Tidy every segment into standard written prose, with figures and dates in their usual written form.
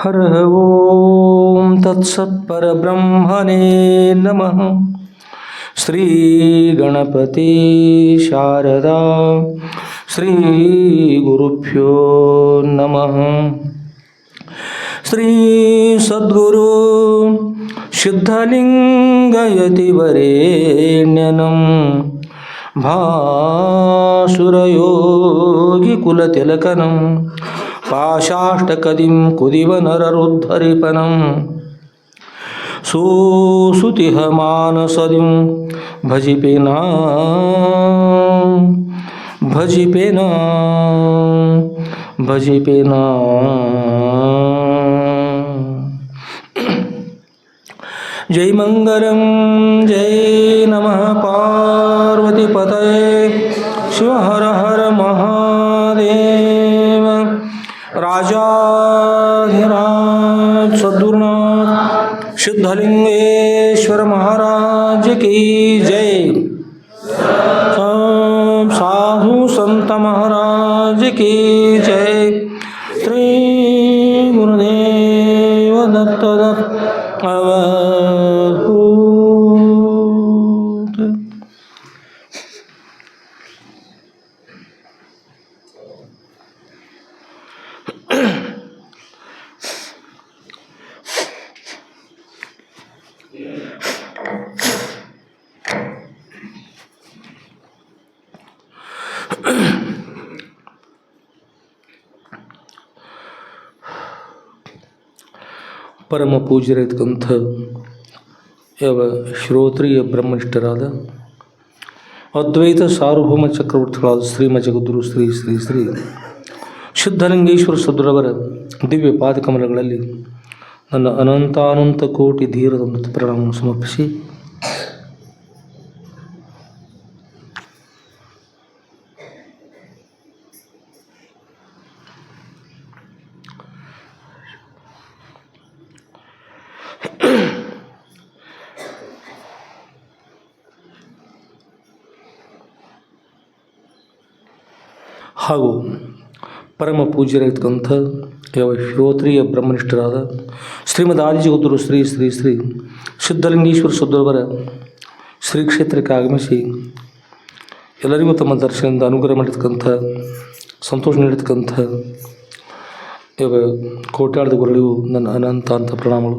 ಹರಃ ಓಂ ತತ್ಸತ್ ಪರಬ್ರಹ್ಮಣೇ ನಮಃ. ಶ್ರೀ ಗಣಪತಿ ಶಾರದಾ ಶ್ರೀ ಗುರುಭ್ಯೋ ನಮಃ. ಶ್ರೀ ಸದ್ಗುರು ಸಿದ್ಧಲಿಂಗಯತಿವರೇಣ್ಯನಂ ಭಾಸುರಯೋಗಿಕುಲತಿಲಕನಂ ಪಾಶಾಷ್ಟಕದಿಂ ಕುದಿವನರರುದ್ಧರಿಪನಂ ಸುಸುತಿಹ ಮಾನಸದಿಂ ಭಜಿಪೇನಾ ಭಜಿಪೇನಾ ಭಜಿಪೇನಾ. ಜೈ ಮಂಗಲಂ ಜೈ ನಮಃ ಪಾರ್ವತಿಪತಯೇ ಶಿವ ಹರ ಹರ ಮಹಾದೇವ. राजाधिराज सद्गुरुनाथ सिद्धलिंगेश्वर महाराज की जय. साधु संत महाराज की जय. श्री गुरुदेव दत्त अवधूत. ಪರಮ ಪೂಜ್ಯರಾಗಿರ್ತಕ್ಕಂಥ ಯಾವ ಶ್ರೋತ್ರಿಯ ಬ್ರಹ್ಮನಿಷ್ಠರಾದ ಅದ್ವೈತ ಸಾರ್ವಭೌಮ ಚಕ್ರವರ್ತಿಗಳಾದ ಶ್ರೀಮ ಜಗದ್ಗುರು ಶ್ರೀ ಶ್ರೀ ಶ್ರೀ ಸಿದ್ಧಲಿಂಗೇಶ್ವರ ಸದ್ಗುರವರ ದಿವ್ಯ ಪಾದಕಮಲಗಳಲ್ಲಿ ನನ್ನ ಅನಂತಾನಂತ ಕೋಟಿ ಧೀರದ ಪ್ರಣಾಮವನ್ನು ಸಮರ್ಪಿಸಿ ಹಾಗೂ ಪರಮ ಪೂಜ್ಯರಾಗಿರ್ತಕ್ಕಂಥ ಯಾವ ಶ್ರೋತ್ರಿಯ ಬ್ರಹ್ಮನಿಷ್ಠರಾದ ಶ್ರೀಮದ್ ಆದಿಜಗದ್ಗುರು ಶ್ರೀ ಶ್ರೀ ಶ್ರೀ ಸಿದ್ಧಲಿಂಗೇಶ್ವರ ಸದ್ಗುರವರ ಶ್ರೀ ಕ್ಷೇತ್ರಕ್ಕೆ ಆಗಮಿಸಿ ಎಲ್ಲರಿಗೂ ತಮ್ಮ ದರ್ಶನದಿಂದ ಅನುಗ್ರಹ ಮಾಡಿರ್ತಕ್ಕಂಥ ಸಂತೋಷ ನೀಡಿರ್ತಕ್ಕಂಥ ಯಾವ ಕೋಟ್ಯಾಳದ ಗುರುಗಳಿಗೂ ನನ್ನ ಅನಂತ ಅಂತ ಪ್ರಣಾಮಗಳು.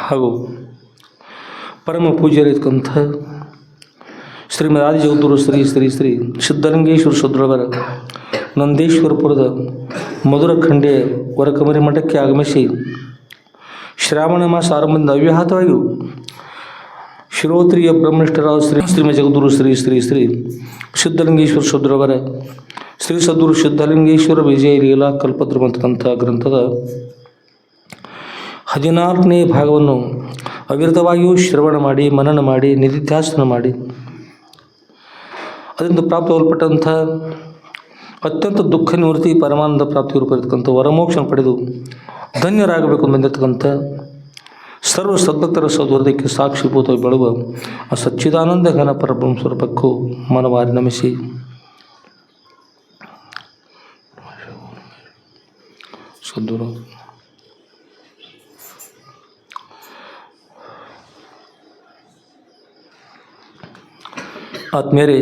ಹಾಗೂ ಪರಮ ಪೂಜ್ಯರಾಗಿರ್ತಕ್ಕಂಥ ಶ್ರೀಮದ್ ಆದಿಜಗದ್ಗುರು ಶ್ರೀ ಶ್ರೀ ಶ್ರೀ ಸಿದ್ಧಲಿಂಗೇಶ್ವರ ಸದ್ಗುರವರ ನಂದೇಶ್ವರಪುರದ ಮಧುರ ಖಂಡೆ ವರಕಮರಿ ಮಠಕ್ಕೆ ಆಗಮಿಸಿ ಶ್ರಾವಣ ಮಾಸ ಆರಂಭದಿಂದ ಅವ್ಯಾಹತವಾಗಿಯೂ ಶ್ರೋತ್ರಿಯ ಬ್ರಹ್ಮನಿಷ್ಠರಾದ ಶ್ರೀಮ ಜಗದ್ಗುರು ಶ್ರೀ ಶ್ರೀ ಶ್ರೀ ಸಿದ್ಧಲಿಂಗೇಶ್ವರ ಸದ್ಗುರವರ ಶ್ರೀ ಸದ್ಗುರು ಸಿದ್ಧಲಿಂಗೇಶ್ವರ ವಿಜಯ ಲೀಲಾ ಕಲ್ಪದ್ರುಮ ಅಂತಕ್ಕಂಥ ಗ್ರಂಥದ 14ನೇ ಭಾಗವನ್ನು ಅವಿರತವಾಗಿಯೂ ಶ್ರವಣ ಮಾಡಿ ಮನನ ಮಾಡಿ ನಿಧಿಧ್ಯಾಸನ ಮಾಡಿ ಅದರಿಂದ ಪ್ರಾಪ್ತವಲ್ಪಟ್ಟಂಥ ಅತ್ಯಂತ ದುಃಖ ನಿವೃತ್ತಿ ಪರಮಾನಂದ ಪ್ರಾಪ್ತಿ ರೂಪಿರ್ತಕ್ಕಂಥ ವರಮೋಕ್ಷ ಪಡೆದು ಧನ್ಯರಾಗಬೇಕು ಬಂದಿರತಕ್ಕಂಥ ಸರ್ವ ಸದ್ಭಕ್ತರ ಸೌಹೃದಯಕ್ಕೆ ಸಾಕ್ಷಿಭೂತವಾಗಿ ಬೆಳುವ ಆ ಸಚ್ಚಿದಾನಂದ ಘನ ಪರಬ್ರಹ್ಮ ಸ್ವರೂಪಕ್ಕೂ ಮನವಾರಿ ನಮಿಸಿ ಸದ್ಗುರು ಆತ್ಮೀಯರೇ,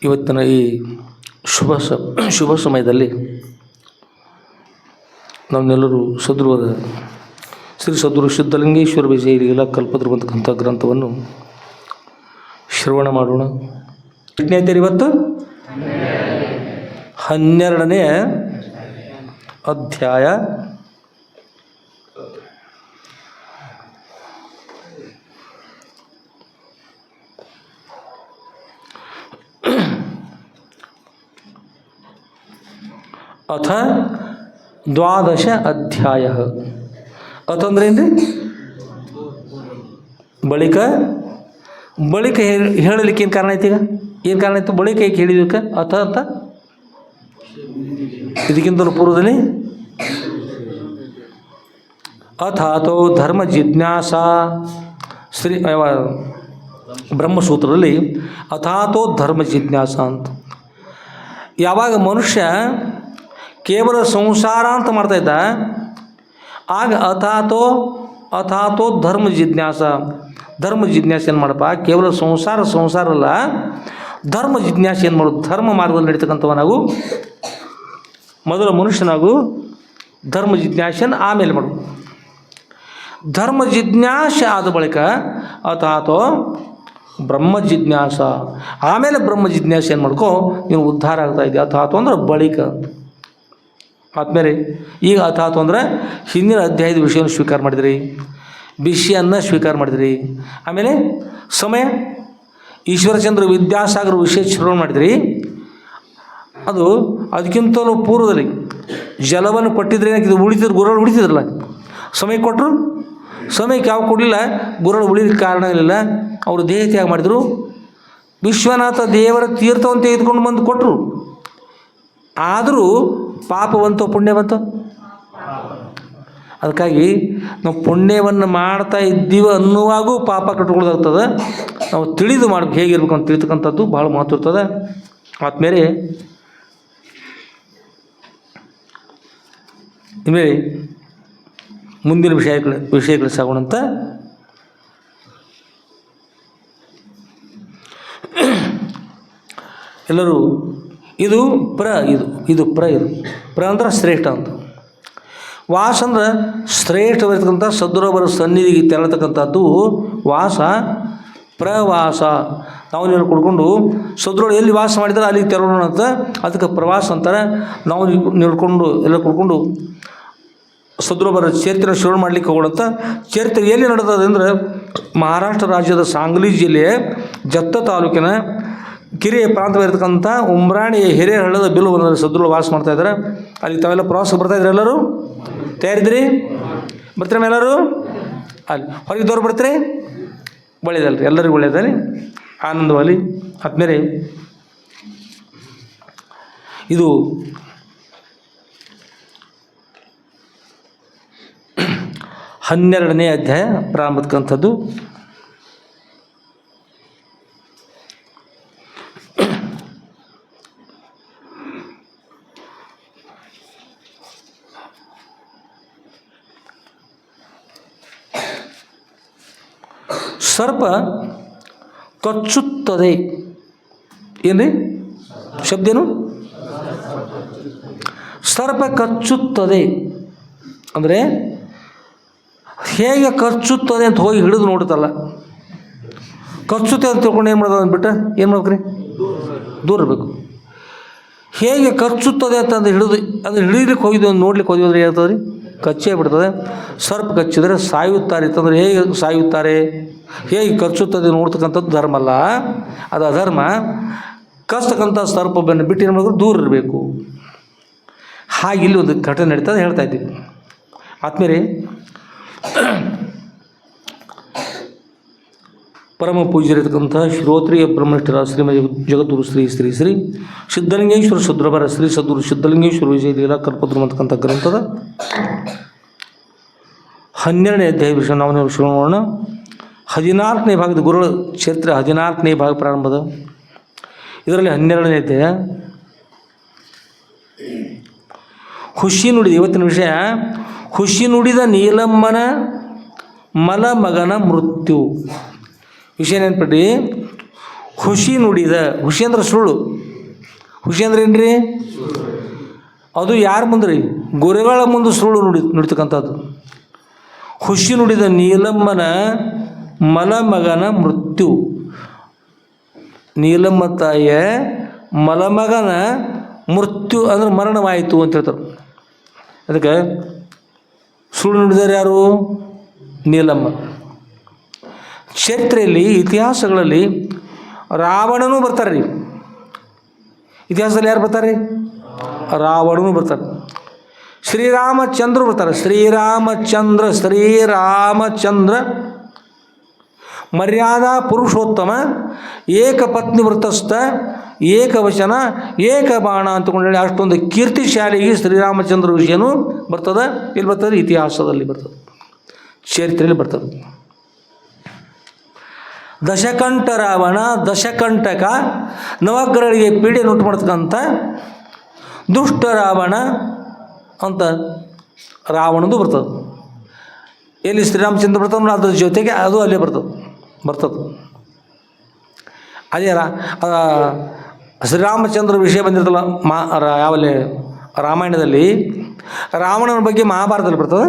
ಇವತ್ತಿನ ಈ ಶುಭ ಸಮಯದಲ್ಲಿ ನಾವೆಲ್ಲರೂ ಸದ್ಗುರುವಾದ ಶ್ರೀ ಸದ್ಗುರು ಸಿದ್ಧಲಿಂಗೇಶ್ವರ ವಿಜಯ ಲೀಲಾ ಕಲ್ಪದ್ರುಮ ಅಂತಕ್ಕಂಥ ಗ್ರಂಥವನ್ನು ಶ್ರವಣ ಮಾಡೋಣ. ಎಷ್ಟನೇ ಇವತ್ತು 12ನೇ ಅಧ್ಯಾಯ. ಅಥ 12 ಅಧ್ಯಾಯ. ಅಥ ಅಂದ್ರೆ ಏನು ರೀ? ಬಳಿಕ ಹೇಳಲಿಕ್ಕೆ ಏನು ಕಾರಣ ಐತಿ? ಈಗ ಏನು ಕಾರಣ ಆಯಿತು? ಬಳಿಕ ಹೇಗೆ ಹೇಳಿದಕ್ಕೆ ಅಥ ಅಂತ ಇದಕ್ಕಿಂತಲೂ ಪೂರ್ವದಲ್ಲಿ ಅಥಾತೋ ಧರ್ಮ ಜಿಜ್ಞಾಸ ಶ್ರೀ ಬ್ರಹ್ಮಸೂತ್ರದಲ್ಲಿ ಅಥಾತೋ ಧರ್ಮ ಜಿಜ್ಞಾಸ ಅಂತ ಯಾವಾಗ ಮನುಷ್ಯ ಕೇವಲ ಸಂಸಾರ ಅಂತ ಮಾಡ್ತಾಯಿದ್ದ, ಆಗ ಅಥಾತೋ ಧರ್ಮ ಜಿಜ್ಞಾಸ ಏನು ಮಾಡಪ್ಪ, ಕೇವಲ ಸಂಸಾರ ಅಲ್ಲ, ಧರ್ಮ ಜಿಜ್ಞಾಸೆ ಏನು ಮಾಡೋದು, ಧರ್ಮ ಮಾರ್ಗದಲ್ಲಿ ನಡೀತಕ್ಕಂಥವನಾಗು, ಮೊದಲ ಮನುಷ್ಯನಾಗು ಧರ್ಮ ಜಿಜ್ಞಾಸೆಯನ್ನು ಆಮೇಲೆ ಮಾಡು. ಧರ್ಮ ಜಿಜ್ಞಾಸೆ ಆದ ಬಳಿಕ ಅಥಾತೋ ಬ್ರಹ್ಮ ಜಿಜ್ಞಾಸ, ಆಮೇಲೆ ಬ್ರಹ್ಮ ಜಿಜ್ಞಾಸೆ ಏನು ಮಾಡ್ಕೋ, ನೀನು ಉದ್ಧಾರ ಆಗ್ತಾ ಇದೆಯಾ. ಅಥಾತು ಅಂದ್ರೆ ಬಳಿಕ. ಆದ್ಮೇಲೆ ಈಗ ಅಥಾತು ಅಂದರೆ ಹಿಂದಿನ ಅಧ್ಯಾಯದ ವಿಷಯವನ್ನು ಸ್ವೀಕಾರ ಮಾಡಿದಿರಿ, ವಿಷಯವನ್ನು ಸ್ವೀಕಾರ ಮಾಡಿದಿರಿ. ಆಮೇಲೆ ಸಮಯ ಈಶ್ವರಚಂದ್ರ ವಿದ್ಯಾಸಾಗರ ವಿಷಯ ಶ್ರವಣ ಮಾಡಿದಿರಿ. ಅದಕ್ಕಿಂತಲೂ ಪೂರ್ವದಲ್ಲಿ ಜಲವನ್ನು ಕೊಟ್ಟಿದ್ರೆ ಇದು ಉಳಿತಿದ್ರು, ಗುರುಗಳು ಉಳಿತಿದ್ರಲ್ಲ. ಸಮಯ ಕೊಟ್ಟರು, ಸಮಯಕ್ಕೆ ಯಾವ ಕೊಡಲಿಲ್ಲ, ಗುರುಗಳು ಉಳಿಲಿಕ್ಕೆ ಕಾರಣ ಇರಲಿಲ್ಲ. ಅವರು ದೇಹ ತ್ಯಾಗ ಮಾಡಿದರು. ವಿಶ್ವನಾಥ ದೇವರ ತೀರ್ಥವನ್ನು ತೆಗೆದುಕೊಂಡು ಬಂದು ಕೊಟ್ಟರು. ಆದರೂ ಪಾಪವಂತೋ ಪುಣ್ಯವಂತೋ? ಅದಕ್ಕಾಗಿ ನಾವು ಪುಣ್ಯವನ್ನು ಮಾಡ್ತಾ ಇದ್ದೀವಿ ಅನ್ನುವಾಗೂ ಪಾಪ ಕಟ್ಕೊಳ್ಳೋದಾಗ್ತದೆ. ನಾವು ತಿಳಿದು ಮಾಡ್ಬೇಕು, ಹೇಗಿರ್ಬೇಕು ಅಂತ ತಿಳಿತಕ್ಕಂಥದ್ದು ಭಾಳ ಮಹತ್ವ ಇರ್ತದೆ. ಆದ್ಮೇಲೆ ಇನ್ಮೇಲೆ ಮುಂದಿನ ವಿಷಯಗಳು ಸಾಗೋಣಂತ. ಎಲ್ಲರೂ ಇದು ಪ್ರ ಅಂದ್ರೆ ಶ್ರೇಷ್ಠ ಅಂತ. ವಾಸ ಅಂದ್ರೆ ಶ್ರೇಷ್ಠವಾಗಿರ್ತಕ್ಕಂಥ ಸದ್ಗುರುವರ ಸನ್ನಿಧಿಗೆ ತೆರಳತಕ್ಕಂಥದ್ದು ವಾಸ. ಪ್ರವಾಸ ನಾವು ನೀನು ಕುಡ್ಕೊಂಡು ಸದ್ಗುರು ಎಲ್ಲಿ ವಾಸ ಮಾಡಿದ್ರೆ ಅಲ್ಲಿಗೆ ತೆರಳೋಣ ಅಂತ, ಅದಕ್ಕೆ ಪ್ರವಾಸ ಅಂತಾರೆ. ನಾವು ನಿಡ್ಕೊಂಡು ಎಲ್ಲ ಕುಡ್ಕೊಂಡು ಸದ್ಗುರುವರ ಚರಿತ್ರೆ ಶ್ರವಣ ಮಾಡಲಿಕ್ಕೆ ಹೋಗೋಣಂತ. ಚರಿತ್ರೆ ಎಲ್ಲಿ ನಡೆದದೆ ಅಂದರೆ ಮಹಾರಾಷ್ಟ್ರ ರಾಜ್ಯದ ಸಾಂಗ್ಲಿ ಜಿಲ್ಲೆಯ ಜತ್ತ ತಾಲೂಕಿನ ಕಿರಿಯ ಪ್ರಾಂತವಾಗಿರ್ತಕ್ಕಂಥ ಉಮ್ರಾಣಿಯ ಹಿರೇಹಳ್ಳದ ಬಿಲ್ವನಲ್ಲಿ ಸದ್ಗುರು ವಾಸ ಮಾಡ್ತಾಯಿದ್ದಾರೆ. ಅಲ್ಲಿ ತಾವೆಲ್ಲ ಪ್ರವಾಸಕ್ಕೆ ಬರ್ತಾಯಿದ್ರು. ಎಲ್ಲರೂ ತಯಾರಿದ್ರಿ? ಬರ್ತೀರಮ್ಮ ಎಲ್ಲರೂ? ಅಲ್ಲಿ ಹೊರಗಿದ್ದವ್ರು ಬರ್ತೀರಿ? ಒಳ್ಳೇದಲ್ರಿ, ಎಲ್ಲರಿಗೂ ಒಳ್ಳೇದಲ್ಲಿ ಆನಂದವಾಗಿ. ಆದ್ಮೇಲೆ ಇದು 12ನೇ ಅಧ್ಯಾಯ ಪ್ರಾರಂಭಕ್ಕಂಥದ್ದು. ಸರ್ಪ ಕಚ್ಚುತ್ತದೆ. ಏನ್ರಿ ಶಬ್ದ ಏನು? ಸರ್ಪ ಕಚ್ಚುತ್ತದೆ ಅಂದರೆ ಹೇಗೆ ಕಚ್ಚುತ್ತದೆ ಅಂತ ಹೋಗಿ ಹಿಡಿದು ನೋಡುತ್ತಲ್ಲ. ಕಚ್ಚುತ್ತೆ ಅಂತ ತಿಳ್ಕೊಂಡು ಏನು ಮಾಡೋದು ಅಂದ್ಬಿಟ್ಟು ಏನು ಮಾಡ್ಬೇಕ್ರಿ? ದೂರ ಇರಬೇಕು. ಹೇಗೆ ಕಚ್ಚುತ್ತದೆ ಅಂತಂದು ಹಿಡಿಲಿಕ್ಕೆ ಹೋಗಿದ್ವಿ, ನೋಡ್ಲಿಕ್ಕೆ ಹೋಗಿದ್ರೆ ಹೇಳ್ತದೆ ರೀ, ಕಚ್ಚೇ ಬಿಡ್ತದೆ. ಸರ್ಪ ಕಚ್ಚಿದರೆ ಸಾಯುತ್ತಾರೆ ಅಂತಂದ್ರೆ ಹೇಗೆ ಸಾಯುತ್ತಾರೆ, ಹೇಗೆ ಕಚ್ಚುತ್ತದೆ ನೋಡ್ತಕ್ಕಂಥದ್ದು ಧರ್ಮ ಅಲ್ಲ, ಅದು ಅಧರ್ಮ. ಕಚ್ಚತಕ್ಕಂಥ ಸರ್ಪವನ್ನು ಬಿಟ್ಟು ಏನು ಮಾಡಿದ್ರು? ದೂರ ಇರಬೇಕು. ಹಾಗೆ ಇಲ್ಲಿ ಒಂದು ಘಟನೆ ನಡೀತದೆ, ಹೇಳ್ತಾ ಇದ್ದೀವಿ. ಆದ್ಮೇಲೆ ಪರಮ ಪೂಜ್ಯರಿರ್ತಕ್ಕಂಥ ಶ್ರೋತ್ರಿಯ ಬ್ರಹ್ಮನಿಷ್ಠರ ಶ್ರೀಮದ್ ಜಗದ್ಗುರು ಶ್ರೀ ಶ್ರೀ ಶ್ರೀ ಸಿದ್ಧಲಿಂಗೇಶ್ವರ ಶುದ್ರಭರ ಶ್ರೀ ಸದ್ಗುರು ಸಿದ್ಧಲಿಂಗೇಶ್ವರ ವಿಜಯ ಲೀಲಾ ಕಲ್ಪದ್ರು ಅಂತಕ್ಕಂಥ ಗ್ರಂಥದ 12ನೇ ಅಧ್ಯಾಯ ವಿಷಯ ನಾವು ಶುರು ಮಾಡೋಣ. 14ನೇ ಭಾಗದ ಗುರುಗಳ ಚರಿತ್ರೆ 14ನೇ ಭಾಗ ಪ್ರಾರಂಭದ ಇದರಲ್ಲಿ 12ನೇ ಅಧ್ಯಾಯ ಹುಷಿ ನುಡಿದ. ಇವತ್ತಿನ ವಿಷಯ ಹುಷಿ ನುಡಿದ ನೀಲಮ್ಮನ ಮಲಮಗನ ಮೃತ್ಯು. ವಿಷಯ ನೆನ್ಪಿಡ್ರಿ. ಹುಷಿ ನುಡಿದ, ಹುಷಿ ಅಂದ್ರೆ ಸುಳ್ಳು. ಹುಷಿ ಅಂದ್ರೆ ಏನ್ರಿ? ಅದು ಯಾರ ಮುಂದ್ರಿ? ಗುರುಗಳ ಮುಂದೆ ಸುಳ್ಳು ನುಡಿತಕ್ಕಂಥದ್ದು. ಹುಷಿ ನುಡಿದ ನೀಲಮ್ಮನ ಮಲಮಗನ ಮೃತ್ಯು. ನೀಲಮ್ಮ ತಾಯಿಯ ಮಲಮಗನ ಮೃತ್ಯು ಅಂದ್ರೆ ಮರಣವಾಯಿತು ಅಂತ ಹೇಳ್ತಾರೆ. ಅದಕ್ಕೆ ಸುಳ್ಳು ನುಡಿದಾರೆ ಯಾರು? ನೀಲಮ್ಮ. ಚರಿತ್ರೆಯಲ್ಲಿ ಇತಿಹಾಸಗಳಲ್ಲಿ ರಾವಣನೂ ಬರ್ತಾರೆ ರೀ. ಇತಿಹಾಸದಲ್ಲಿ ಯಾರು ಬರ್ತಾರೆ? ರಾವಣನೂ ಬರ್ತಾರೆ. ಶ್ರೀರಾಮಚಂದ್ರ ಬರ್ತಾರೆ. ಶ್ರೀರಾಮಚಂದ್ರ ಮರ್ಯಾದಾ ಪುರುಷೋತ್ತಮ, ಏಕಪತ್ನಿ ವೃತಸ್ಥ, ಏಕವಚನ, ಏಕ ಬಾಣ ಅಂತಕೊಂಡೇಳಿ ಅಷ್ಟೊಂದು ಕೀರ್ತಿಶಾಲಿಗೆ ಶ್ರೀರಾಮಚಂದ್ರ ವಿಷಯನೂ ಬರ್ತದೆ. ಇಲ್ಲಿ ಬರ್ತದೆ, ಇತಿಹಾಸದಲ್ಲಿ ಬರ್ತದೆ, ಚರಿತ್ರೆಯಲ್ಲಿ ಬರ್ತದೆ. ದಶಕಂಠ ರಾವಣ ದಶಕಂಠಕ ನವಗ್ರಹಗಳಿಗೆ ಪೀಡೆಯನ್ನು ಉಂಟು ಮಾಡ್ತಕ್ಕಂಥ ದುಷ್ಟ ರಾವಣ ಅಂತ ರಾವಣದು ಬರ್ತದೆ. ಎಲ್ಲಿ ಶ್ರೀರಾಮಚಂದ್ರ ಬರ್ತಾನ ಅದ್ರ ಜೊತೆಗೆ ಅದು ಅಲ್ಲೇ ಬರ್ತದೆ. ಅದೇ ಶ್ರೀರಾಮಚಂದ್ರ ವಿಷಯ ಬಂದಿರ್ತಲ್ಲ ಯಾವಲ್ಲಿ ರಾಮಾಯಣದಲ್ಲಿ ರಾವಣನ ಬಗ್ಗೆ ಮಹಾಭಾರತದಲ್ಲಿ ಬರ್ತದೆ.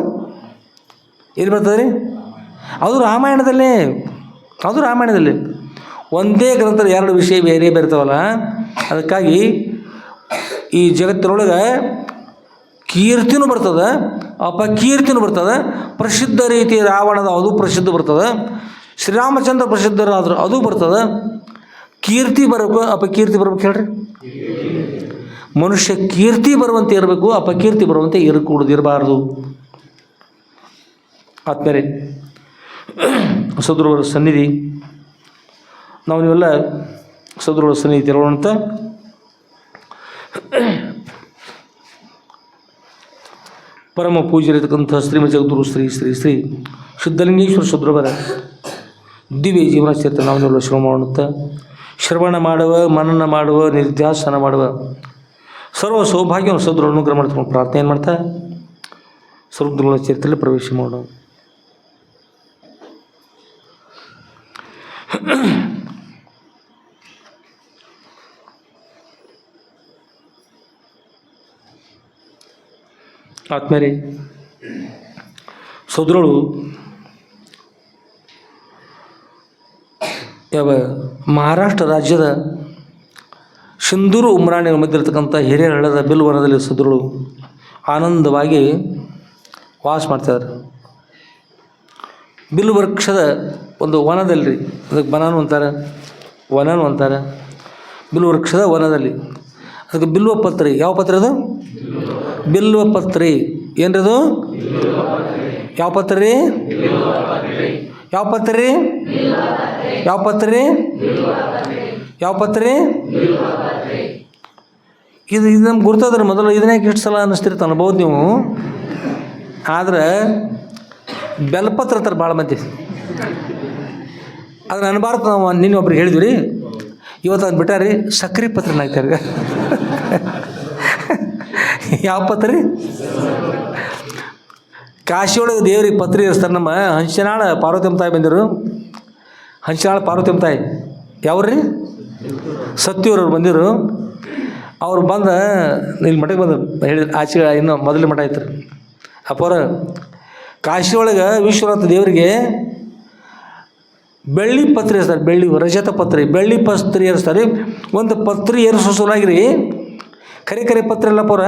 ಎಲ್ಲಿ ಬರ್ತದೆ ರೀ? ಅದು ರಾಮಾಯಣದಲ್ಲಿ ಒಂದೇ ಗ್ರಂಥದ ಎರಡು ವಿಷಯ ಬೇರೆ ಇರ್ತಾವಲ್ಲ. ಅದಕ್ಕಾಗಿ ಈ ಜಗತ್ತಿನೊಳಗೆ ಕೀರ್ತಿನೂ ಬರ್ತದೆ, ಅಪಕೀರ್ತಿನೂ ಬರ್ತದೆ. ಪ್ರಸಿದ್ಧ ರೀತಿ ರಾವಣದ ಅದು ಪ್ರಸಿದ್ಧ ಬರ್ತದೆ, ಶ್ರೀರಾಮಚಂದ್ರ ಪ್ರಸಿದ್ಧರಾದ್ರು ಅದು ಬರ್ತದೆ. ಕೀರ್ತಿ ಬರಬೇಕು, ಅಪಕೀರ್ತಿ ಬರ್ಬೇಕು ಹೇಳ್ರಿ. ಮನುಷ್ಯ ಕೀರ್ತಿ ಬರುವಂತೆ ಇರಬೇಕು, ಅಪಕೀರ್ತಿ ಬರುವಂತೆ ಇರಬಾರ್ದು. ಆದ್ಮೇಲೆ ಸದ್ಗುರುವರ ಸನ್ನಿಧಿ ನಾವು ನೀವೆಲ್ಲ ಸದ್ಗುರುವರ ಸನ್ನಿಧಿ ತೆರಳೋಣಂತ. ಪರಮ ಪೂಜ್ಯರಿರ್ತಕ್ಕಂಥ ಶ್ರೀಮದ್ ಜಗದ್ಗುರು ಶ್ರೀ ಶ್ರೀ ಶ್ರೀ ಸಿದ್ಧಲಿಂಗೇಶ್ವರ ಸದ್ಗುರುವರ ದಿವ್ಯ ಜೀವನ ಚರಿತ್ರೆ ನಾವು ನೀವೆಲ್ಲ ಶ್ರಮ ಮಾಡುತ್ತ ಶ್ರವಣ ಮಾಡುವ, ಮನನ ಮಾಡುವ, ನಿರ್ಧ್ಯಾಸನ ಮಾಡುವ ಸರ್ವ ಸೌಭಾಗ್ಯವನ್ನು ಸದ್ಗುರು ಅನುಗ್ರಹ ಮಾಡ್ಕೊಂಡು ಪ್ರಾರ್ಥನೆ ಮಾಡ್ತಾ ಸದ್ಗುರುಗಳ ಚರಿತ್ರೆಯಲ್ಲಿ ಪ್ರವೇಶ ಮಾಡೋಣ. ಆತ್ಮೇಲೆ ಸದ್ಗುರುಗಳು ಮಹಾರಾಷ್ಟ್ರ ರಾಜ್ಯದ ಸಿಂಧೂರು ಉಮ್ರಾಣಿಯ ಮಧ್ಯೆ ಇರತಕ್ಕಂಥ ಹಿರೇಹಳ್ಳದ ಬಿಲ್ವನದಲ್ಲಿ ಸದ್ಗುರುಗಳು ಆನಂದವಾಗಿ ವಾಸ ಮಾಡ್ತಾಯಿದ್ದಾರೆ. ಬಿಲ್ವ ವೃಕ್ಷದ ಒಂದು ವನದಲ್ಲಿ, ಅದಕ್ಕೆ ಬನಾನು ಅಂತಾರೆ, ವನನು ಅಂತಾರೆ. ಬಿಲ್ವ ವೃಕ್ಷದ ವನದಲ್ಲಿ ಅದಕ್ಕೆ ಬಿಲ್ವ ಪತ್ರಿ. ಯಾವ ಪತ್ರಿ ಅದು? ಬಿಲ್ವ ಪತ್ರಿ. ಏನ್ರದು? ಯಾವ ಪತ್ರಿ? ಯಾವ ಪತ್ರಿ? ಯಾವ ಪತ್ರಿ? ಯಾವ ಪತ್ರಿ? ಇದು ನಮ್ಗೆ ಗುರ್ತದ್ರಿ. ಮೊದಲು ಇದನ್ನೇ ಎಷ್ಟು ಸಲ ಅನ್ನಿಸ್ತಿರ್ತ ಅನ್ಬೋದು ನೀವು. ಆದ್ರೆ ಬೆಲ್ಪತ್ರ ಅಂತಾರೆ ಭಾಳ ಮಂದಿ. ಅದನ್ನ ಅನ್ಬಾರ್ದು. ನಾವು ನಿನ್ನೆ ಒಬ್ರಿಗೆ ಹೇಳಿದ್ವಿ ರೀ, ಇವತ್ತು ಅದನ್ನ ಬಿಟ್ಟಾರಿ ಸಕ್ರೆ ಪತ್ರನ ಹಾಕ್ತಾರೆ. ಯಾವ ಪತ್ರಿ? ಕಾಶಿಯೊಳಗೆ ದೇವ್ರಿಗೆ ಪತ್ರಿ ಇರಿಸ್ತಾರೆ. ನಮ್ಮ ಹಂಚನಾಳ ಪಾರ್ವತಮ್ಮ ತಾಯಿ ಬಂದಿರು. ಹಂಚನಾಳ ಪಾರ್ವತಮ್ಮ ತಾಯಿ ಯಾವ್ರಿ? ಸತ್ಯವ್ರವ್ರು ಬಂದಿರು. ಅವ್ರು ಇಲ್ಲಿ ಮಠಕ್ಕೆ ಬಂದರು. ಹೇಳಿದ್ರು ಆಚೆ ಇನ್ನೂ ಮೊದಲೇ ಮಠ ಐತ್ರಿ. ಅಪ್ಪವ್ರ ಕಾಶಿಯೊಳಗೆ ವಿಶ್ವನಾಥ ದೇವರಿಗೆ ಬೆಳ್ಳಿ ಪತ್ರಿ ಏರಿಸ್ತಾರೆ. ಬೆಳ್ಳಿ ರಜತ ಪತ್ರಿ, ಬೆಳ್ಳಿ ಪತ್ರಿ ಏರಿಸ್ತಾರೆ. ಒಂದು ಪತ್ರಿ ಏರಿಸೋ ಸಲುವಾಗಿರಿ ಕರೆ ಪತ್ರಿ ಎಲ್ಲ ಪೂರ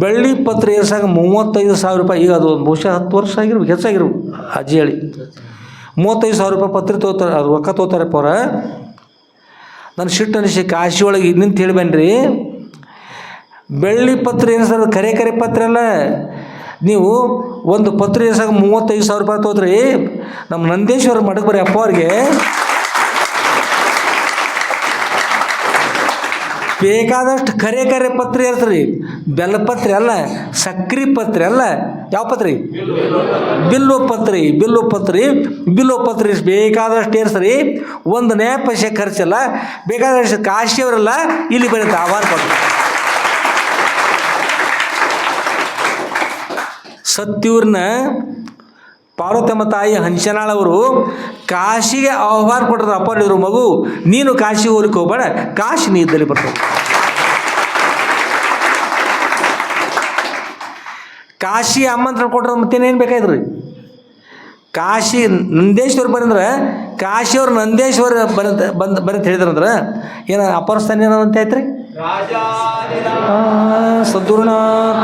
ಬೆಳ್ಳಿ ಪತ್ರಿ ಏರ್ಸಾಗ 35,000 ರೂಪಾಯಿ. ಈಗ ಅದು ಬಹುಶಃ 10 ವರ್ಷ ಆಗಿರ್ಬೇಕು, ಹೆಚ್ಚಾಗಿರ್ಬೇಕು ಅಜ್ಜಿ ಹೇಳಿ. 35,000 ರೂಪಾಯಿ ಪತ್ರಿ ತೊಗೋತಾರೆ, ಅದು ರೊಕ್ಕ ತೊಗೋತಾರೆ ಪೂರ. ನನ್ನ ಸಿಟ್ಟು ಅನಿಸಿ ಕಾಶಿ ಒಳಗೆ ನಿಂತು ಹೇಳಿ ಬನ್ನಿರಿ, ಬೆಳ್ಳಿ ಪತ್ರಿ ಏರ್ಸೋದು ಕರೆ ಪತ್ರಿ ಅಲ್ಲ. ನೀವು ಒಂದು ಪತ್ರಿ ಏರ್ಸಾಗ 35,000 ರೂಪಾಯಿ ತೊಗೋದ್ರಿ. ನಮ್ಮ ನಂದೇಶ್ವರ ಮಠಕ್ಕೆ ಬರ್ರಿ ಅಪ್ಪ ಅವ್ರಿಗೆ ಬೇಕಾದಷ್ಟು ಕರೆ ಪತ್ರಿ ಏರ್ಸ್ರಿ. ಬೆಲ್ಲಪತ್ರಿ ಅಲ್ಲ, ಸಕ್ರೆ ಪತ್ರಿ ಅಲ್ಲ. ಯಾವ ಪತ್ರಿ? ಬಿಲ್ವ ಪತ್ರಿ. ಬಿಲ್ವ ಪತ್ರಿ ಬೇಕಾದಷ್ಟು ಏರ್ಸ್ರಿ. ಒಂದು ನೇ ಪೈಸೆ ಖರ್ಚಲ್ಲ. ಬೇಕಾದಷ್ಟು ಕಾಶಿಯವರೆಲ್ಲ ಇಲ್ಲಿ ಬರುತ್ತೆ ಆಭಾರ ಕೊಟ್ಟು. ಸತ್ಯೂರ್ನ ಪಾರ್ವತಮ್ಮ ತಾಯಿ ಹಂಚನಾಳವರು ಕಾಶಿಗೆ ಆಹ್ವಾನ ಕೊಟ್ಟರು. ಅಪ್ಪ ಹೇಳಿದ್ರು, ಮಗು ನೀನು ಕಾಶಿ ಹೋಗ್ಲಿಕ್ಕೆ ಹೋಗ್ಬೇಡ, ಕಾಶಿ ನೀ ಇದ್ದಲ್ಲಿ ಬರ್ತದೆ. ಕಾಶಿ ಆಮಂತ್ರಣ ಕೊಟ್ಟರು. ಮತ್ತೇನೇನು ಬೇಕಾಯ್ತು ರೀ? ಕಾಶಿ ನಂದೇಶ್ವರ ಬಂದ್ರೆ ಕಾಶಿಯವ್ರು ನಂದೇಶ್ವರ ಬರಂತ ಹೇಳಿದ್ರಂದ್ರೆ ಏನ ಅಪರ ಸ್ಥಾನ ಏನಂತ ಆಯ್ತು ರೀ? ಸದ್ಗುರುನಾಥ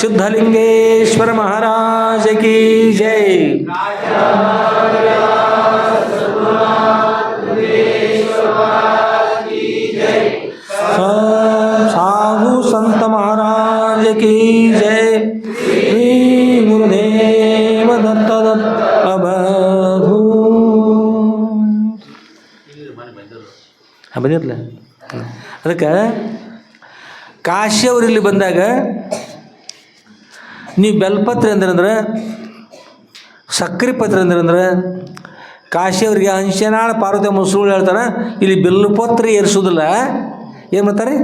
ಸಿದ್ಧಲಿಂಗೇಶ್ವರ ಮಹಾರಾಜ ಕಿ ಜೈ. ಸಾಧು ಸಂತ ಮಹಾರಾಜ ಕಿ ಜೈ. ಶ್ರೀ ಗುರುದೇವ ದತ್ತ ಅಬಧೂ. ಬಂದಿರಲ್ಲ. ಅದಕ್ಕೆ ಕಾಶಿಯವ್ರು ಇಲ್ಲಿ ಬಂದಾಗ ನೀವು ಬೆಲ್ಪತ್ರಿ ಅಂದ್ರಂದ್ರೆ, ಸಕ್ರೆ ಪತ್ರಿ ಅಂದ್ರಂದ್ರೆ, ಕಾಶಿಯವ್ರಿಗೆ ಅಂಶನಾಳ ಪಾರ್ವತಿ ಮುಸುಳು ಹೇಳ್ತಾನೆ. ಇಲ್ಲಿ ಬಿಲ್ಲುಪತ್ರಿ ಏರಿಸೋದಿಲ್ಲ, ಏನು ಮಾಡ್ತಾರೆ,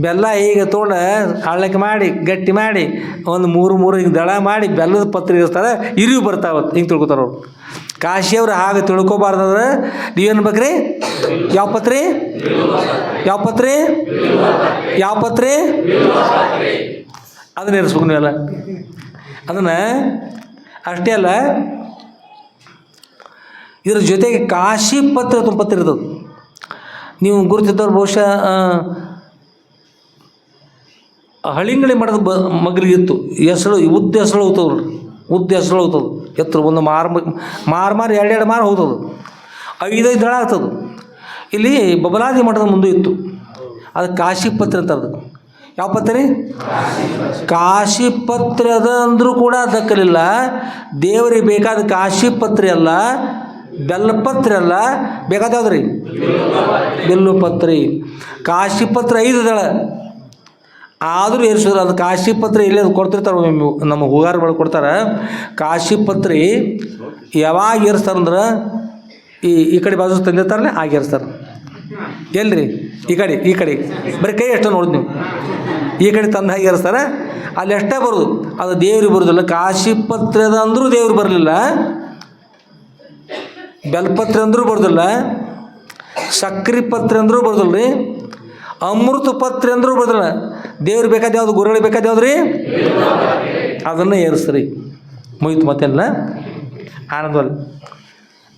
ಬೆಲ್ಲ ಈಗ ತೊಗೊಂಡು ಹಳ್ಳಕ್ಕೆ ಮಾಡಿ ಗಟ್ಟಿ ಮಾಡಿ ಒಂದು ಮೂರು ಹಿಂಗೆ ದಳ ಮಾಡಿ ಬೆಲ್ಲದ ಪತ್ರಿ ಇರ್ತಾರೆ, ಇರಿವು ಬರ್ತಾವೆ ಹಿಂಗೆ ತಿಳ್ಕೊತಾರೆ ಅವ್ರು. ಕಾಶಿಯವ್ರು ಹಾಗೆ ತಿಳ್ಕೊಬಾರ್ದಂದ್ರೆ ನೀವೇನು ಬೇಕ್ರಿ, ಯಾವ ಪತ್ರಿ ಅದನ್ನ ಇರಿಸ್ಬೇಕು ನೀವೆಲ್ಲ. ಅದನ್ನು ಅಷ್ಟೇ ಅಲ್ಲ, ಇದ್ರ ಜೊತೆಗೆ ಕಾಶಿ ಪತ್ರಿ ತುಂಬ ಪತ್ರಿ ಇರ್ತದೆ. ನೀವು ಗುರುತಿದ್ದವ್ರು ಬಹುಶಃ ಹಳಿಂಗಳಿ ಮಠದ ಮಗಲಿಗಿತ್ತು ಹೆಸರು, ಉದ್ದ ಹೆಸರು ಹೋಗ್ತವ್ರಿ, ಉದ್ದ ಹೆಸರು ಹೋಗ್ತದೆ. ಎತ್ತರ ಒಂದು ಮಾರು ಎರಡು ಮಾರು ಹೋಗ್ತದೆ, 5 ದಳ ಆಗ್ತದೆ. ಇಲ್ಲಿ ಬಬಲಾದಿ ಮಠದ ಮುಂದೆ ಇತ್ತು, ಅದು ಕಾಶಿ ಪತ್ರಿ ಅಂತ. ಅದು ಯಾವ ಪತ್ರಿ? ಕಾಶಿ ಪತ್ರಿ ಅದ ಅಂದರೂ ಕೂಡ ದಕ್ಕಲಿಲ್ಲ. ದೇವರಿಗೆ ಬೇಕಾದ ಕಾಶಿ ಪತ್ರಿ ಅಲ್ಲ, ಬೆಲ್ಲಪತ್ರಿ ಅಲ್ಲ, ಬೇಕಾದ ಯಾವ್ದು ರೀ? ಬಿಲ್ಲುಪತ್ರಿ. ಕಾಶಿ ಪತ್ರಿ 5 ದಳ ಆದರೂ ಏರಿಸಿದ್ರು. ಅದು ಕಾಶಿ ಪತ್ರಿ ಇಲ್ಲೇ ಅದು ಕೊಡ್ತಿರ್ತಾರೆ, ನಮ್ಮ ಹೂಗಾರಗಳು ಕೊಡ್ತಾರೆ. ಕಾಶಿ ಪತ್ರಿ ಯಾವಾಗ ಏರಿಸ್ತಾರಂದ್ರೆ ಈ ಕಡೆ ಬಾಜು ತಂದಿರ್ತಾರಲ್ಲ ಆಗ ಏರಿಸ್ತಾರೆ. ಎಲ್ರಿ ಈ ಕಡೆ ಬರೀ ಕೈ ಎಷ್ಟೋ ನೋಡಿದ್ ನೀವು, ಈ ಕಡೆ ತಂದು ಹಾಗೆ ಏರಿಸ್ತಾರೆ. ಅಲ್ಲಿ ಎಷ್ಟೇ ಬರೋದು, ಅದು ದೇವ್ರಿಗೆ ಬರೋದಿಲ್ಲ. ಕಾಶಿ ಪತ್ರಿ ಅದ ಅಂದರೂ ದೇವ್ರಿಗೆ ಬರಲಿಲ್ಲ, ಬೆಲ್ಪತ್ರಿ ಅಂದರೂ ಬರೋದಿಲ್ಲ, ಸಕ್ರೆ ಪತ್ರಿ ಅಂದರೂ ಬರೋದಿಲ್ಲ ರೀ, ಅಮೃತ ಪತ್ರಿ ಅಂದರೂ ಬರೋದಿಲ್ಲ. ದೇವ್ರಿಗೆ ಬೇಕಾದ ಯಾವ್ದು, ಗುರುಗಳಿಗೆ ಬೇಕಾದ ಯಾವ್ದು ರೀ? ಅದನ್ನು ಏರಿಸ್ರಿ. ಮುಗಿತು ಮತ್ತೆಲ್ಲ ಆನಂದವಲ್ಲ.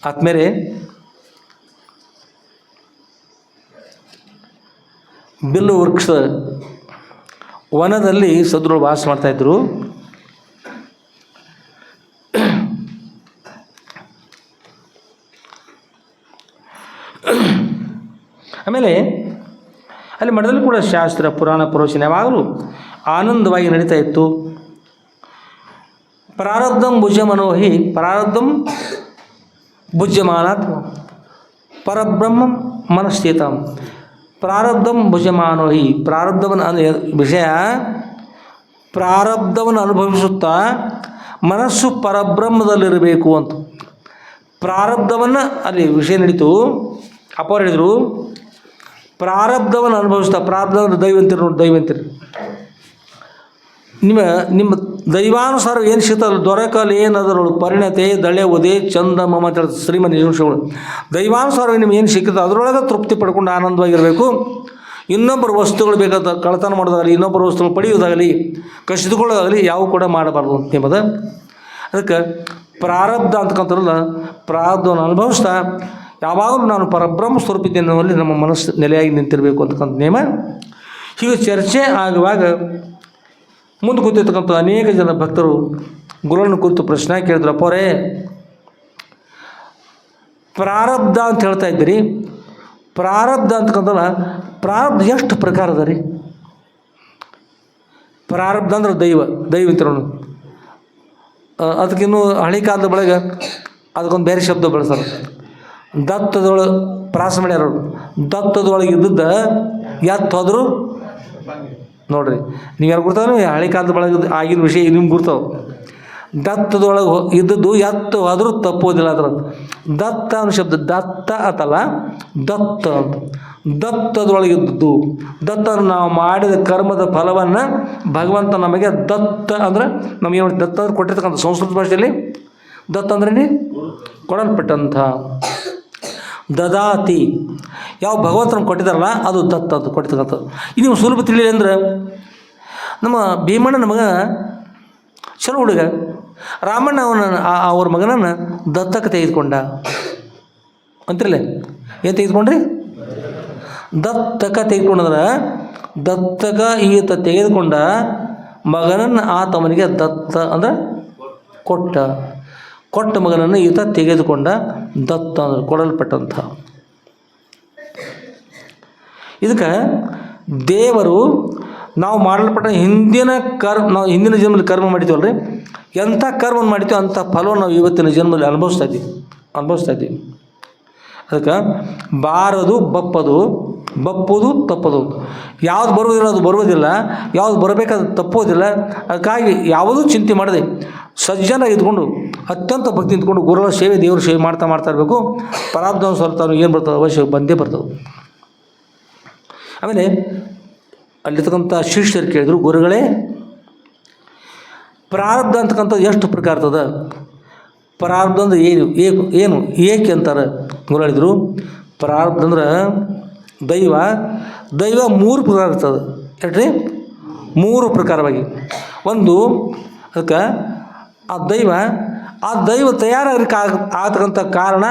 ಆದ್ಮೇಲೆ ಬಿಲ್ಲು ವೃಕ್ಷ ವನದಲ್ಲಿ ಸದ್ರುಳು ವಾಸ ಮಾಡ್ತಾಯಿದ್ರು. ಆಮೇಲೆ ಅಲ್ಲಿ ಮಠದಲ್ಲಿ ಕೂಡ ಶಾಸ್ತ್ರ ಪುರಾಣ ಪ್ರವಚನ ಯಾವಾಗಲೂ ಆನಂದವಾಗಿ ನಡೀತಾ ಇತ್ತು. ಪ್ರಾರಬ್ಧಂ ಭುಜಮನೋಹಿ ಪ್ರಾರಬ್ಧಂ ಭುಜ್ಯಮಾನಾತ್ ಪರಬ್ರಹ್ಮ ಮನಸ್ಥಿತಂ. ಪ್ರಾರಬ್ಧಂ ಭುಜಮಾನೋಹಿ, ಪ್ರಾರಬ್ಧವನ್ನು ವಿಷಯ ಪ್ರಾರಬ್ಧವನ್ನು ಅನುಭವಿಸುತ್ತಾ ಮನಸ್ಸು ಪರಬ್ರಹ್ಮದಲ್ಲಿರಬೇಕು ಅಂತ. ಪ್ರಾರಬ್ಧವನ್ನು ಅಲ್ಲಿ ವಿಷಯ ನಡೀತು. ಅಪ್ಪ ಹೇಳಿದರು ಪ್ರಾರಬ್ಧವನ್ನು ಅನುಭವಿಸ್ತಾ, ಪ್ರಾರಬ್ಧವನ್ನು ದೈವಂತಿರು ನೋಡಿ, ದೈವಂತಿರು ನಿಮ್ಮ ದೈವಾನುಸಾರ ಏನು ಸಿಗ್ತಲ್ಲ, ದೊರಕಲು ಏನದರಳು ಪರಿಣತೆ ದಳೆ ಒದೆ ಚಂದ ಮಮ ಅಂತ ಹೇಳ್ತಾರೆ ಶ್ರೀಮನ್ ನಿಮಿಷಗಳು. ದೈವಾನುಸಾರ ನಿಮ್ಗೆ ಏನು ಸಿಕ್ಕುತ್ತೆ ಅದರೊಳಗೆ ತೃಪ್ತಿ ಪಡ್ಕೊಂಡು ಆನಂದವಾಗಿರಬೇಕು. ಇನ್ನೊಬ್ಬರ ವಸ್ತುಗಳು ಬೇಕಾದ ಕಳ್ಳತನ ಮಾಡೋದಾಗಲಿ, ಇನ್ನೊಬ್ಬರ ವಸ್ತುಗಳು ಪಡೆಯೋದಾಗಲಿ, ಕಸಿದುಕೊಳ್ಳೋದಾಗಲಿ ಯಾವ ಕೂಡ ಮಾಡಬಾರ್ದು ಅಂತ ನಿಮ್ಮದ. ಅದಕ್ಕೆ ಪ್ರಾರಬ್ಧ ಅಂತಕ್ಕಂಥರಲ್ಲ, ಪ್ರಾರಬ್ಧವನ್ನು ಅನುಭವಿಸ್ತಾ ಯಾವಾಗಲೂ ನಾನು ಪರಬ್ರಹ್ಮ ಸ್ವರೂಪಿದ್ದೇನೆ ಅನ್ನೋಲ್ಲಿ ನಮ್ಮ ಮನಸ್ಸು ನೆಲೆಯಾಗಿ ನಿಂತಿರಬೇಕು ಅಂತಕ್ಕಂಥ ನೇಮ. ಹೀಗೆ ಚರ್ಚೆ ಆಗುವಾಗ ಮುಂದೆ ಕೂತಿರ್ತಕ್ಕಂಥ ಅನೇಕ ಜನ ಭಕ್ತರು ಗುರುಗಳನ್ನು ಕುರಿತು ಪ್ರಶ್ನೆ ಕೇಳಿದ್ರು. ಅಪ್ಪರೇ, ಪ್ರಾರಬ್ಧ ಅಂತ ಹೇಳ್ತಾ ಇದ್ದೀರಿ, ಪ್ರಾರಬ್ಧ ಅಂತಕ್ಕಂಥಲ್ಲ, ಪ್ರಾರಬ್ಧ ಎಷ್ಟು ಪ್ರಕಾರ ಅದ ರೀ? ಪ್ರಾರಬ್ಧ ಅಂದ್ರೆ ದೈವಂತರು. ಅದಕ್ಕಿನ್ನೂ ಹಳಿ ಕಾಲದ ಒಳಗೆ ಅದಕ್ಕೊಂದು ಬೇರೆ ಶಬ್ದ ಬಳಸ್ತಾರೆ. ದತ್ತದೊಳಗೆ ಪ್ರಾಸ ಮಾಡ್ಯಾರ, ದತ್ತದೊಳಗೆ ಇದ್ದದ್ದು ಎತ್ತು ಹೋದ್ರು ನೋಡ್ರಿ. ನೀವು ಯಾರು ಗುರ್ತಾವ? ಹಳೆ ಕಾಲದ ಒಳಗೆ ಆಗಿನ ವಿಷಯ ನಿಮ್ಗೆ ಗುರ್ತಾವೆ. ದತ್ತದೊಳಗೆ ಇದ್ದದ್ದು ಎತ್ತು ಹೋದ್ರೂ ತಪ್ಪೋದಿಲ್ಲ. ಅದ್ರ ದತ್ತ ಅನ್ನೋ ಶಬ್ದ ದತ್ತ ಅಂತಲ್ಲ, ದತ್ತ ಅಂತ. ದತ್ತದೊಳಗೆ ಇದ್ದದ್ದು, ದತ್ತ ನಾವು ಮಾಡಿದ ಕರ್ಮದ ಫಲವನ್ನು ಭಗವಂತ ನಮಗೆ ದತ್ತ ಅಂದ್ರೆ ನಮಗೆ ದತ್ತ ಅಂದ್ರೆ ಕೊಟ್ಟಿರ್ತಕ್ಕಂಥ ಸಂಸ್ಕೃತ ಭಾಷೆಯಲ್ಲಿ ದತ್ತ ಅಂದ್ರೆ ಕೊಡಲ್ಪಟ್ಟಂಥ, ದದಾತಿ ಯಾವ ಭಗವಂತನ ಕೊಟ್ಟಿದ್ದಾರಲ್ಲ ಅದು ದತ್ತ ಅಂತ ಕೊಟ್ಟಿರ್ತಕ್ಕಂಥದ್ದು. ಇದು ನೀವು ಸುಲಭ ತಿಳಿಲಿ ಅಂದ್ರೆ, ನಮ್ಮ ಭೀಮಣ್ಣ ನಮಗ ಚಲೋ ಹುಡುಗ ರಾಮಣ್ಣ ಅವ್ರ ಮಗನನ್ನು ದತ್ತಕ್ಕೆ ತೆಗೆದುಕೊಂಡ ಅಂತಿರಲ್ಲ. ಏನು ತೆಗೆದುಕೊಂಡ್ರಿ? ದತ್ತಕ ತೆಗೆದುಕೊಂಡ್ರೆ ದತ್ತಕ ಈತ ತೆಗೆದುಕೊಂಡ ಮಗನನ್ನು ಆತವನಿಗೆ ದತ್ತ ಅಂದ್ರೆ ಕೊಟ್ಟ ಮಗನನ್ನು ಈತ ತೆಗೆದುಕೊಂಡ, ದತ್ತ ಅಂದ್ರೆ ಕೊಡಲ್ಪಟ್ಟಂಥ. ಇದಕ್ಕೆ ದೇವರು ನಾವು ಮಾಡಲ್ಪಟ್ಟ ನಾವು ಹಿಂದಿನ ಜನ್ಮದಲ್ಲಿ ಕರ್ಮ ಮಾಡಿತೀವಲ್ಲ ರೀ, ಎಂಥ ಕರ್ಮವನ್ನು ಮಾಡ್ತೀವೋ ಅಂಥ ಫಲವನ್ನು ನಾವು ಇವತ್ತಿನ ಜನ್ಮದಲ್ಲಿ ಅನುಭವಿಸ್ತಾ ಇದ್ದೀವಿ. ಅದಕ್ಕೆ ಬಾರದು ಬಪ್ಪದು ಬಪ್ಪುದು ತಪ್ಪದು. ಯಾವುದು ಬರುವುದಿಲ್ಲ ಅದು ಬರುವುದಿಲ್ಲ, ಯಾವುದು ಬರಬೇಕಾದ ತಪ್ಪೋದಿಲ್ಲ. ಅದಕ್ಕಾಗಿ ಯಾವುದೂ ಚಿಂತೆ ಮಾಡದೆ ಸಜ್ಜನ ಇದ್ಕೊಂಡು ಅತ್ಯಂತ ಭಕ್ತಿ ನಿಂತ್ಕೊಂಡು ಗುರುಗಳ ಸೇವೆ, ದೇವರ ಸೇವೆ ಮಾಡ್ತಾ ಇರಬೇಕು. ಪ್ರಾರಬ್ಧ ಸ್ವಲ್ಪ ಏನು ಬರ್ತದೆ ಅವಶ್ಯ ಬಂದೇ ಬರ್ತದೆ. ಆಮೇಲೆ ಅಲ್ಲಿರ್ತಕ್ಕಂಥ ಶಿಷ್ಯರು ಕೇಳಿದ್ರು, ಗುರುಗಳೇ ಪ್ರಾರಬ್ಧ ಅಂತಕ್ಕಂಥದ್ದು ಎಷ್ಟು ಪ್ರಕಾರ ಇರ್ತದೆ? ಪ್ರಾರಬ್ಧ ಅಂದ್ರೆ ಏನು ಏಕೆ ಅಂತಾರೆ? ಗುರು ಹೇಳಿದರು, ಪ್ರಾರಬ್ಧ ಅಂದ್ರೆ ದೈವ 3 ಪ್ರಕಾರ ಇರ್ತದೆ. ಹೇಳ್ರಿ, 3 ಪ್ರಕಾರವಾಗಿ. ಒಂದು ಅದಕ್ಕೆ ಆ ದೈವ ತಯಾರಾಗಲಿಕ್ಕೆ ಆಗ್ತಕ್ಕಂಥ ಕಾರಣ,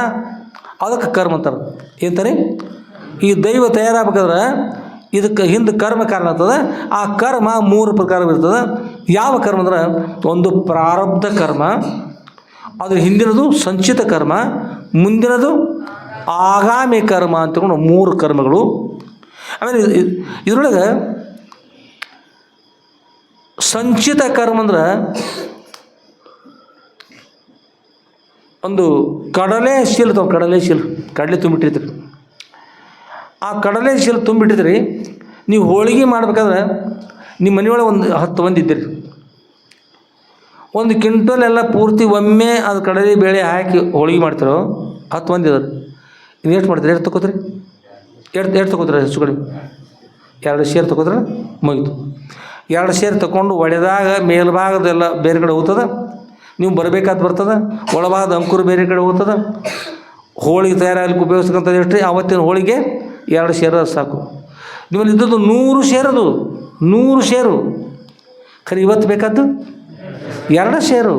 ಅದಕ್ಕೆ ಕರ್ಮ ಅಂತಾರೆ. ಏನಂತಾರೆ? ಈ ದೈವ ತಯಾರಾಗಬೇಕಾದ್ರೆ ಇದಕ್ಕೆ ಹಿಂದೆ ಕರ್ಮ ಕಾರಣ ಆಗ್ತದೆ. ಆ ಕರ್ಮ 3 ಪ್ರಕಾರ ಇರ್ತದೆ. ಯಾವ ಕರ್ಮ ಅಂದ್ರೆ, ಒಂದು ಪ್ರಾರಬ್ಧ ಕರ್ಮ, ಅದ್ರ ಹಿಂದಿನದು ಸಂಚಿತ ಕರ್ಮ, ಮುಂದಿನದು ಆಗಾಮಿ ಕರ್ಮ ಅಂತಕೊಂಡು 3 ಕರ್ಮಗಳು. ಆಮೇಲೆ ಇದರೊಳಗೆ ಸಂಚಿತ ಕರ್ಮ ಅಂದ್ರೆ ಒಂದು ಕಡಲೆ ತುಂಬಿಟ್ಟಿರ್ತೀರಿ. ಆ ಕಡಲೆ ಶೀಲ ತುಂಬಿಟ್ಟಿದ್ರಿ. ನೀವು ಹೋಳಿಗೆ ಮಾಡ್ಬೇಕಾದ್ರೆ ನಿಮ್ಮ ಮನೆಯೊಳಗೆ ಒಂದು 10 ಮಂದಿ ಇದ್ದೀರಿ. 1 ಕ್ವಿಂಟಲ್ ಎಲ್ಲ ಪೂರ್ತಿ ಒಮ್ಮೆ ಅದು ಕಡಲೆ ಬೇಳೆ ಹಾಕಿ ಹೋಳಿಗೆ ಮಾಡ್ತಿರೋ 10 ಮಂದಿ ಇದ್ದಾರೆ. ನೀವು ಎಷ್ಟು ಮಾಡ್ತೀರಿ? ಎಷ್ಟು ತೊಗೋತೀರಿ? ಎಷ್ಟು ತೊಗೋತೀರ? ಹೆಚ್ಚು ಕಡಿಮೆ 2 ಸೇರು ತೊಗೋದ್ರೆ ಮುಗಿತು. 2 ಸೇರು ತೊಗೊಂಡು ಒಡೆದಾಗ ಮೇಲ್ಭಾಗದೆಲ್ಲ ಬೇರೆ ಕಡೆ ಹೋಗ್ತದೆ, ನೀವು ಬರಬೇಕಾದ ಬರ್ತದೆ. ಒಳಭಾಗದ ಅಂಕುರು ಬೇರೆ ಕಡೆ ಹೋಗ್ತದೆ. ಹೋಳಿಗೆ ತಯಾರಾಗಲಿಕ್ಕೆ ಉಪಯೋಗಿಸ್ತಕ್ಕಂಥದ್ದು ಎಷ್ಟು ರೀ? ಆವತ್ತಿನ ಹೋಳಿಗೆ 2 ಸೇರು ಸಾಕು. ನಿಮ್ಮಲ್ಲಿ ಇದ್ದದ್ದು 100 ಸೇರದು, 100 ಸೇರು. ಖರೆ ಇವತ್ತು ಬೇಕಾದ್ದು 2 ಸೇರು.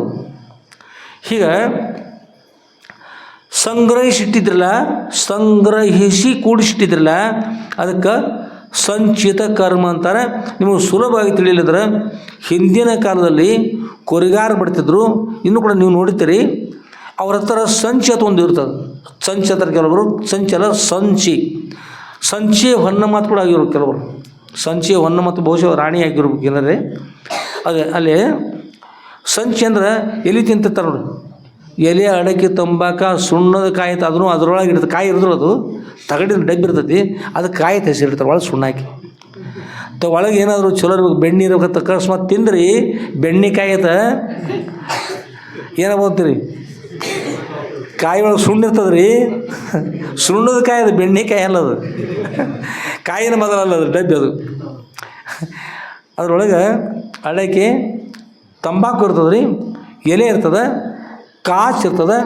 ಹೀಗೆ ಸಂಗ್ರಹಿಸಿ ಕೂಡಿಸಿಟ್ಟಿದ್ರಲ್ಲ, ಅದಕ್ಕೆ ಸಂಚಿತ ಕರ್ಮ ಅಂತಾರೆ. ನಿಮಗೆ ಸುಲಭವಾಗಿ ತಿಳಿಯಲಿದ್ರೆ, ಹಿಂದಿನ ಕಾಲದಲ್ಲಿ ಕೊರಿಗಾರ ಬಿಡ್ತಿದ್ರು. ಇನ್ನೂ ಕೂಡ ನೀವು ನೋಡ್ತೀರಿ, ಅವ್ರ ಹತ್ರ ಸಂಚಿ ಅಂತ ಒಂದು ಇರ್ತದೆ. ಸಂಚಿ ಅಂತಾರೆ ಕೆಲವರು, ಸಂಚಲ ಸಂಚಿ ಹೊನ್ನ ಮಾತು ಕೂಡ ಆಗಿರೋ ಕೆಲವರು. ಸಂಚಿ ಹೊನ್ನ ಮತ್ತು ಬಹುಶಃ ರಾಣಿ ಆಗಿರ್ಬೇಕು ಏನಾರೆ. ಅಲ್ಲಿ ಸಂಚಿ ಅಂದ್ರೆ ಎಲೆ ತಿಂತಿರ್ತಾರೆ ನೋಡಿ. ಎಲೆ, ಅಡಕೆ, ತಂಬಾಕ, ಸುಣ್ಣದ ಕಾಯಿ ಅದನ್ನು ಅದರೊಳಗೆ ಇರ್ತದೆ. ಕಾಯಿ ಇರಿದ್ರು ಅದು ತಗಡಿನ ಡಬ್ಬಿ ಇರ್ತೈತಿ, ಅದಕ್ಕೆ ಕಾಯಿ ತೆಸಿರ್ತಾರೆ ಒಳಗೆ ಸುಣ್ಣ ಹಾಕಿ. ಒಳಗೆ ಏನಾದರೂ ಚಲೋ ಇರ್ಬೇಕು, ಬೆಣ್ಣೆ ಇರ್ಬೇಕಂತ ಅಕಸ್ಮಾತ್ ತಿಂದ್ರಿ ಬೆಣ್ಣೆಕಾಯಿ ಆಯ್ತ ಏನಾಗ್ಬೋದ್ರಿ? ಕಾಯಿ ಒಳಗೆ ಸುಣ್ಣ ಇರ್ತದೆ ರೀ. ಸುಣ್ಣದ ಕಾಯಿ ಅದು, ಬೆಣ್ಣೆಕಾಯಿ ಅಲ್ಲ ಅದು. ಕಾಯಿನ ಮೊದಲಲ್ಲ ಅದು, ಡಬ್ಬಿ ಅದು. ಅದ್ರೊಳಗೆ ಅಡಕೆ, ತಂಬಾಕು ಇರ್ತದೆ ರೀ, ಎಲೆ ಇರ್ತದೆ, ಕಾಸು ಇರ್ತದೆ.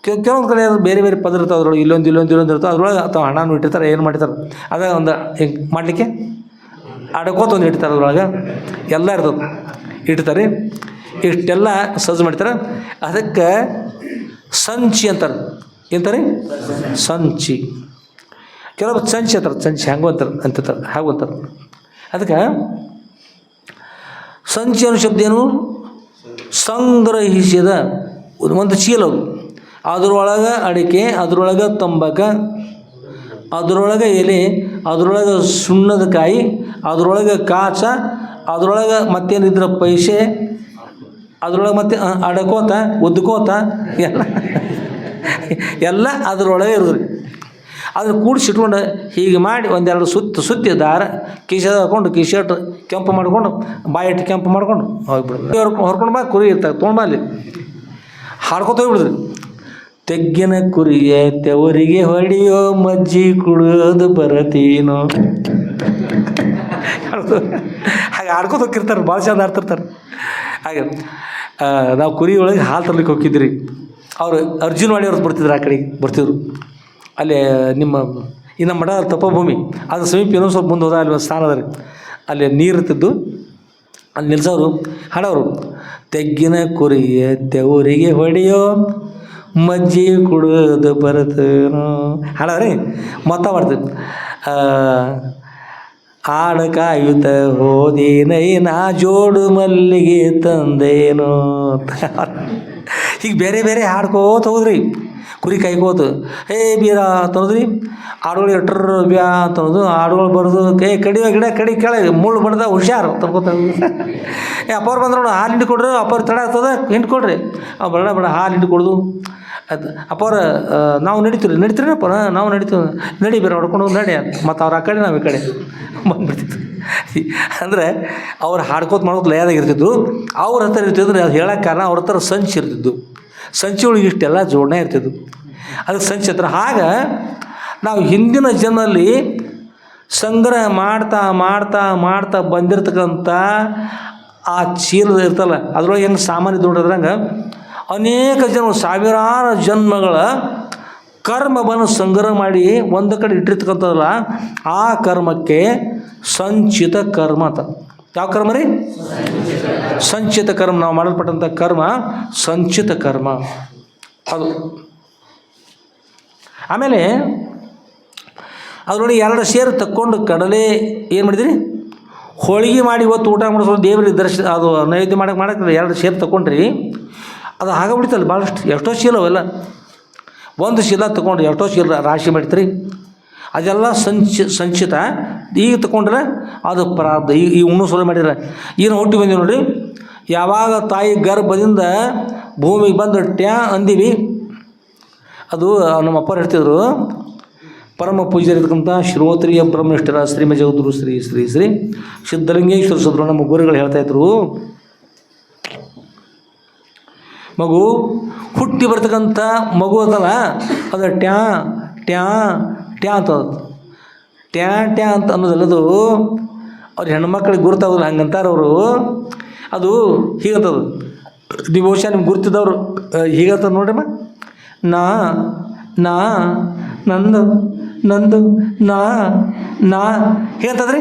ಕೆಲವೊಂದು ಕಡೆ ಅದು ಬೇರೆ ಬೇರೆ ಪದ ಇರ್ತದೆ. ಅದ್ರೊಳಗೆ ಇಲ್ಲೊಂದು ಇರ್ತದೆ. ಅದ್ರೊಳಗೆ ಅಥವಾ ಹಣ್ಣು ಇಟ್ಟಿರ್ತಾರೆ, ಏನು ಮಾಡಿರ್ತಾರೆ ಅದಾಗ ಒಂದು ಹಿಂಗೆ ಮಾಡಲಿಕ್ಕೆ ಅಡಕೋತ ಒಂದು ಇಡ್ತಾರೆ. ಅದ್ರೊಳಗೆ ಎಲ್ಲ ಇರ್ತದೆ, ಇಡ್ತಾರೆ. ಇಷ್ಟೆಲ್ಲ ಸಜ್ಜು ಮಾಡ್ತಾರೆ. ಅದಕ್ಕೆ ಸಂಚಿ ಅಂತಾರೆ. ಎಂತಾರೆ? ಸಂಚಿ. ಕೆಲವು ಸಂಚಿ ಅಂತಾರೆ, ಸಂಚಿ ಹಂಗೂ ಅಂತಾರೆ ಹಾಗೂ ಅಂತಾರೆ. ಅದಕ್ಕೆ ಸಂಚಿ ಅನ್ನೋ ಶಬ್ದ ಏನು? ಸಂಗ್ರಹಿಸಿದ ಒಂದು ಚೀಲ. ಅದರೊಳಗೆ ಅಡಿಕೆ, ಅದರೊಳಗೆ ತಂಬಾಕ, ಅದರೊಳಗೆ ಎಲೆ, ಅದರೊಳಗೆ ಸುಣ್ಣದ ಕಾಯಿ, ಅದರೊಳಗೆ ಕಾಚ, ಅದರೊಳಗೆ ಮತ್ತೇನಿದ್ರೆ ಪೈಸೆ, ಅದರೊಳಗೆ ಮತ್ತೆ ಅಡಕೋತ ಉದ್ಕೋತ ಎಲ್ಲ ಅದರೊಳಗೆ ಇರೋದ್ರಿ. ಅದನ್ನು ಕೂಡಿಸಿಟ್ಕೊಂಡು ಹೀಗೆ ಮಾಡಿ ಒಂದೆರಡು ಸುತ್ತಿ ದಾರ ಕಿಶೆದ ಹಾಕೊಂಡು ಕಿಶರ್ಟ್ ಕೆಂಪು ಮಾಡ್ಕೊಂಡು ಬಾಯಿಟ್ಟು ಕೆಂಪು ಮಾಡ್ಕೊಂಡು ಹೋಗ್ಬಿಡ್ರಿ. ಹೊರ್ಕೊಂಡು ಬಾ ಕುರಿ ಇರ್ತಾರೆ ತೊಗೊಂಡು ಬಾ ಅಲ್ಲಿ ಹಾಡ್ಕೊತ ಹೋಗ್ಬಿಡಿದ್ರಿ. ತೆಗ್ಗಿನ ಕುರಿಯ ತೆವರಿಗೆ ಹೊಡೆಯೋ ಮಜ್ಜಿ ಕುಡಿಯೋದು ಬರತೀನೋ ಹಾಗೆ ಆಡ್ಕೊತ ಹೋಗಿರ್ತಾರೆ. ಭಾಳ ಚಂದ ಆಡ್ತಿರ್ತಾರೆ. ಹಾಗೆ ನಾವು ಕುರಿ ಒಳಗೆ ಹಾಲು ತರ್ಲಿಕ್ಕೆ ಹೋಗಿದ್ರಿ. ಅವರು ಅರ್ಜುನವಾಡಿ ಅವ್ರದ್ದು ಬರ್ತಿದ್ರು, ಆ ಕಡೆಗೆ ಬರ್ತಿದ್ರು. ಅಲ್ಲಿ ನಮ್ಮ ಮಠ ತಪಭೂಮಿ ಅದು ಸಮೀಪ ಇನ್ನೊಂದು ಸ್ವಲ್ಪ ಮುಂದೆ ಹೋದ ಅಲ್ಲಿ ಒಂದು ಸ್ಥಾನ ಅದ ರೀ. ಅಲ್ಲಿ ನೀರು ಇರ್ತಿದ್ದು, ಅಲ್ಲಿ ನಿಲ್ಸೋರು ಹಾಡೋರು. ತೆಗ್ಗಿನ ಕುರಿಯ ತೆವರಿಗೆ ಹೊಡೆಯೋ ಮಜ್ಜಿ ಕುಡಿಯೋದು ಬರ್ತೇನೋ ಹಾಡವ್ರಿ. ಮತ್ತ ಮಾಡ್ತೀವಿ. ಆಡ ಕಾಯುತ್ತ ಹೋದೇನೈ ನಾ ಜೋಡು ಮಲ್ಲಿಗೆ ತಂದೇನೋ. ಹೀಗೆ ಬೇರೆ ಬೇರೆ ಹಾಡ್ಕೋತ ಹೋದ್ರಿ. ಕುರಿ ಕಾಯ್ಕೋತು ಬೀರ ಅಂತನೋದ್ರಿ. ಆಡುಗಳು ಎಟ್ರ ಬ್ಯಾ ಅಂತನೋದು. ಆಡುಗಳು ಬರೋದು ಕಡಿಯೋ ಗಿಡ ಕಡಿ ಕೆಳಗೆ ಮುಳ್ಳು ಬಡ್ದ ಹುಷಾರು ತಗೋತ. ಅಪ್ಪವ್ರು ಬಂದ್ರೆ ನೋಡಿ ಹಾಲು ಹಿಂಡಿ ಕೊಡ್ರಿ. ಅಪ್ಪವ್ರು ತಡ ಆಗ್ತದೆ ಹಿಂಡಿ ಕೊಡ್ರಿ. ಬಡ ಹಾಲು ಹಿಂಡಿ ಕೊಡೋದು. ಅದು ಅಪ್ಪವ್ರ ನಾವು ನಡೀತೀರಪ್ಪ ನಾವು ನಡೀತೀವಿ, ನಡಿ ಬೇರೆ ಹೊಡ್ಕೊಂಡು ನಡಿ ಅಂತ. ಮತ್ತು ಅವ್ರು ಆ ಕಡೆ ನಾವು ಈ ಕಡೆ ಬಂದುಬಿಡ್ತಿತ್ತು. ಅಂದರೆ ಅವ್ರು ಹಾಡ್ಕೋತ ಮಾಡೋದು ಲಯದಾಗಿರ್ತಿದ್ರು. ಅವ್ರ ಹತ್ರ ಇರ್ತಿದ್ರು, ಅದು ಹೇಳೋಕ್ಕೆ ಕಾರಣ ಅವ್ರ ಹತ್ರ ಸಂಚು ಇರ್ತಿದ್ದು. ಸಂಚಿ ಒಳಗೆ ಇಷ್ಟೆಲ್ಲ ಜೋಡಣೆ ಇರ್ತಿದ್ದು, ಅದಕ್ಕೆ ಸಂಚು ಹತ್ರ. ಆಗ ನಾವು ಹಿಂದಿನ ಜನ್ಮದಲ್ಲಿ ಸಂಗ್ರಹ ಮಾಡ್ತಾ ಮಾಡ್ತಾ ಮಾಡ್ತಾ ಬಂದಿರತಕ್ಕಂಥ ಆ ಚೀಲ ಇರ್ತಲ್ಲ, ಅದ್ರೊಳಗೆ ಹೆಂಗೆ ಸಾಮಾನ್ಯ ದುಡ್ಡದ್ರಂಗೆ ಅನೇಕ ಜನ ಸಾವಿರಾರು ಜನ್ಮಗಳ ಕರ್ಮವನ್ನು ಸಂಗ್ರಹ ಮಾಡಿ ಒಂದು ಕಡೆ ಇಟ್ಟಿರ್ತಕ್ಕಂಥದ್ದಲ್ಲ, ಆ ಕರ್ಮಕ್ಕೆ ಸಂಚಿತ ಕರ್ಮ ಅಂತ. ಯಾವ ಕರ್ಮ ರೀ? ಸಂಚಿತ ಕರ್ಮ. ನಾವು ಮಾಡಲ್ಪಟ್ಟಂಥ ಕರ್ಮ ಸಂಚಿತ ಕರ್ಮ ಅದು. ಆಮೇಲೆ ಅದರೊಳಗೆ 2 ಸೇರು ತಕ್ಕೊಂಡು ಕಡಲೆ ಏನು ಮಾಡಿದ್ರಿ, ಹೋಳಿಗೆ ಮಾಡಿ ಇವತ್ತು ಊಟ ಮಾಡಿಸೋದು ದೇವ್ರಿಗೆ ದರ್ಶನ, ಅದು ನೈವೇದ್ಯ ಮಾಡಕ್ಕೆ 2 ಸೇರು ತಗೊಂಡ್ರಿ. ಅದು ಆಗ ಬಿಡ್ತಲ್ಲ ಭಾಳಷ್ಟು, ಎಷ್ಟೋ ಚೀಲ ಅವೆಲ್ಲ. ಒಂದು ಚೀಲ ತೊಗೊಂಡ್ರಿ, ಎಷ್ಟೋ ಚೀಲ ರಾಶಿ ಮಾಡಿತ್ರಿ. ಅದೆಲ್ಲ ಸಂಚಿತ. ಈಗ ತಗೊಂಡ್ರೆ ಅದು ಪ್ರಾರ್ಧ. ಈ ಉಣ್ಣು ಸೊಲೆ ಮಾಡಿದ್ರೆ ಈಗ ಹುಟ್ಟಿ ಬಂದೀವಿ ನೋಡಿರಿ. ಯಾವಾಗ ತಾಯಿ ಗರ್ಭದಿಂದ ಭೂಮಿಗೆ ಬಂದು ಟ್ಯಾ ಅಂದೀವಿ, ಅದು ನಮ್ಮ ಅಪ್ಪರು ಹೇಳ್ತಿದ್ರು, ಪರಮ ಪೂಜ್ಯರಿರ್ತಕ್ಕಂಥ ಶ್ರೋತ್ರಿಯ ಬ್ರಹ್ಮನಿಷ್ಠರ ಶ್ರೀಮ ಜಗದ್ಗುರು ಶ್ರೀ ಶ್ರೀ ಶ್ರೀ ಸಿದ್ಧಲಿಂಗೇಶ್ವರ ಸದ್ರು ನಮ್ಮ ಗುರುಗಳು ಹೇಳ್ತಾಯಿದ್ರು, ಮಗು ಹುಟ್ಟಿ ಬರ್ತಕ್ಕಂಥ ಮಗು ಅದಲ್ಲ, ಅದು ಟ್ಯಾ ಟ್ಯಾ ಟ್ಯಾ ಅಂತ. ಟ್ಯಾ ಟ್ಯಾ ಅಂತ ಅನ್ನೋದಲ್ಲದು ಅವ್ರು ಹೆಣ್ಮಕ್ಳಿಗೆ ಗುರುತಾಗೋದಿಲ್ಲ, ಹಂಗಂತಾರೆ ಅವರು. ಅದು ಹೀಗಂತದು. ನೀವು ಬಹುಶಃ ನಿಮ್ಗೆ ಗುರ್ತಿದ್ದವರು ಹೀಗಂತ ನೋಡ್ರಮ್ಮ, ನಾ ನಾ ನಂದು ನಂದು ನಾ ನಾ ಹೇಳ್ತದ್ರಿ.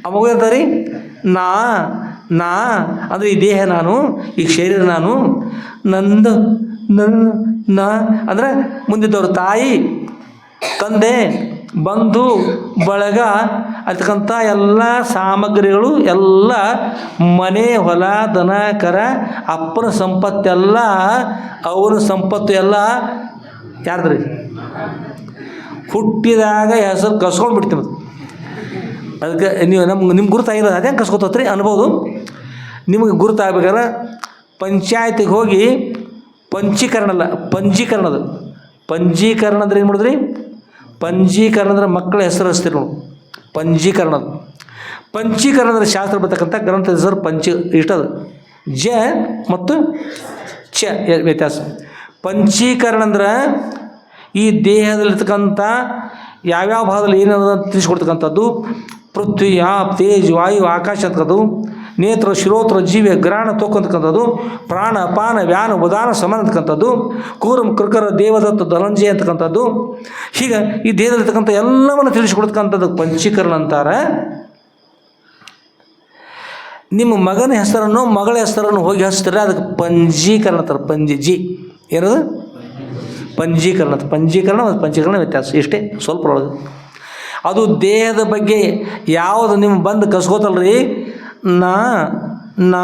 ಆ ಮಗು ಹೇಳ್ತಾರೆ ನಾ ನಾ ಅಂದರೆ ಈ ದೇಹ ನಾನು, ಈ ಶರೀರ ನಾನು, ನಂದು ನನ್ನ ನಾ ಅಂದರೆ ಮುಂದಿದ್ದವರು ತಾಯಿ ತಂದೆ ಬಂಧು ಬಳಗ ಅಂತಕ್ಕಂಥ ಎಲ್ಲ ಸಾಮಗ್ರಿಗಳು, ಎಲ್ಲ ಮನೆ ಹೊಲ ದನ ಕರ ಅಪ್ಪನ ಸಂಪತ್ತೆಲ್ಲ, ಅವನ ಸಂಪತ್ತು ಎಲ್ಲ ಯಾರ್ದ್ರಿ? ಹುಟ್ಟಿದಾಗ ಹೆಸರು ಕಸ್ಕೊಂಡು ಬಿಡ್ತೀವಿ. ಅದಕ್ಕೆ ನೀವು ನಿಮ್ಗೆ ಗುರುತಾಗಿಲ್ಲ, ಅದೇ ಕಸ್ಕೊತತ್ರಿ ಅನ್ಬೋದು. ನಿಮಗೆ ಗುರುತಾಗ್ಬೇಕಾದ್ರೆ ಪಂಚಾಯತಿಗೆ ಹೋಗಿ ಪಂಚೀಕರಣ ಅಲ್ಲ, ಪಂಜೀಕರಣದ. ಪಂಜೀಕರಣ ಅಂದ್ರೆ ಏನು ಮಾಡಿದ್ರಿ? ಪಂಜೀಕರಣ ಅಂದ್ರೆ ಮಕ್ಕಳ ಹೆಸರು ಹಚ್ತೀರಿ ನಾವು, ಪಂಜೀಕರಣದ. ಪಂಚೀಕರಣ ಅಂದರೆ ಶಾಸ್ತ್ರ ಬರ್ತಕ್ಕಂಥ ಗ್ರಂಥದ ಹೆಸರು ಇಷ್ಟದು. ಜ ಮತ್ತು ಚ ವ್ಯತ್ಯಾಸ. ಪಂಚೀಕರಣ ಅಂದ್ರೆ ಈ ದೇಹದಲ್ಲಿರ್ತಕ್ಕಂಥ ಯಾವ್ಯಾವ ಭಾಗದಲ್ಲಿ ಏನೇನು ಅಂತ ತಿಳಿಸ್ಕೊಡ್ತಕ್ಕಂಥದ್ದು. ಪೃಥ್ವಿ ಆಪ್ ತೇಜ್ ವಾಯು ಆಕಾಶ ಅಂತಕ್ಕಂಥದ್ದು, ನೇತ್ರ ಶಿರೋತ್ರ ಜೀವ ಗ್ರಹಣ ತೋಕು ಅಂತಕ್ಕಂಥದ್ದು, ಪ್ರಾಣ ಪಾನ ವ್ಯಾನ ಉದಾನ ಸಮಾನ ಅಂತಕ್ಕಂಥದ್ದು, ಕೂರಂ ಕೃಕರ ದೇವದತ್ತ ಧನಂಜಯ ಅಂತಕ್ಕಂಥದ್ದು. ಹೀಗೆ ಈ ದೇಹದಲ್ಲಿರ್ತಕ್ಕಂಥ ಎಲ್ಲವನ್ನು ತಿಳಿಸ್ಕೊಡ್ತಕ್ಕಂಥದ್ದು ಪಂಚೀಕರಣ ಅಂತಾರೆ. ನಿಮ್ಮ ಮಗನ ಹೆಸರನ್ನು ಮಗಳ ಹೆಸರನ್ನು ಹೋಗಿ ಹಚ್ತಾರೆ, ಅದಕ್ಕೆ ಪಂಜೀಕರಣ ಅಂತಾರೆ. ಜಿ ಏನದು? ಪಂಜೀಕರಣ. ಪಂಜೀಕರಣ ಮತ್ತು ಪಂಚೀಕರಣ ವ್ಯತ್ಯಾಸ ಇಷ್ಟೇ, ಸ್ವಲ್ಪ ಒಳಗೆ. ಅದು ದೇಹದ ಬಗ್ಗೆ ಯಾವುದು ನಿಮ್ಮ ಬಂದು ಕಸ್ಕೋತಲ್ರಿ, ನಾ ನಾ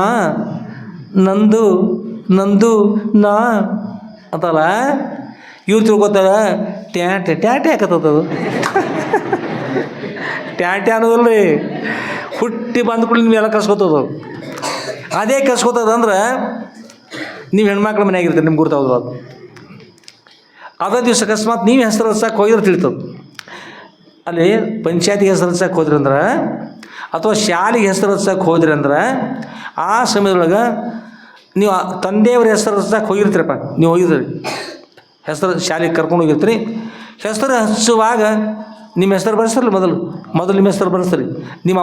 ನಂದು ನಂದು ನಾ ಅಂತಲ್ಲ, ಇವ್ರು ತಿಳ್ಕೊತಾರ ಟ್ಯಾಟೆ ಟ್ಯಾಟೆ ಹಾಕತ್ತದು. ಟ್ಯಾಟೆ ಅನ್ನೋದಲ್ರಿ, ಹುಟ್ಟಿ ಬಂದ ಕೂಡ ನೀವೆಲ್ಲ ಕಸ್ಕೋತದ. ಅದೇ ಕಸ್ಕೋತದಂದ್ರೆ ನೀವು ಹೆಣ್ಮಕ್ಳ ಮನೆಯಾಗಿರ್ತೀರಿ, ನಿಮ್ಗೆ ಗುರ್ತಾಗೋದು. ಅದು ಅದೇ ದಿವಸ ಅಕಸ್ಮಾತ್ ನೀವು ಹೆಸರು ಹಚ್ಚಕ್ಕೆ ಹೋಗಿದ್ರೆ ತಿಳಿತದೆ. ಅಲ್ಲಿ ಪಂಚಾಯತಿಗೆ ಹೆಸರು ಹಚ್ಚಕ್ಕೆ ಹೋದ್ರಿ ಅಂದ್ರೆ, ಅಥವಾ ಶಾಲೆಗೆ ಹೆಸರು ಹಚ್ಚಕ್ಕೆ ಹೋದ್ರಿ ಅಂದ್ರೆ, ಆ ಸಮಯದೊಳಗೆ ನೀವು ತಂದೆಯವ್ರ ಹೆಸರು ಹಚ್ಚಕ್ಕೆ ಹೋಗಿರ್ತೀರಪ್ಪ. ನೀವು ಹೋಗಿದ್ರಿ ಹೆಸರು ಶಾಲೆಗೆ ಕರ್ಕೊಂಡು ಹೋಗಿರ್ತೀರಿ. ಹೆಸರು ಹಚ್ಚುವಾಗ ನಿಮ್ಮ ಹೆಸರು ಬರೆಸ್ತಾರಲ್ಲ, ಮೊದಲು ನಿಮ್ಮ ಹೆಸರು ಬರೆಸ್ತೀರಿ. ನಿಮ್ಮ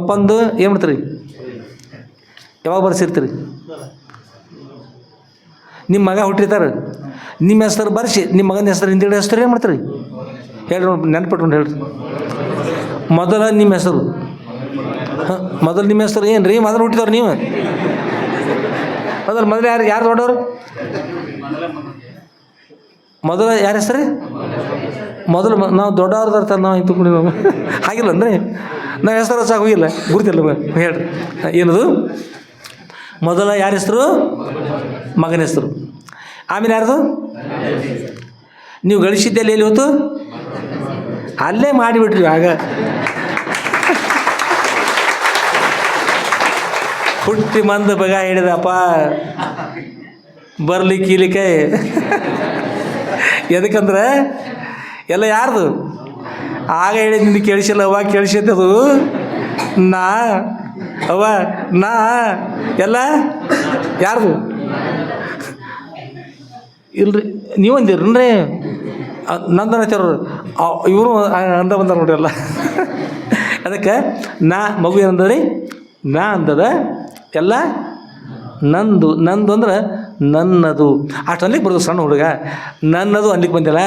ಅಪ್ಪಂದು ಏನು ಮಾಡ್ತೀರಿ? ಯಾವಾಗ ಬರೆಸಿರ್ತೀರಿ? ನಿಮ್ಮ ಮಗ ಹುಟ್ಟಿರ್ತಾರೆ, ನಿಮ್ಮ ಹೆಸರು ಬರೆಸಿ ನಿಮ್ಮ ಮಗನ ಹೆಸರು ಹಿಂದಿಡೆ ಹೆಸರು ಏನು ಮಾಡ್ತೀರಿ? ಹೇಳಿ ನೋಡಿ, ನೆನ್ಪಿಟ್ಕೊಂಡು ಹೇಳ್ರಿ. ಮೊದಲ ನಿಮ್ಮ ಹೆಸರು, ಮೊದಲು ನಿಮ್ಮ ಹೆಸರು ಏನು ರೀ? ಮೊದಲು ಹುಟ್ಟಿದವ್ರು ನೀವು. ಮೊದಲು ಯಾರು ದೊಡ್ಡವರು? ಮೊದಲು ಯಾರ ಹೆಸರು? ಮೊದಲು ನಾವು ದೊಡ್ಡವ್ರ ತರ್ತಾರೆ, ನಾವು ಇಂತು ಕುಡಿ ನಾವು ಹಾಗಿಲ್ಲ ಅಂದರೆ ನಾವು ಹೆಸರು ಸಾಕು ಹೋಗಿಲ್ಲ, ಗುರುತಿಲ್ಲ. ಹೇಳ್ರಿ ಏನದು? ಮೊದಲ ಯಾರ ಹೆಸರು? ಮಗನ ಹೆಸರು. ಆಮೇಲೆ ಯಾರ್ದು? ನೀವು ಗಳಿಸಿದ್ದೆಲ್ಲ ಎಲ್ಲಿ ಹೊತ್ತು? ಅಲ್ಲೇ ಮಾಡಿಬಿಟ್ರಿ. ಆಗ ಹುಟ್ಟಿ ಮಂದ ಬಗ ಹಿಡಿದಪ್ಪ, ಬರ್ಲಿಕ್ಕೆ ಇಲಿಕ್ಕೆ ಎದಕ್ಕಂದ್ರೆ ಎಲ್ಲ ಯಾರ್ದು? ಆಗ ಹೇಳಿ ನಿನ್ನ ಕೇಳಿಸಿಲ್ಲ, ಅವಾಗ ಕೇಳಿಸೈತದು. ನಾ ಅವ ನಾ ಎಲ್ಲ ಯಾರ್ದು? ಇಲ್ರಿ ನೀವು ಅಂದಿರ್ರಿ ನಂದನತಿಯವ್ರು ಇವರು ಅಂದ ಬಂದಾರ ನೋಡ್ರಿ ಎಲ್ಲ. ಅದಕ್ಕೆ ನಾ ಮಗು ಏನಂದ್ರಿ? ನಾ ಅಂದದ ಎಲ್ಲ ನಂದು. ನಂದು ಅಂದ್ರೆ ನನ್ನದು. ಅಷ್ಟು ಅನ್ಲಿಕ್ಕೆ ಬರೋದು ಸಣ್ಣ ಹುಡುಗ. ನನ್ನದು ಅನ್ಲಿಕ್ಕೆ ಬಂದಿಲ್ಲ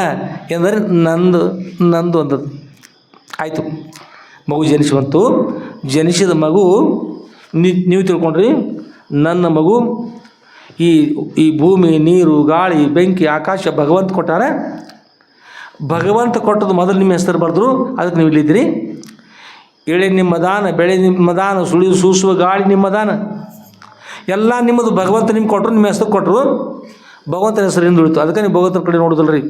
ಏನಂದ್ರೆ ನಂದು ನಂದು ಅಂದದ್ದು. ಆಯಿತು, ಮಗು ಜನಿಸುವಂತು. ಜನಿಸಿದ ಮಗು ನೀವು ತಿಳ್ಕೊಂಡ್ರಿ, ನನ್ನ ಮಗು ಈ ಭೂಮಿ, ನೀರು, ಗಾಳಿ, ಬೆಂಕಿ, ಆಕಾಶ ಭಗವಂತ ಕೊಟ್ಟಾರ. ಭಗವಂತ ಕೊಟ್ಟದ್ದು ಮೊದಲು ನಿಮ್ಮ ಹೆಸರು ಬರೆದ್ರು, ಅದಕ್ಕೆ ನೀವು ಇಲ್ಲಿದ್ದೀರಿ. ಎಳೆ ನಿಮ್ಮ ದಾನ, ಬೆಳೆ ನಿಮ್ಮ ದಾನ, ಸುಳಿದು ಸೂಸುವ ಗಾಳಿ ನಿಮ್ಮ ದಾನ, ಎಲ್ಲ ನಿಮ್ಮದು. ಭಗವಂತ ನಿಮ್ಗೆ ಕೊಟ್ಟರು, ನಿಮ್ಮ ಹೆಸರು ಕೊಟ್ಟರು, ಭಗವಂತನ ಹೆಸರಿಂದ ಉಳಿತು. ಅದಕ್ಕೆ ನೀವು ಭಗವಂತನ ಕಡೆ ನೋಡೋದಿಲ್ಲ ರೀ.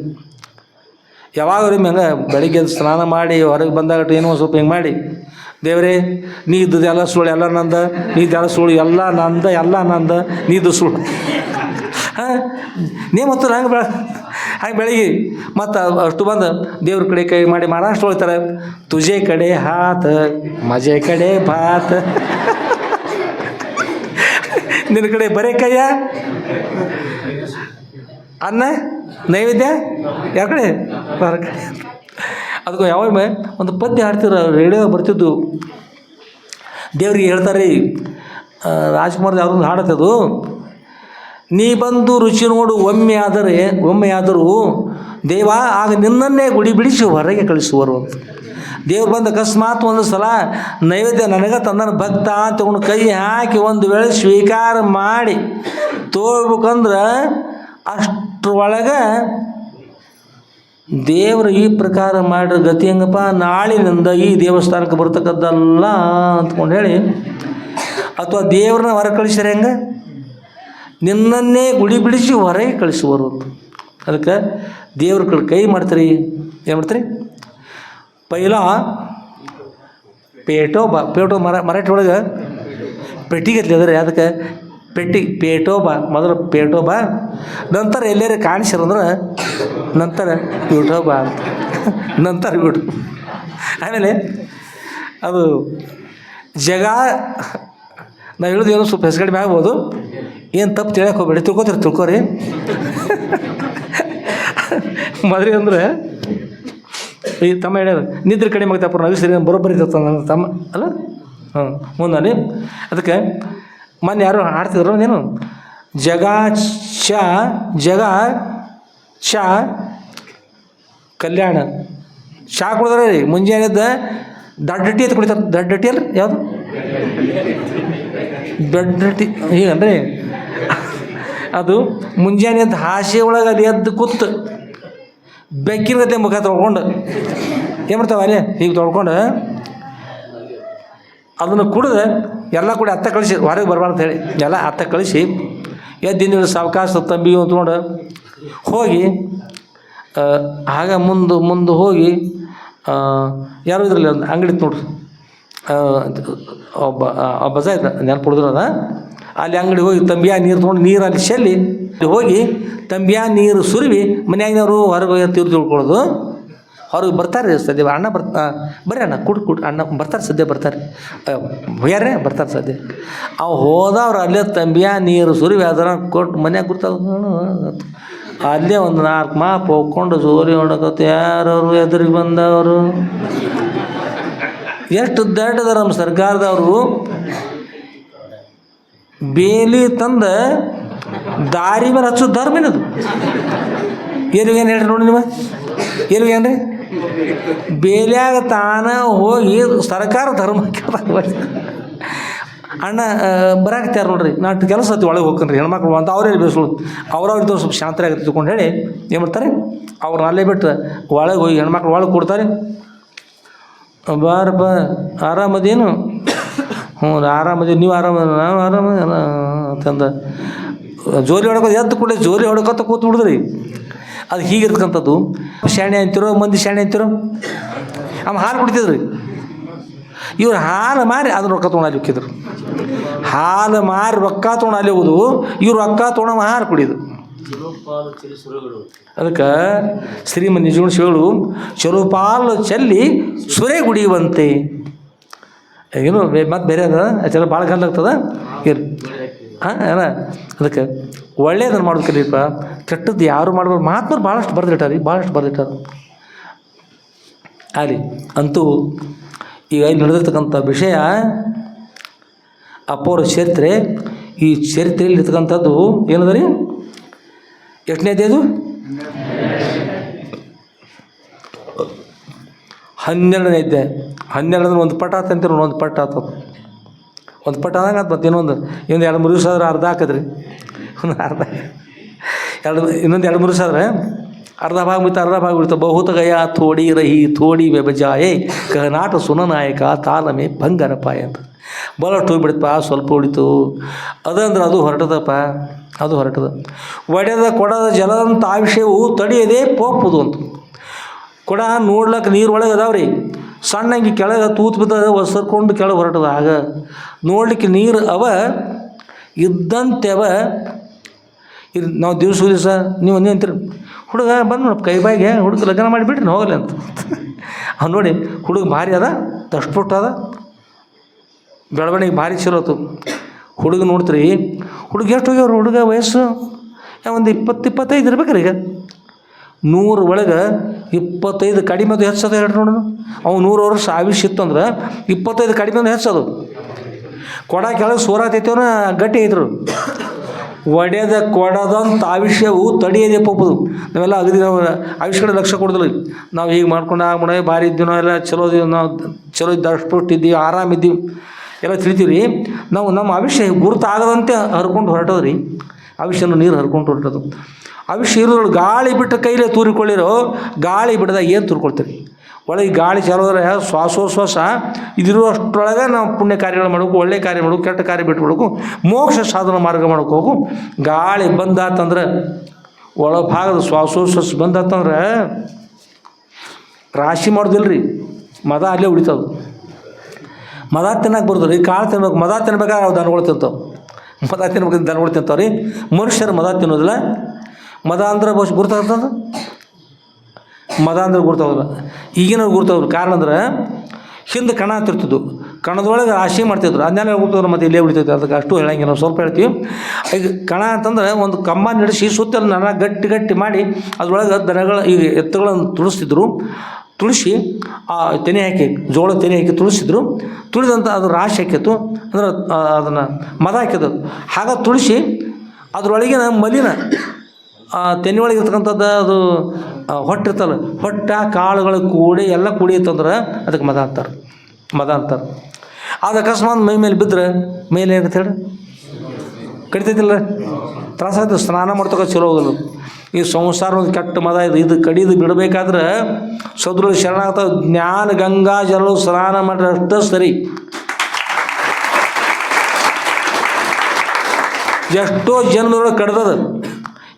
ಯಾವಾಗ ರೀ ಹಂಗೆ ಬೆಳಿಗ್ಗೆ ಸ್ನಾನ ಮಾಡಿ ಹೊರಗೆ ಬಂದಾಗ ಏನೋ ಸ್ವಲ್ಪ ಹಿಂಗೆ ಮಾಡಿ, ದೇವರೇ ನೀ ಇದ್ದದ್ದು ಎಲ್ಲ ಸುಳ್ಳು, ಎಲ್ಲ ನಂದ, ನೀದೆಲ್ಲ ಸುಳ್ಳು, ಎಲ್ಲ ನಂದ, ಎಲ್ಲ ನಂದ, ನೀದು ಸುಳ್ಳು. ಹಾಂ, ನೀ ಮತ್ತು ಹಾಗೆ ಬೆಳಿಗ್ಗೆ ಮತ್ತು ಅಷ್ಟು ಬಂದು ದೇವ್ರ ಕಡೆ ಕೈ ಮಾಡಿ ಮಹಾರಾಷ್ಟ್ರ ಹೋಗ್ತಾರೆ. ತುಜೆ ಕಡೆ ಹಾತ್ ಮಜೆ ಕಡೆ ಭಾತ್, ನಿನ್ನ ಕಡೆ ಬರೇ ಕೈಯ ಅನ್ನ ನೈವೇದ್ಯ ಯಾವ ಕಡೆ ಬರ ಕಡೆ. ಅದಕ್ಕೆ ಯಾವಾಗ ಒಂದು ಪದ್ಯ ಹಾಡ್ತಿರ ರೇಡಿಯೋ ಬರ್ತಿದ್ದು, ದೇವ್ರಿಗೆ ಹೇಳ್ತಾರೆ ರೀ, ರಾಜ್ಕುಮಾರ್ದು ಯಾವ್ದೊಂದು ಹಾಡತ್ತದು, ನೀ ಬಂದು ರುಚಿ ನೋಡು ಒಮ್ಮೆಯಾದರೂ ದೇವ, ಆಗ ನಿನ್ನನ್ನೇ ಗುಡಿ ಬಿಡಿಸಿ ಹೊರಗೆ ಕಳಿಸುವರು ಅಂತ. ದೇವ್ರು ಬಂದು ಅಕಸ್ಮಾತ್ ಒಂದು ಸಲ ನೈವೇದ್ಯ ನನಗೆ ತಂದನ ಭಕ್ತ ತಗೊಂಡು ಕೈ ಹಾಕಿ ಒಂದು ವೇಳೆ ಸ್ವೀಕಾರ ಮಾಡಿ ತೋಗ್ಬೇಕಂದ್ರೆ ಅಷ್ಟರೊಳಗೆ ದೇವರು ಈ ಪ್ರಕಾರ ಮಾಡಿರೋ ಗತಿ ಹೆಂಗಪ್ಪ, ನಾಳಿನಿಂದ ಈ ದೇವಸ್ಥಾನಕ್ಕೆ ಬರ್ತಕ್ಕದ್ದಲ್ಲ ಅಂದ್ಕೊಂಡು ಹೇಳಿ, ಅಥವಾ ದೇವ್ರನ್ನ ಹೊರ ಕಳಿಸ್ಯಾರ ಹೆಂಗೆ, ನಿನ್ನನ್ನೇ ಗುಡಿ ಬಿಡಿಸಿ ಹೊರಗೆ ಕಳಿಸುವರು ಅಂತ. ಅದಕ್ಕೆ ದೇವ್ರ ಕಡೆ ಕೈ ಮಾಡ್ತೀರಿ, ಏನು ಮಾಡ್ತೀರಿ? ಪೈಲ ಪೇಟೋ ಮರಾಠಿ ಒಳಗೆ ಪೆಟ್ಟಿಗತ್ಲಿ ಅದ್ರಿ. ಅದಕ್ಕೆ ಪೇಟೋಬ ಮೊದಲು ಪೇಟೋಬ, ನಂತರ ಎಲ್ಲರೂ ಕಾಣಿಸಿರಂದ್ರೆ ನಂತರ ಯೂಟ್ಯೂಬ ಅಂತ, ನಂತರ ಯೂಟ್ಯೂಬ್. ಆಮೇಲೆ ಅದು ಜಗ ನಾವು ಹೇಳೋದು ಏನೋ ಸ್ವಲ್ಪ ಹೆಸರು ಕಡಿಮೆ ಆಗ್ಬೋದು, ಏನು ತಪ್ಪು ತಿಳ್ಯಕ್ಕೆ ಹೋಗ್ಬೇಡಿ, ತಿಳ್ಕೊರಿ. ಮದ್ರಿ ಅಂದ್ರೆ ಈ ತಮ್ಮ ಹೇಳ್ಯಾರ ನಿದ್ರೆ ಕಡಿಮೆ ಆಗ್ತಪ್ಪ, ನವಿ ಸರಿ ಬರೋಬ್ಬರಿ ಇರ್ತದೆ ನನ್ನ ತಮ್ಮ ಅಲ್ಲ. ಮುಂದೆ ಅದಕ್ಕೆ ಮೊನ್ನೆ ಯಾರು ಆಡ್ತಿದ್ರು ನೀನು, ಜಗ ಚ ಕಲ್ಯಾಣ ಚಾ ಕುಡಿದ್ರೆ ರೀ ಮುಂಜಾನೆದ ದಡ್ಡಟ್ಟಿ ಅಂತ ಕುಡಿತಾರೆ. ದಡ್ಡಟ್ಟಿ ಅಲ್ಲ ಯಾವುದು? ದಡ್ಡಟ್ಟಿ ಹೀಗಂದ್ರೆ ಅದು ಮುಂಜಾನೆದ್ದು ಹಾಸೆ ಒಳಗೆ ಅದು ಎದ್ದು ಕೂತು ಬೆಕ್ಕಿನ ಗತೆ ಮುಖ ತೊಳ್ಕೊಂಡು ಏನು ಮಾಡ್ತಾವೆ ಅಲ್ಲೇ ಹೀಗೆ ತೊಳ್ಕೊಂಡು ಅದನ್ನು ಕುಡಿದು ಎಲ್ಲ ಕೂಡ ಅತ್ತ ಕಳಿಸಿ ಹೊರಗೆ ಬರಬಾರ್ದು ಹೇಳಿ ಎಲ್ಲ ಅತ್ತ ಕಳಿಸಿ ಎದ್ದಿನ ಸಾವಕಾಶ ತಂಬಿ ಅಂತ್ಕೊಂಡು ಹೋಗಿ ಆಗ ಮುಂದೆ ಹೋಗಿ ಯಾರು ಇದ್ರಲ್ಲಿ ಒಂದು ಅಂಗಡಿ ನೋಡ್ರಿ, ಬಜ ಆಯ್ತು ನೆನಪು ಹೊಡೆದ್ರದ ಅಲ್ಲಿ ಅಂಗಡಿ ಹೋಗಿ ತಂಬಿಯ ನೀರು ತೊಗೊಂಡು ನೀರು ಅಲ್ಲಿ ಚೆಲ್ಲಿ ಹೋಗಿ ತಂಬಿಯ ನೀರು ಸುರಿವಿ ಮನ್ಯಾಗಿನವರು ಹೊರಗೆ ತೀರ್ದು ತಿಳ್ಕೊಳ್ಳೋದು. ಹೊರಗೆ ಬರ್ತಾರೆ ಸದ್ಯ ಅಣ್ಣ ಬರ್ರಿ ಅಣ್ಣ ಕುಡ್ ಅಣ್ಣ ಬರ್ತಾರೆ, ಸದ್ಯ ಬರ್ತಾರೆ, ಯಾರೇ ಬರ್ತಾರೆ ಸದ್ಯ. ಅವು ಹೋದವ್ರು ಅಲ್ಲೇ ತಂಬಿಯ ನೀರು ಸುರಿವಿ ಅದರ ಕೊಟ್ಟು ಮನ್ಯಾಗ ಕೊಡ್ತಾವ. ಅಲ್ಲೇ ಒಂದು 4 ಮಾಪ್ ಹೋಗ್ಕೊಂಡು ಜೋರಿ ಹೊಡಕತ್ತು ಯಾರವರು ಎದುರಿಗೆ ಬಂದವರು. ಎಷ್ಟು ದಡ್ಡದಾರ ನಮ್ಮ ಸರ್ಕಾರದವರು, ಬೇಲಿ ತಂದ ದಾರಿ ಮೇಲೆ ಹಚ್ಚೋದು ಧರ್ಮೇನದು. ಏನು ಹೇಳ್ರಿ ನೋಡಿ ನೀವು, ಏನು ರೀ ಬೇಲಿಯಾಗ ತಾನ ಹೋಗಿ ಸರ್ಕಾರ ಧರ್ಮ ಅಣ್ಣ ಬರಾಕತ್ಯಾರ ನೋಡ್ರಿ, ನಾಟು ಕೆಲಸ ಹತ್ತಿ ಒಳಗೆ ಹೋಗ್ಕನ್ರಿ ಹೆಣ್ಮಕ್ಳು ಅಂತ ಅವರೇ ಬೇಸೋದು. ಅವ್ರವ್ರದ್ದು ಸ್ವಲ್ಪ ಶಾಂತರಾಗಿ ತಿಳ್ಕೊಂಡು ಹೇಳಿ ಏನು ಮಾಡ್ತಾರೆ, ಅವ್ರನ್ನ ಅಲ್ಲೇ ಬಿಟ್ಟು ಒಳಗೆ ಹೋಗಿ ಹೆಣ್ಮಕ್ಳು ಒಳಗೆ ಕೊಡ್ತಾರೆ. ಬಾರಪ್ಪ ಆರಾಮದೇನು? ಹ್ಞೂ ಆರಾಮದಿ, ನೀವು ನಾವು ಆರಾಮದ ಅಂತಂದ ಜೋಲಿ ಹೊಡ್ಕೋದು ಎದ್ದು ಕೂಡ ಜೋಲಿ ಹೊಡ್ಕೊತ ಕೂತು ಬಿಡಿದ್ರಿ. ಅದು ಹೀಗಿರ್ತಕ್ಕಂಥದ್ದು. ಶಾಣೆ ಅಂತಿರೋ ಮಂದಿ ಶಾಣೆ ಅಂತಿರೋ ಅಮ್ಮ ಹಾಲು ಕುಡಿತಿದ್ರಿ, ಇವ್ರು ಹಾಲು ಮಾರಿ ಅದನ್ನ ರೊಕ್ಕ ತೊಗೊಂಡು ಅಲ್ಲಿ ಹೋಗಿದ್ರು. ಹಾಲು ಮಾರಿ ರೊಕ್ಕ ತೊಗೊಂಡು ಅಲ್ಲಿ ಹೋಗೋದು, ಇವ್ರು ರೊಕ್ಕ ತೊಗೊಂಡು ಹಾಲು ಕುಡಿಯೋದು. ಅದಕ್ಕೆ ಶ್ರೀಮನ್ ನಿಜಗುಣ ಶಿವಗಳು ಚಲೋ ಪಾಲು ಚೆಲ್ಲಿ ಸುರೇ ಗುಡಿಯುವಂತೆ. ಏನು ಮತ್ತೆ ಬೇರೆ ಅದ ಚಲೋ ಭಾಳ ಗಂಧ ಆಗ್ತದ ಹಾಂ ಏನ. ಅದಕ್ಕೆ ಒಳ್ಳೇದನ್ನು ಮಾಡೋದು ಕಲೀಪ, ಕೆಟ್ಟದ್ದು ಯಾರು ಮಾಡ್ಬಾರ್ದು. ಮಹಾತ್ಮರು ಭಾಳಷ್ಟು ಬರೆದಿಟ್ಟಾರೆ ಆಗಲಿ. ಅಂತೂ ಈಗ ಇಲ್ಲಿ ನಡೆದಿರ್ತಕ್ಕಂಥ ವಿಷಯ ಅಪ್ಪವ್ರ ಚರಿತ್ರೆ. ಈ ಚರಿತ್ರೆಯಲ್ಲಿ ಇರ್ತಕ್ಕಂಥದ್ದು ಏನದ ರೀ? ಎಷ್ಟನೇದೇ ಅದು? 12ನೇ ಅಧ್ಯಾಯ. 12 ಅಂದ್ರೆ ಒಂದು ಪಟ ಆತಂತೀರ, ಒಂದು ಪಟ ಆತದ. ಒಂದು ಪಟ ಆದಂಗೆ ಆತ. ಮತ್ತೆ ಇನ್ನೊಂದು 2-3 ದಿವಸ ಆದ್ರೆ ಅರ್ಧ ಹಾಕದ್ರಿ. ಇನ್ನೊಂದು 2-3 ದಿವಸ ಆದ್ರೆ ಅರ್ಧ ಭಾಗ ಬಿಡ್ತಾವೆ. ಬಹುತ ಗಯಾ ಥೋಡಿ ರಹಿ ಥೋಡಿ ಬೆಬಜಾಯೇ ಕಹನಾಟ ಸುನನಾಯಕ ತಾಲಮೆ ಭಂಗನಪಾಯ ಅಂತ. ಭಾಳಷ್ಟು ಹೋಗ್ಬಿಡ್ತಪ್ಪ, ಸ್ವಲ್ಪ ಉಳಿತು ಅದಂದ್ರೆ ಅದು ಹೊರಟದಪ್ಪ, ಅದು ಹೊರಟದ. ಒಡೆದ ಕೊಡದ ಜಲದಂತ ಆವಿಷ್ಯವು ತಡೆಯದೇ ಪೋಪುದು ಅಂತ. ಕೊಡ ನೋಡ್ಲಕ್ಕೆ ನೀರು ಒಳಗೆ ಅದಾವ್ರಿ, ಸಣ್ಣಂಗೆ ಕೆಳಗೆ ತೂತು ಬಿದ್ದ ಒಸರ್ಕೊಂಡು ಕೆಳಗೆ ಹೊರಟದ. ಆಗ ನೋಡ್ಲಿಕ್ಕೆ ನೀರು ಅವ ಇದ್ದಂತೆ ಅವ. ಇದು ನಾವು ದಿವಸ ನೀವು ಅಂತೀರಿ, ಹುಡುಗ ಬಂದು ನೋಡಪ್ಪ ಕೈ ಬಾಯಿಗೆ, ಹುಡುಗ ಲಗ್ನ ಮಾಡಿಬಿಡ್ರಿ ಹೋಗಲಿ ಅಂತ. ಅವ್ನು ನೋಡಿ ಹುಡುಗ ಭಾರಿ ಅದ, ತಷ್ಟ್ಪುಟ್ಟ ಅದ, ಬೆಳವಣಿಗೆ ಭಾರಿ ಚಲೋ ಆತು. ಹುಡುಗ ನೋಡ್ತೀರಿ, ಹುಡುಗ ಎಷ್ಟು ಹೋಗ್ಯವ್ರು? ಹುಡುಗ ವಯಸ್ಸು ಒಂದು 20-25 ಇರ್ಬೇಕ್ರಿ. ಈಗ 100 ಒಳಗೆ 25 ಕಡಿಮೆ ಅದು ಹೆಚ್ಚದ ಹೇಳ್ರಿ ನೋಡೋಣ. ಅವ್ನು 100 ವರ್ಷ ಆಯುಷ್ಯ ಇತ್ತಂದ್ರೆ 25 ಕಡಿಮೆ ಅದು ಹೆಚ್ಚದು. ಕೊಡ ಕೆಳಗೆ ಸೋರಾತೈತವನ ಗಟ್ಟಿ ಐತರು. ಒಡೆದ ಕೊಡದಂತ ಆವಿಷ್ಯವು ತಡೆಯದೇ ಪೋಪದು. ನಾವೆಲ್ಲ ಅಗದಿ ನಾವು ಆವಿಷ್ಯ ಕಡೆ ಲಕ್ಷ್ಯ ಕೊಡೋದಿಲ್ಲ. ನಾವು ಹೀಗೆ ಮಾಡ್ಕೊಂಡು ಆಗ ಭಾರಿ ಇದ್ದೀವಿ, ನಾವೆಲ್ಲ ಚಲೋ ಇದೀವಿ, ನಾವು ಚಲೋ ದಷ್ಟಪಟ್ಟಿದ್ದೀವಿ, ಆರಾಮಿದ್ದೀವಿ ಎಲ್ಲ ತಿಳಿತೀವಿ. ನಾವು ನಮ್ಮ ಆವಿಷ್ಯ ಗುರುತಾಗದಂತೆ ಹರ್ಕೊಂಡು ಹೊರಟೋದ್ರಿ. ಆವಿಷ್ಯನ ನೀರು ಹರ್ಕೊಂಡು ಹೊರಟೋದು. ಆವಿಷ್ಯ ಇರೋದ್ರೊಳಗೆ ಗಾಳಿ ಬಿಟ್ಟು ಕೈಲೇ ತೂರಿಕೊಳ್ಳಿರೋ, ಗಾಳಿ ಬಿಡದಾಗ ಏನು ತೂರ್ಕೊಳ್ತೀರಿ? ಒಳಗೆ ಗಾಳಿ ಚಾಲೋದ್ರೆ ಶ್ವಾಸೋಶ್ವಾಸ ಇದಿರೋ ಅಷ್ಟರೊಳಗೆ ನಾವು ಪುಣ್ಯ ಕಾರ್ಯಗಳು ಮಾಡಬೇಕು, ಒಳ್ಳೆ ಕಾರ್ಯ ಮಾಡಬೇಕು, ಕೆಟ್ಟ ಕಾರ್ಯ ಬಿಟ್ಬಿಡ್ಬೇಕು, ಮೋಕ್ಷ ಸಾಧನ ಮಾರ್ಗ ಮಾಡೋಕೆ ಹೋಗು. ಗಾಳಿ ಬಂದಾತಂದ್ರೆ, ಒಳಭಾಗದ ಶ್ವಾಸೋಶ್ವಾಸ ಬಂದಾತಂದ್ರೆ ರಾಶಿ ಮಾಡೋದಿಲ್ರಿ, ಮದ ಅಲ್ಲೇ ಉಳಿತದ. ಮದ ತಿನ್ನಕ್ಕೆ ಬರ್ತದೆ ರೀ, ಕಾಳು ತಿನ್ಬೇಕು. ಮದ ತಿನ್ಬೇಕಾದ್ರೆ ನಾವು ದನಗಳು ತಿಂತಾವೆ, ಮದ ತಿನ್ಬೇಕು ದನಗಳು ತಿಂತಾವೆ ರೀ. ಮನುಷ್ಯರು ಮದ ತಿನ್ನೋದಿಲ್ಲ. ಮದ ಅಂದ್ರೆ ಗುರ್ತಾಗ್ತದ, ಮದ ಅಂದ್ರೆ ಗುರ್ತಾಗೋದಿಲ್ಲ. ಈಗಿನವ್ರು ಗುರ್ತಾವ್ರು. ಕಾರಣ ಅಂದ್ರೆ ಹಿಂದೆ ಕಣ ಹತ್ತಿರ್ತಿದ್ದು, ಕಣದೊಳಗೆ ರಾಶಿ ಮಾಡ್ತಿದ್ರು, ಅದನ್ನೆಲ್ಲ ಹೋಗ್ತದ್ರು, ಮತ್ತು ಇಲ್ಲೇ ಉಳಿತೈತೆ. ಅದಕ್ಕೆ ಅಷ್ಟು ಹೇಳಂಗೆ ನಾವು ಸ್ವಲ್ಪ ಹೇಳ್ತೀವಿ. ಈಗ ಕಣ ಅಂತಂದ್ರೆ ಒಂದು ಕಂಬ ನಡೆಸಿ ಸುತ್ತಲ್ಲಿ ನನ್ನ ಗಟ್ಟಿ ಮಾಡಿ ಅದ್ರೊಳಗೆ ದನಗಳ ಈಗ ಎತ್ತುಗಳನ್ನು ತುಳಿಸಿ ಆ ತೆನೆ ಹಾಕಿ, ಜೋಳ ತೆನೆ ಹಾಕಿ ತುಳಿಸಿದ್ರು. ತುಳಿದಂಥ ಅದು ರಾಶಿ ಹಾಕಿತ್ತು ಅಂದ್ರೆ ಅದನ್ನು ಮದ ಹಾಕಿದ್ದು. ಹಾಗೆ ತುಳಿಸಿ ಅದರೊಳಗಿನ ಮಲಿನ ತೆನೆ ಒಳಗೆ ಇರ್ತಕ್ಕಂಥದ್ದು ಅದು ಹೊಟ್ಟಿರ್ತಲ್ಲ, ಹೊಟ್ಟ ಕಾಳುಗಳು ಕೂಡಿ ಎಲ್ಲ ಕುಡಿಯುತ್ತಂದ್ರೆ ಅದಕ್ಕೆ ಮದ ಅಂತಾರೆ. ಅದು ಅಕಸ್ಮಾತ್ ಮೈ ಮೇಲೆ ಬಿದ್ದರೆ ಮೇಲೆ ಏನಂತ ಹೇಳಿ ಕಡಿತೈತಿಲ್ಲ, ತ್ರಾಸಾಗ್ತದೆ. ಸ್ನಾನ ಮಾಡ್ತಕ್ಕ ಚಲೋ ಹೋಗಲ್ಲ. ಈ ಸಂಸಾರ ಒಂದು ಕೆಟ್ಟ ಮದ ಇದು ಕಡಿದು ಬಿಡಬೇಕಾದ್ರೆ ಸದ್ರುಳು ಶರಣಾಗ್ತಾವೆ. ಜ್ಞಾನ ಗಂಗಾ ಜಲ ಸ್ನಾನ ಮಾಡಿದ್ರೆ ಅಷ್ಟೇ ಸರಿ. ಎಷ್ಟೋ ಜನ್ಮದೊಳಗೆ ಕಡ್ದದ,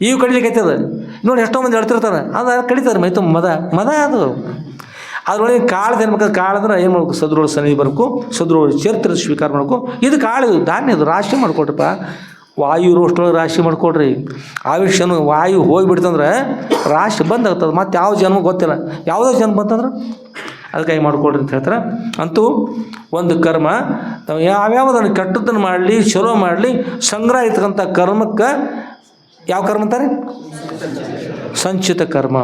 ಈಗ ಕಡಿಲಿಕ್ಕೆ ಐತದ ನೋಡಿ. ಎಷ್ಟೋ ಮಂದಿ ಹೇಳ್ತಿರ್ತಾರೆ, ಅದು ಕಡಿತಾರೆ ಮೈ ತುಂಬ ಮದ ಅದು. ಅದ್ರೊಳಗೆ ಕಾಳು ತಿನ್ಬೇಕಾದ್ರೆ ಕಾಳಂದ್ರೆ ಏನು ಮಾಡ್ಬೇಕು? ಸದ್ರೊಳಗೆ ಸನಿ ಬರ್ಬೇಕು, ಸದ್ರೊಳಗೆ ಚರಿತ್ರೆ ಸ್ವೀಕಾರ ಮಾಡ್ಬೇಕು. ಇದು ಕಾಳು, ಧಾನ್ಯ, ಇದು ರಾಶಿ ಮಾಡ್ಕೊಟ್ರಪ್ಪ. ವಾಯು ಇರೋಷ್ಟೊಳಗೆ ರಾಶಿ ಮಾಡ್ಕೊಡ್ರಿ. ಆಯುಷ್ಯನು ವಾಯು ಹೋಗಿಬಿಡ್ತಂದ್ರೆ ರಾಶಿ ಬಂದಾಗ್ತದೆ. ಮತ್ತು ಯಾವ ಜನ್ಮ ಗೊತ್ತಿಲ್ಲ, ಯಾವುದೋ ಜನ್ಮ ಬಂತಂದ್ರೆ ಅದಕ್ಕಾಗಿ ಮಾಡ್ಕೊಡ್ರಿ ಅಂತ ಹೇಳ್ತಾರೆ. ಅಂತೂ ಒಂದು ಕರ್ಮ ನಾವು ಯಾವ್ಯಾವುದನ್ನು ಕೆಟ್ಟದ್ದನ್ನು ಮಾಡಲಿ ಚಲೋ ಮಾಡಲಿ, ಸಂಗ್ರಹ ಇರ್ತಕ್ಕಂಥ ಕರ್ಮಕ್ಕೆ ಯಾವ ಕರ್ಮ ಅಂತಾರೆ? ಸಂಚಿತ ಕರ್ಮ.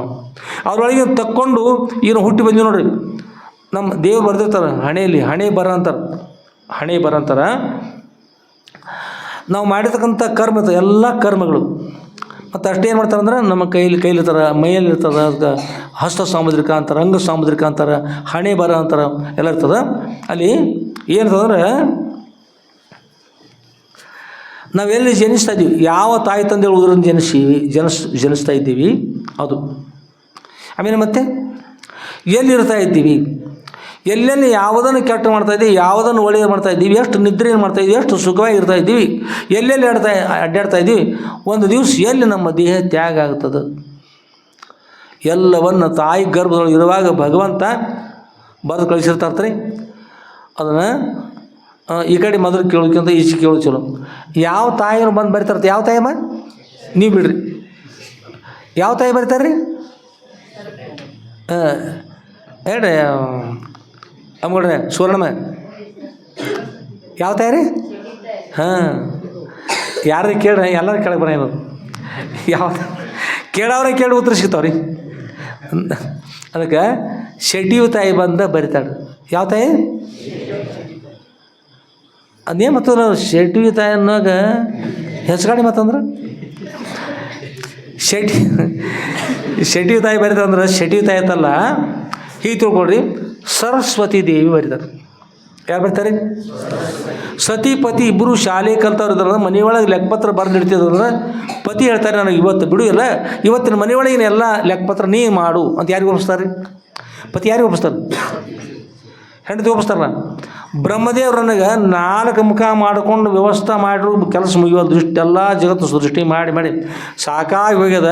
ಅದರೊಳಗೆ ತಕ್ಕೊಂಡು ಏನು ಹುಟ್ಟಿ ಬಂದೀವಿ ನೋಡ್ರಿ. ನಮ್ಮ ದೇವ್ರು ಬರ್ದಿರ್ತಾರೆ ಹಣೆಯಲ್ಲಿ, ಹಣೆ ಬರ ಅಂತಾರೆ. ನಾವು ಮಾಡಿರ್ತಕ್ಕಂಥ ಕರ್ಮ ಎಲ್ಲ ಕರ್ಮಗಳು. ಮತ್ತು ಅಷ್ಟೇನು ಮಾಡ್ತಾರೆ ಅಂದ್ರೆ ನಮ್ಮ ಕೈಲಿರ್ತಾರೆ, ಮೈಯಲ್ಲಿ ಇರ್ತದೆ. ಅದಕ್ಕೆ ಹಸ್ತ ಸಾಮುದ್ರಿಕ ಅಂತಾರೆ, ಅಂಗ ಸಾಮುದ್ರಿಕ ಅಂತಾರೆ, ಹಣೆ ಬರ ಅಂತಾರೆ, ಎಲ್ಲ ಇರ್ತದೆ. ಅಲ್ಲಿ ಏನಿರ್ತದಂದ್ರೆ ನಾವೆಲ್ಲಿ ಜನಿಸ್ತಾ ಇದ್ದೀವಿ, ಯಾವ ತಾಯಿ ತಂದೆ ಉದ್ರನ್ನು ಜನಿಸ್ತಾ ಇದ್ದೀವಿ ಅದು. ಆಮೇಲೆ ಮತ್ತೆ ಎಲ್ಲಿರ್ತಾ ಇದ್ದೀವಿ, ಎಲ್ಲೆಲ್ಲಿ ಯಾವುದನ್ನು ಕೆಟ್ಟ ಮಾಡ್ತಾಯಿದ್ದೀವಿ, ಯಾವುದನ್ನು ಒಳ್ಳೆಯದು ಮಾಡ್ತಾಯಿದ್ದೀವಿ, ಎಷ್ಟು ನಿದ್ರೆಯನ್ನು ಮಾಡ್ತಾಯಿದ್ದೀವಿ, ಎಷ್ಟು ಸುಖವಾಗಿ ಇರ್ತಾ ಇದ್ದೀವಿ, ಎಲ್ಲೆಲ್ಲಿ ಅಡ್ಡಾಡ್ತಾ ಇದ್ದೀವಿ. ಒಂದು ದಿವಸ ಎಲ್ಲಿ ನಮ್ಮ ದೇಹ ತ್ಯಾಗ ಆಗ್ತದೆ. ಎಲ್ಲವನ್ನು ತಾಯಿ ಗರ್ಭದೊಳಗೆ ಇರುವಾಗ ಭಗವಂತ ಬರೆದು ಕಳಿಸಿರ್ತಾರೆ. ಅದನ್ನು ಈ ಕಡೆ ಮೊದಲು ಕೇಳೋಕ್ಕಿಂತ ಈಚೆ ಕೇಳೋದು ಚಲೋ. ಯಾವ ತಾಯಿಯನ್ನು ಬಂದು ಬರೀತಾರತ್ತೆ, ಯಾವ ತಾಯಮ್ಮ ನೀವು ಬಿಡ್ರಿ, ಯಾವ ತಾಯಿ ಬರೀತಾರೆ ರೀ? ಹೇಳ್ರಿ ಅಮ್ಗಳ್ರೆ, ಸುವರ್ಣಮ್ಮ ಯಾವ ತಾಯಿ ರೀ? ಹಾಂ, ಯಾರು ಕೇಳ್ರಿ, ಎಲ್ಲರೂ ಕೇಳಕ್ಕೆ ಬರ ಏನು ಯಾವ ಕೇಳವ್ರೆ ಕೇಳಿ ಉತ್ತರ ಸಿಗ್ತಾವ್ರಿ. ಅದಕ್ಕೆ ಶೆಟ್ಟಿಯು ತಾಯಿ ಬಂದ ಬರಿತಾಳೆ. ಯಾವ ತಾಯಿ? ಅದೇ ಮತ್ತು ನಾವು ಶೆಟ್ಟಿಯು ತಾಯಿ ಅನ್ನೋಗ ಹೆಸಗಾಡಿ ಮತ್ತಂದ್ರೆ ಶೆಟ್ಟಿಯು ತಾಯಿ ಬರಿತಂದ್ರೆ ಶೆಟ್ಟಿಯು ತಾಯಿ ಅಂತಲ್ಲ, ಹೀಗೆ ತಿಳ್ಕೊಳ್ರಿ. ಸರಸ್ವತಿ ದೇವಿ ಬರೀತಾರೆ. ಯಾರು ಬರ್ತಾರೆ? ಸತಿ ಪತಿ ಇಬ್ಬರು ಶಾಲೆ ಕಲ್ತವ್ರು ಮನೆಯೊಳಗೆ ಲೆಕ್ಕಪತ್ರ ಬರೆದಿಡ್ತಿದ್ರೆ ಪತಿ ಹೇಳ್ತಾರೆ, ನನಗೆ ಇವತ್ತು ಬಿಡು ಇಲ್ಲ, ಇವತ್ತಿನ ಮನೆಯೊಳಗಿನ ಎಲ್ಲ ಲೆಕ್ಕಪತ್ರ ನೀ ಮಾಡು ಅಂತ ಯಾರಿಗೆ ಒಪ್ಪಿಸ್ತಾರೆ? ಪತಿ ಯಾರಿಗೆ ಒಪ್ಪಿಸ್ತಾರೆ? ಹೆಂಡತಿ ಒಪ್ಪಿಸ್ತಾರಲ್ಲ. ಬ್ರಹ್ಮದೇವ್ರು ನನಗೆ 4 ಮುಖ ಮಾಡಿಕೊಂಡು ವ್ಯವಸ್ಥೆ ಮಾಡಿರು, ಕೆಲಸ ಮುಗಿಯೋದು ದೃಷ್ಟಿ ಎಲ್ಲ ಜಗತ್ತು ಸೃಷ್ಟಿ ಮಾಡಿ ಸಾಕಾಗಿ ಹೋಗ್ಯದ,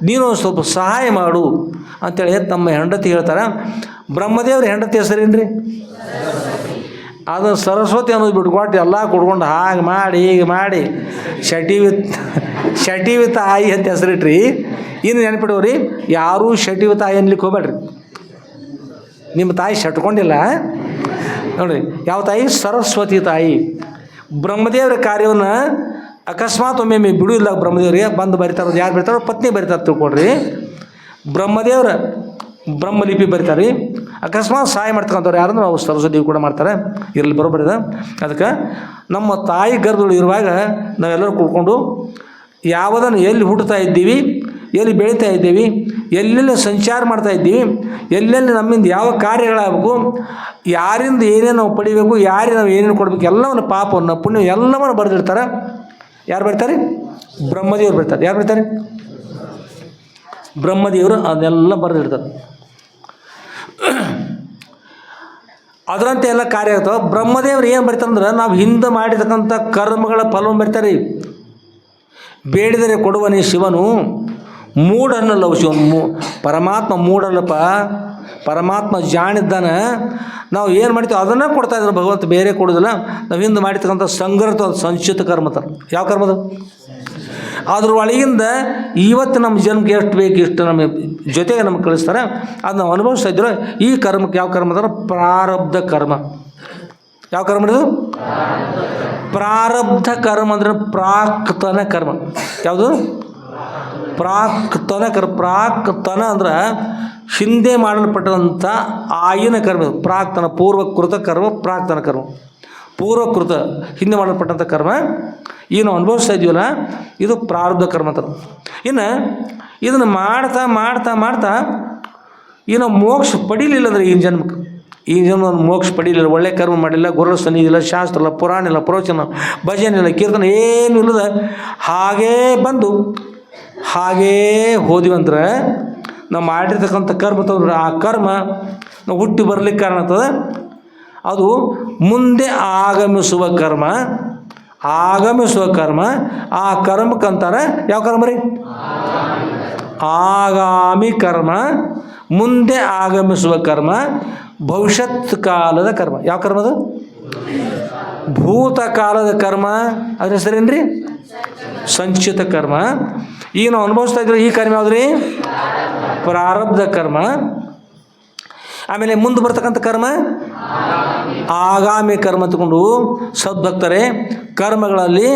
ನೀನು ಸ್ವಲ್ಪ ಸಹಾಯ ಮಾಡು ಅಂತೇಳಿ ತಮ್ಮ ಹೆಂಡತಿ ಹೇಳ್ತಾರೆ. ಬ್ರಹ್ಮದೇವ್ರ ಹೆಂಡತಿ ಹೆಸರೇನು ರೀ? ಅದು ಸರಸ್ವತಿ ಅನ್ನೋದು ಬಿಟ್ಕೊಟ್ಟು ಎಲ್ಲ ಕೊಡ್ಕೊಂಡು ಹಾಗೆ ಮಾಡಿ ಹೀಗೆ ಮಾಡಿ ಶಟಿ ವಿತ್ ಆಯಿ ಅಂತ ಹೆಸರಿಟ್ರಿ. ಇನ್ನು ನೆನಪಿಡೋರಿ, ಯಾರೂ ಶಟಿ ವಿತ್ ಆಯಿ ಅನ್ಲಿಕ್ಕೆ ಹೋಗ್ಬೇಡ್ರಿ. ನಿಮ್ಮ ತಾಯಿ ಶಟ್ಕೊಂಡಿಲ್ಲ ನೋಡಿರಿ. ಯಾವ ತಾಯಿ? ಸರಸ್ವತಿ ತಾಯಿ. ಬ್ರಹ್ಮದೇವರ ಕಾರ್ಯವನ್ನು ಅಕಸ್ಮಾತ್ ಒಮ್ಮೆ ಬಿಡುವುದಿಲ್ಲ. ಬ್ರಹ್ಮದೇವರಿಗೆ ಬಂದು ಬರಿತಾರೋದು ಯಾರು ಬರಿತಾರೋ? ಪತ್ನಿ ಬರಿತಾರೆ ತಿಳ್ಕೊಡ್ರಿ. ಬ್ರಹ್ಮದೇವ್ರ ಬ್ರಹ್ಮಲಿಪಿ ಬರಿತಾರೆ. ಅಕಸ್ಮಾತ್ ಸಹಾಯ ಮಾಡ್ತಕ್ಕಂಥವ್ರು ಯಾರಂದ್ರೆ ನಾವು ಸರಸ್ವತಿ ಕೂಡ ಮಾಡ್ತಾರೆ. ಇರಲಿ ಬರೋಬರಿದ. ಅದಕ್ಕೆ ನಮ್ಮ ತಾಯಿ ಗರ್ಭದೊಳಗೆ ಇರುವಾಗ ನಾವೆಲ್ಲರೂ ಕೂತ್ಕೊಂಡು ಯಾವುದನ್ನು ಎಲ್ಲಿ ಹುಟ್ಟುತ್ತಾ ಇದ್ದೀವಿ, ಎಲ್ಲಿ ಬೆಳೀತಾ ಇದ್ದೀವಿ, ಎಲ್ಲೆಲ್ಲಿ ಸಂಚಾರ ಮಾಡ್ತಾ ಇದ್ದೀವಿ, ಎಲ್ಲೆಲ್ಲಿ ನಮ್ಮಿಂದ ಯಾವ ಕಾರ್ಯಗಳಾಗಬೇಕು, ಯಾರಿಂದ ಏನೇನು ನಾವು ಪಡಿಬೇಕು, ಯಾರಿಗೆ ನಾವು ಏನೇನು ಕೊಡಬೇಕು, ಎಲ್ಲವನ್ನು ಪಾಪವನ್ನು ಪುಣ್ಯ ಎಲ್ಲವನ್ನು ಬರೆದಿರ್ತಾರೆ. ಯಾರು ಬರ್ತಾರೆ? ಬ್ರಹ್ಮದೇವ್ರು ಬರ್ತಾರೆ. ಯಾರು ಬರ್ತಾರೆ? ಬ್ರಹ್ಮದೇವರು ಅದೆಲ್ಲ ಬರೆದಿರ್ತಾರೆ. ಅದರಂತೆ ಎಲ್ಲ ಕಾರ್ಯ ಆಗ್ತಾವೆ. ಬ್ರಹ್ಮದೇವ್ರು ಏನು ಬರ್ತಾರಂದ್ರೆ ನಾವು ಹಿಂದೆ ಮಾಡಿರ್ತಕ್ಕಂಥ ಕರ್ಮಗಳ ಫಲವನ್ನು ಬರ್ತಾರೆ. ಬೇಡಿದರೆ ಕೊಡುವನೇ ಶಿವನು, ಮೂಢನ್ನಲ್ಲವು ಶಿವನು. ಪರಮಾತ್ಮ ಮೂಢಲ್ಲಪ್ಪ, ಪರಮಾತ್ಮ ಜಾಣಿದ್ದಾನೆ. ನಾವು ಏನು ಮಾಡ್ತೀವಿ ಅದನ್ನು ಕೊಡ್ತಾ ಇದ್ರು ಭಗವಂತ, ಬೇರೆ ಕೊಡೋದಿಲ್ಲ. ನಾವು ಹಿಂದೆ ಮಾಡಿರ್ತಕ್ಕಂಥ ಸಂಗ್ರಹ ಸಂಚಿತ ಕರ್ಮತ. ಯಾವ ಕರ್ಮದ? ಅದ್ರ ಒಳಗಿಂದ ಇವತ್ತು ನಮ್ಮ ಜನ್ಮಕ್ಕೆ ಎಷ್ಟು ಬೇಕು ಇಷ್ಟು ನಮ್ಮ ಜೊತೆಗೆ ನಮ್ಗೆ ಕಳಿಸ್ತಾರೆ. ಅದು ನಾವು ಅನುಭವಿಸ್ತಾ ಇದ್ರು. ಈ ಕರ್ಮಕ್ಕೆ ಯಾವ ಕರ್ಮ ಅಂದ್ರೆ ಪ್ರಾರಬ್ಧ ಕರ್ಮ. ಯಾವ ಕರ್ಮ ಇದು? ಪ್ರಾರಬ್ಧ ಕರ್ಮ ಅಂದ್ರೆ ಪ್ರಾಕ್ತನ ಕರ್ಮ. ಯಾವುದು? ಪ್ರಾಕ್ತನ ಕರ್ಮ. ಪ್ರಾಕ್ತನ ಅಂದ್ರೆ ಹಿಂದೆ ಮಾಡಲ್ಪಟ್ಟಂಥ ಆಯಿನ ಕರ್ಮ. ಪ್ರಾಕ್ತನ ಪೂರ್ವಕೃತ ಕರ್ಮ, ಪ್ರಾಕ್ತನ ಕರ್ಮ. ಪೂರ್ವಕೃತ ಹಿಂದೆ ಮಾಡಲ್ಪಟ್ಟಂಥ ಕರ್ಮ ಈಗ ನಾವು ಅನುಭವಿಸ್ತಾ ಇದ್ದೀವಲ್ಲ, ಇದು ಪ್ರಾರಬ್ಧ ಕರ್ಮ ಅಂತ. ಇನ್ನು ಇದನ್ನು ಮಾಡ್ತಾ ಮಾಡ್ತಾ ಮಾಡ್ತಾ ಈಗ ನಾವು ಮೋಕ್ಷ ಪಡೀಲಿಲ್ಲ ಅಂದರೆ ಈ ಜನ್ಮಕ್ಕೆ, ಈ ಜನ್ಮ ಮೋಕ್ಷ ಪಡೀಲಿಲ್ಲ, ಒಳ್ಳೆ ಕರ್ಮ ಮಾಡಿಲ್ಲ, ಗುರು ಸನ್ನಿಧಿ ಇಲ್ಲ, ಶಾಸ್ತ್ರ ಇಲ್ಲ, ಪುರಾಣ ಇಲ್ಲ, ಪ್ರವಚನ, ಭಜನೆ ಇಲ್ಲ, ಕೀರ್ತನ ಏನೂ ಇಲ್ಲದ ಹಾಗೇ ಬಂದು ಹಾಗೇ ಹೋದಿವಂದ್ರೆ ನಾವು ಮಾಡಿರ್ತಕ್ಕಂಥ ಕರ್ಮ ತಂದ್ರೆ ಆ ಕರ್ಮ ನಾವು ಹುಟ್ಟಿ ಬರಲಿಕ್ಕೆ ಕಾರಣ ಆಗ್ತದೆ. ಅದು ಮುಂದೆ ಆಗಮಿಸುವ ಕರ್ಮ. ಆ ಕರ್ಮಕ್ಕಂತಾರೆ ಯಾವ ಕರ್ಮ ರೀ? ಆಗಾಮಿ ಕರ್ಮ. ಮುಂದೆ ಆಗಮಿಸುವ ಕರ್ಮ, ಭವಿಷ್ಯತ್ ಕಾಲದ ಕರ್ಮ. ಯಾವ ಕರ್ಮ ಅದು? ಭೂತಕಾಲದ ಕರ್ಮ. ಅದ್ರ ಹೆಸರೇನು ರೀ? ಸಂಚಿತ ಕರ್ಮ. ಈಗ ನಾವು ಅನುಭವಿಸ್ತಾ ಇದ್ರೆ ಈ ಕರ್ಮ ಯಾವ್ದು ರೀ? ಪ್ರಾರಬ್ಧ ಕರ್ಮ. ಆಮೇಲೆ ಮುಂದೆ ಬರ್ತಕ್ಕಂಥ ಕರ್ಮ ಆಗಾಮಿ ಕರ್ಮ ತಗೊಂಡು ಸದ್ಭಕ್ತರೇ ಕರ್ಮಗಳಲ್ಲಿ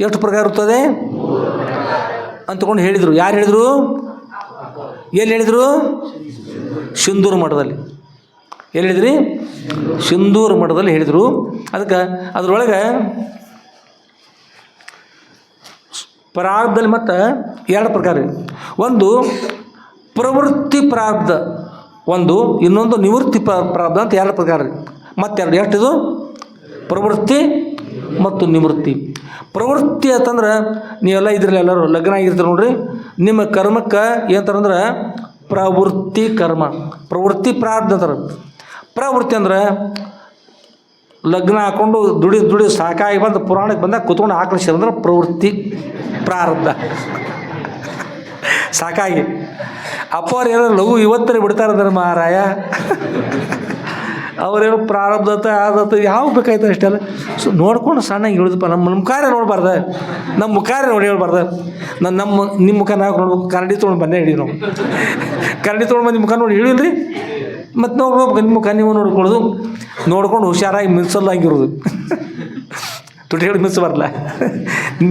ಎಷ್ಟು ಪ್ರಕಾರ ಇರ್ತದೆ ಅಂತಕೊಂಡು ಹೇಳಿದರು. ಯಾರು ಹೇಳಿದರು? ಎಲ್ಲಿ ಹೇಳಿದರು? ಸಿಂಧೂರು ಮಠದಲ್ಲಿ. ಎಲ್ಲಿ ಹೇಳಿದ್ರಿ? ಸಿಂಧೂರು ಮಠದಲ್ಲಿ ಹೇಳಿದರು. ಅದಕ್ಕೆ ಅದರೊಳಗೆ ಪ್ರಾರಬ್ಧದಲ್ಲಿ ಮತ್ತು 2 ಪ್ರಕಾರ. ಒಂದು ಪ್ರವೃತ್ತಿ ಪ್ರಾರಬ್ಧ, ಒಂದು ಇನ್ನೊಂದು ನಿವೃತ್ತಿ ಪ್ರಾರಬ್ಧ ಅಂತ 2 ಪ್ರಕಾರ. ಮತ್ತೆರಡು ಎಷ್ಟಿದು? ಪ್ರವೃತ್ತಿ ಮತ್ತು ನಿವೃತ್ತಿ. ಪ್ರವೃತ್ತಿ ಅಂತಂದ್ರೆ ನೀವೆಲ್ಲ ಇದ್ರಲ್ಲಿ ಎಲ್ಲರೂ ಲಗ್ನ ಆಗಿರ್ತಾರೆ ನೋಡ್ರಿ, ನಿಮ್ಮ ಕರ್ಮಕ್ಕೆ ಏನಂತಾರಂದ್ರೆ ಪ್ರವೃತ್ತಿ ಕರ್ಮ, ಪ್ರವೃತ್ತಿ ಪ್ರಾರಬ್ಧ ಅಂತಾರೆ. ಪ್ರವೃತ್ತಿ ಅಂದ್ರೆ ಲಗ್ನ ಹಾಕ್ಕೊಂಡು ದುಡಿ ಸಾಕಾಗಿ ಬಂದು ಪುರಾಣಕ್ಕೆ ಬಂದಾಗ ಕೂತ್ಕೊಂಡು ಆಕರ್ಷಿದ್ರೆ ಪ್ರವೃತ್ತಿ ಪ್ರಾರಬ್ಧ. ಸಾಕಾಗಿ ಅಪ್ಪವ್ರು ಏನಾದ್ರು ಲಘು ಇವತ್ತರೇ ಬಿಡ್ತಾರಂದ್ರೆ ಮಹಾರಾಯ ಅವ್ರೇನು ಪ್ರಾರಬ್ಧತೆ ಆದತ್ತ ಯಾವ ಬೇಕಾಯ್ತು ಅಷ್ಟೆಲ್ಲ. ಸೊ ನೋಡ್ಕೊಂಡು ಸಣ್ಣಗೆ ಇಳಿದಪ್ಪ, ನಮ್ಮ ಕಾರ್ಯ ನೋಡಬಾರ್ದ, ನಮ್ಮ ಮುಖಾರೆ ನೋಡಿ ಹೇಳ್ಬಾರ್ದ. ನಿಮ್ಮ ಮುಖ ನಾವು ನೋಡ್ಬೇಕು. ಕನ್ನಡಿ ತೊಗೊಂಡು ಬಂದೇ ಹಿಡಿ ನಾವು, ಕನ್ನಡಿ ತೊಗೊಂಡು ಬಂದು ಮುಖ ನೋಡಿ ಹಿಡಿಯಿಲ್ರಿ. ಮತ್ತು ನೋಡ್ಬೇಕು ನಿಮ್ಮ ಮುಖ ನೀವು ನೋಡ್ಕೊಳ್ಳೋದು, ನೋಡ್ಕೊಂಡು ಹುಷಾರಾಗಿ ಮಿನ್ಸಲ್ಲಾಗಿರೋದು. ತುಟಿ ಹೇಳಿ ಮಿನ್ಸಬಾರಲ್ಲ,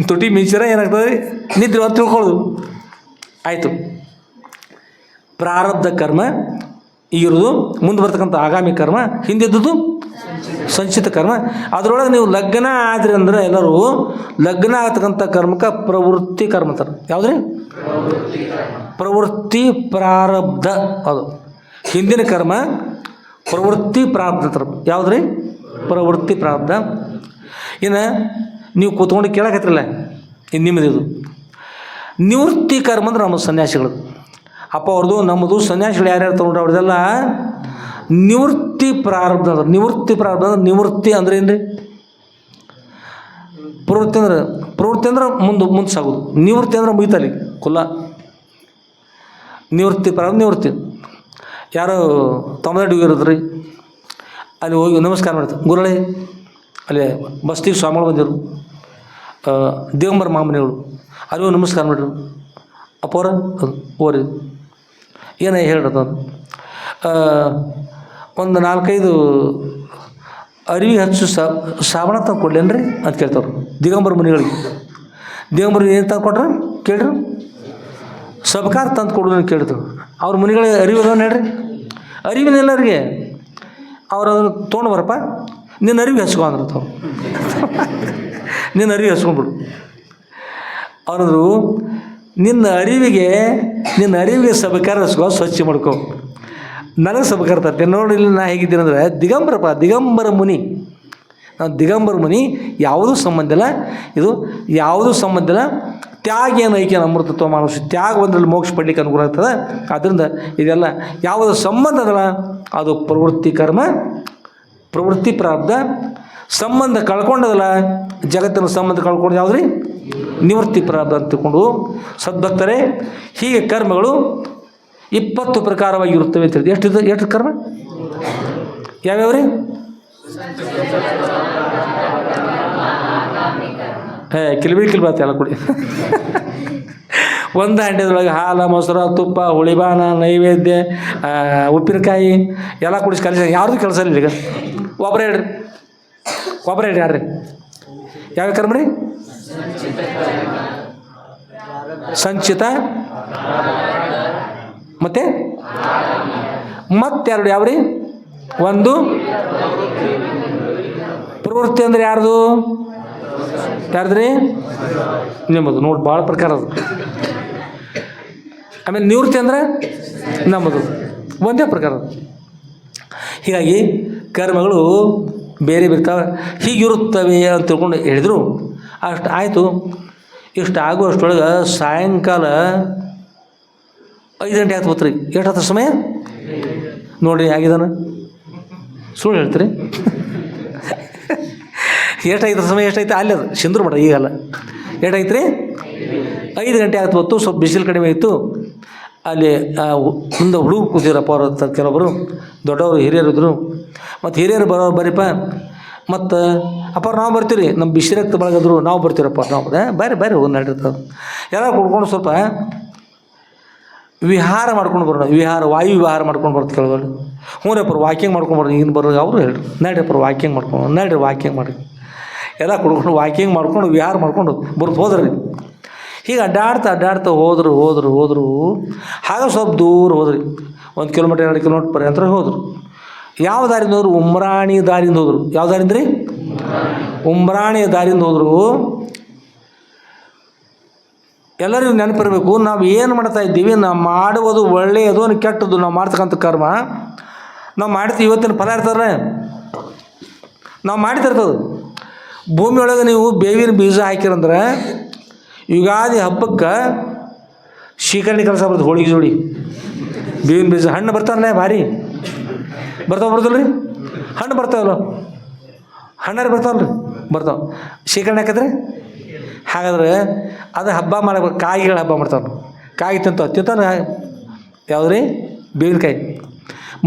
ತುಟಿ ಮಿಂಚಿರ ಏನಾಗ್ತದೆ ನಿದ್ರೆ ಅಂತ ತಿಳ್ಕೊಳ್ಳೋದು. ಆಯಿತು, ಪ್ರಾರಬ್ಧ ಕರ್ಮ ಈಗಿರೋದು, ಮುಂದೆ ಬರ್ತಕ್ಕಂಥ ಆಗಾಮಿ ಕರ್ಮ, ಹಿಂದಿದ್ದದ್ದು ಸಂಚಿತ ಕರ್ಮ. ಅದರೊಳಗೆ ನೀವು ಲಗ್ನ ಆದ್ರಿ ಅಂದ್ರೆ ಎಲ್ಲರೂ ಲಗ್ನ ಆಗ್ತಕ್ಕಂಥ ಕರ್ಮಕ್ಕೆ ಪ್ರವೃತ್ತಿ ಕರ್ಮ ಅಂತಾರೆ. ಯಾವುದ್ರಿ? ಪ್ರವೃತ್ತಿ ಪ್ರಾರಬ್ಧ. ಅದು ಹಿಂದಿನ ಕರ್ಮ ಪ್ರವೃತ್ತಿ ಪ್ರಾರಬ್ಧ ಅಂತಾರೆ. ಯಾವುದ್ರಿ? ಪ್ರವೃತ್ತಿ ಪ್ರಾರಬ್ಧ. ಇನ್ನು ನೀವು ಕೂತ್ಕೊಂಡು ಕೇಳಕತ್ತಿರಲ್ಲ, ಇನ್ನು ನಿಮ್ಮದಿದು ನಿವೃತ್ತಿ ಕರ್ಮ ಅಂದ್ರೆ ನಮ್ಮ ಸನ್ಯಾಸಿಗಳು. ಅಪ್ಪ ಅವ್ರದ್ದು ನಮ್ಮದು ಸನ್ಯಾಸಿಗಳು ಯಾರ್ಯಾರು ತೊಗೊಂಡ್ರೆ ಅವ್ರದ್ದೆಲ್ಲ ನಿವೃತ್ತಿ ಪ್ರಾರಬ್ಧ ಅಂದ್ರೆ. ನಿವೃತ್ತಿ ಪ್ರಾರಬ್ಧ ಅಂದ್ರೆ ನಿವೃತ್ತಿ ಅಂದ್ರೆ ಏನು ರೀ? ಪ್ರವೃತ್ತಿ ಅಂದ್ರೆ ಮುಂದೆ ಸಾಗೋದು. ನಿವೃತ್ತಿ ಅಂದ್ರೆ ಮುಗಿತಲ್ಲಿ ಕುಲ್ಲ. ನಿವೃತ್ತಿ ಪ್ರಾರಬ್ಧ ನಿವೃತ್ತಿ. ಯಾರೋ ತಮಿಳ್ನಾಡಿಗೆ ಇರೋದ್ರಿ, ಅಲ್ಲಿ ಹೋಗಿ ನಮಸ್ಕಾರ ಮಾಡ್ತಾರೆ. ಗುರುಗಳೇ, ಅಲ್ಲಿ ಬಸ್ತಿಗೆ ಸ್ವಾಮಿಗಳು ಬಂದಿರು, ದಿಗಂಬರ ಮಾಮನಿಗಳು, ಅಲ್ಲಿ ಹೋಗಿ ನಮಸ್ಕಾರ ಮಾಡಿರು. ಅಪ್ಪವ್ರ ಓರಿ ಏನ ಹೇಳ್ರದ, ಒಂದು 4-5 ಅರಿವಿ ಹಚ್ಚು ಸಾಬಣ ತಂದು ಕೊಡ್ಲೇನ್ರಿ ಅಂತ ಕೇಳ್ತಾವ್ರು ದಿಗಂಬರ ಮುನಿಗಳಿಗೆ. ದಿಗಂಬರ ಏನು ತಂದು ಕೊಟ್ರ ಕೇಳ್ರಿ, ಸಬ್ಕಾರ ತಂದು ಕೊಡೋದು ಅಂತ ಕೇಳಿದ್ರು. ಅವ್ರ ಮುನಿಗಳಿಗೆ ಅರಿವು ಅದಾವ ಹೇಳ್ರಿ, ಅರಿವಿನ ಎಲ್ಲರಿಗೆ. ಅವ್ರು ಅದನ್ನು ತೊಗೊಂಡು ಬರಪ್ಪ, ನಿನ್ನ ಅರಿವಿ ಹಚ್ಕೊ ಅಂದ್ರತ್ತವ್ರು. ನಿನ್ನ ಅರಿವಿ ಹಚ್ಕೊಂಡ್ಬಿಡು ಅವ್ರಂದ್ರು. ನಿನ್ನ ಅರಿವಿಗೆ ಸಬಕಾರ ಹಚ್ಕೊ, ಸ್ವಚ್ಛ ಮಾಡ್ಕೊ. ನನಗೆ ಸಬಕಾರ ತರ್ತೀನಿ ನೋಡಿ. ಇಲ್ಲಿ ನಾ ಹೇಗಿದ್ದೀನಿ ಅಂದರೆ ದಿಗಂಬರ ಮುನಿ. ನಾವು ದಿಗಂಬರ ಮುನಿ. ಯಾವುದೂ ಸಂಬಂಧ ಇಲ್ಲ, ಇದು ಯಾವುದೂ ಸಂಬಂಧ ಇಲ್ಲ. ತ್ಯಾಗ ಏನು ಐಕ್ಯನ ಅಮೃತತ್ವ ಮಾನುಷ, ತ್ಯಾಗ ಒಂದ್ರಲ್ಲಿ ಮೋಕ್ಷ ಪಡ್ಲಿಕ್ಕೆ ಅನುಕೂಲ ಆಗ್ತದೆ. ಆದ್ದರಿಂದ ಇದೆಲ್ಲ ಯಾವುದು ಸಂಬಂಧ ಅದಲ್ಲ ಅದು ಪ್ರವೃತ್ತಿ ಕರ್ಮ, ಪ್ರವೃತ್ತಿ ಪ್ರಾರಬ್ಧ. ಸಂಬಂಧ ಕಳ್ಕೊಂಡದಲ್ಲ, ಜಗತ್ತಿನ ಸಂಬಂಧ ಕಳ್ಕೊಂಡು ಯಾವ್ದು ರೀ? ನಿವೃತ್ತಿ ಪ್ರಾರಬ್ಧ ಅಂತ ತಿಳ್ಕೊಂಡು ಸದ್ಭಕ್ತರೇ, ಹೀಗೆ ಕರ್ಮಗಳು 20 ಪ್ರಕಾರವಾಗಿರುತ್ತವೆ ಅಂತ ಹೇಳಿ. ಎಷ್ಟು ಕರ್ಮ? ಯಾವ್ಯಾವ ರೀ? ಕಿಲ್ಬಾತ ಎಲ್ಲ ಕೊಡಿ. ಒಂದು ಹಂಡೆದೊಳಗೆ ಹಾಲು, ಮೊಸರು, ತುಪ್ಪ, ಹುಳಿಬಾನ, ನೈವೇದ್ಯ, ಉಪ್ಪಿನಕಾಯಿ ಎಲ್ಲ ಕುಡಿಸಿ ಕಲಿಸ. ಯಾರ್ದು ಕೆಲಸ ಇಲ್ಲ ಈಗ. ಒಬ್ಬರೇ ಹೇಳ್ರಿ ಯಾರ್ರಿ? ಯಾವ ಕರ್ಮ ರೀ? ಸಂಚಿತ ಮತ್ತೆರಡು ಯಾವ್ರಿ? ಒಂದು ಪ್ರವೃತ್ತಿ ಅಂದ್ರೆ ಯಾರ್ದ್ರಿ? ನಿಮ್ಮದು. ನೋಡಿ, ಭಾಳ ಪ್ರಕಾರ ಅದು. ಆಮೇಲೆ ನಿವೃತ್ತಿ ಅಂದ್ರೆ ನಮ್ಮದು, ಒಂದೇ ಪ್ರಕಾರ. ಹೀಗಾಗಿ ಕರ್ಮಗಳು ಬೇರೆ ಬರ್ತಾವೆ, ಹೀಗಿರುತ್ತವೆ ಅಂತ ತಿಳ್ಕೊಂಡು ಹೇಳಿದರು. ಅಷ್ಟು ಆಯಿತು. ಇಷ್ಟು ಆಗುವಷ್ಟೊಳಗೆ ಸಾಯಂಕಾಲ 5 ಗಂಟೆ ಆಗ್ತದೆ ರೀ. ಎಷ್ಟು ಸಮಯ ನೋಡಿರಿ ಆಗಿದಾನ? ಸುಳ್ಳು ಹೇಳ್ತೀರಿ? ಎಷ್ಟಾಯ್ತು ಸಮಯ? ಎಷ್ಟಾಯ್ತು ಅಲ್ಲಿ? ಅದು ಸಿಂಧೂರು ಮಠ ಈಗಲ್ಲ. ಎಷ್ಟಾಯ್ತು ರೀ? 5 ಗಂಟೆ ಆಗ್ತು. ಹೊತ್ತು ಸ್ವಲ್ಪ ಬಿಸಿಲು ಕಡಿಮೆ ಇತ್ತು. ಅಲ್ಲಿ ಮುಂದೆ ಹುಡುಗ ಕೂತಿರಪ್ಪ ಅವರು, ಕೆಲವೊಬ್ಬರು ದೊಡ್ಡವರು ಹಿರಿಯರಿದ್ರು. ಮತ್ತು ಹಿರಿಯರು ಬರೀಪ್ಪ, ಮತ್ತು ಅಪ್ಪ ನಾವು ಬರ್ತೀವಿ, ನಮ್ಮ ಬಿಸಿ ರಕ್ತ ಬಳಗದ್ರು, ನಾವು ಬರ್ತೀರಪ್ಪ, ನಾವು ಬೇರೆ ಹೋಗಿ ನಡೀತದೆ. ಎಲ್ಲ ಕುಡ್ಕೊಂಡು ಸ್ವಲ್ಪ ವಿಹಾರ ಮಾಡ್ಕೊಂಡು ಬರೋಣ. ವಾಯು ವಿಹಾರ ಮಾಡ್ಕೊಂಡು ಬರ್ತು ಕೆಲವರು. ಹ್ಞೂರಪ್ಪ ವಾಕಿಂಗ್ ಮಾಡ್ಕೊಂಡು ಬರೋದು. ಈಗಿನ ಬರೋದು ಅವರು ಹೇಳ್ರಿ, ನಡ್ರಿಪ್ಪ ವಾಕಿಂಗ್ ಮಾಡ್ಕೊಂಡು ವಾಕಿಂಗ್ ಮಾಡಿ ಎಲ್ಲ ಕುಡ್ಕೊಂಡು ವಾಕಿಂಗ್ ಮಾಡ್ಕೊಂಡು ವಿಹಾರ ಮಾಡ್ಕೊಂಡು ಹೋದ್ರಿ. ಹೀಗೆ ಅಡ್ಡಾಡ್ತಾ ಹೋದರು. ಹಾಗೆ ಸ್ವಲ್ಪ ದೂರ ಹೋದ್ರಿ. 1 ಕಿಲೋಮೀಟರ್ 2 ಕಿಲೋಮೀಟರ್ ಪರ್ಯಂತ ಹೋದರು. ಯಾವ ದಾರಿಯಿಂದ ಹೋದ್ರು? ಉಮ್ರಾಣಿ ದಾರಿಯಿಂದ ಹೋದರು. ಯಾವ ದಾರಿಯಿಂದ ರೀ? ಉಮ್ರಾಣಿ ದಾರಿಯಿಂದ ಹೋದರು. ಎಲ್ಲರಿಗೂ ನೆನಪಿರಬೇಕು, ನಾವು ಏನು ಮಾಡ್ತಾ ಇದ್ದೀವಿ, ನಾವು ಮಾಡುವುದು ಒಳ್ಳೆಯದು ಕೆಟ್ಟದ್ದು, ನಾವು ಮಾಡ್ತಕ್ಕಂಥ ಕರ್ಮ ನಾವು ಮಾಡ್ತೀವಿ. ಇವತ್ತಿನ ಫಲ ಇರ್ತಾರೆ, ನಾವು ಮಾಡ್ತಿರ್ತದೆ. ಭೂಮಿಯೊಳಗೆ ನೀವು ಬೇವಿನ ಬೀಜ ಹಾಕಿರಂದ್ರೆ ಯುಗಾದಿ ಹಬ್ಬಕ್ಕೆ ಶೀಕರಣಿ ಕೆಲಸ ಬರ್ತದೆ. ಹೋಳಿಗೆ ಜೋಡಿ ಬೇವಿನ ಬೀಜ ಹಣ್ಣು ಬರ್ತಾವಲ್ಲ, ಭಾರಿ ಬರೋದಿಲ್ಲ ರೀ? ಹಣ್ಣು ಬರ್ತಾವಲ್ಲ, ಹಣ್ಣಾರು ಬರ್ತಾವೆ. ಶೇಖರಣೆ ಹಾಕಿದ್ರೆ ಹಾಗಾದ್ರೆ ಅದು ಹಬ್ಬ ಮಾಡಬೇಕು. ಕಾಯಿಗಳ ಹಬ್ಬ ಮಾಡ್ತಾವೆ. ಕಾಯಿ ತಿಂತಾನೆ ಯಾವ್ದು ರೀ? ಬೇವಿನಕಾಯಿ.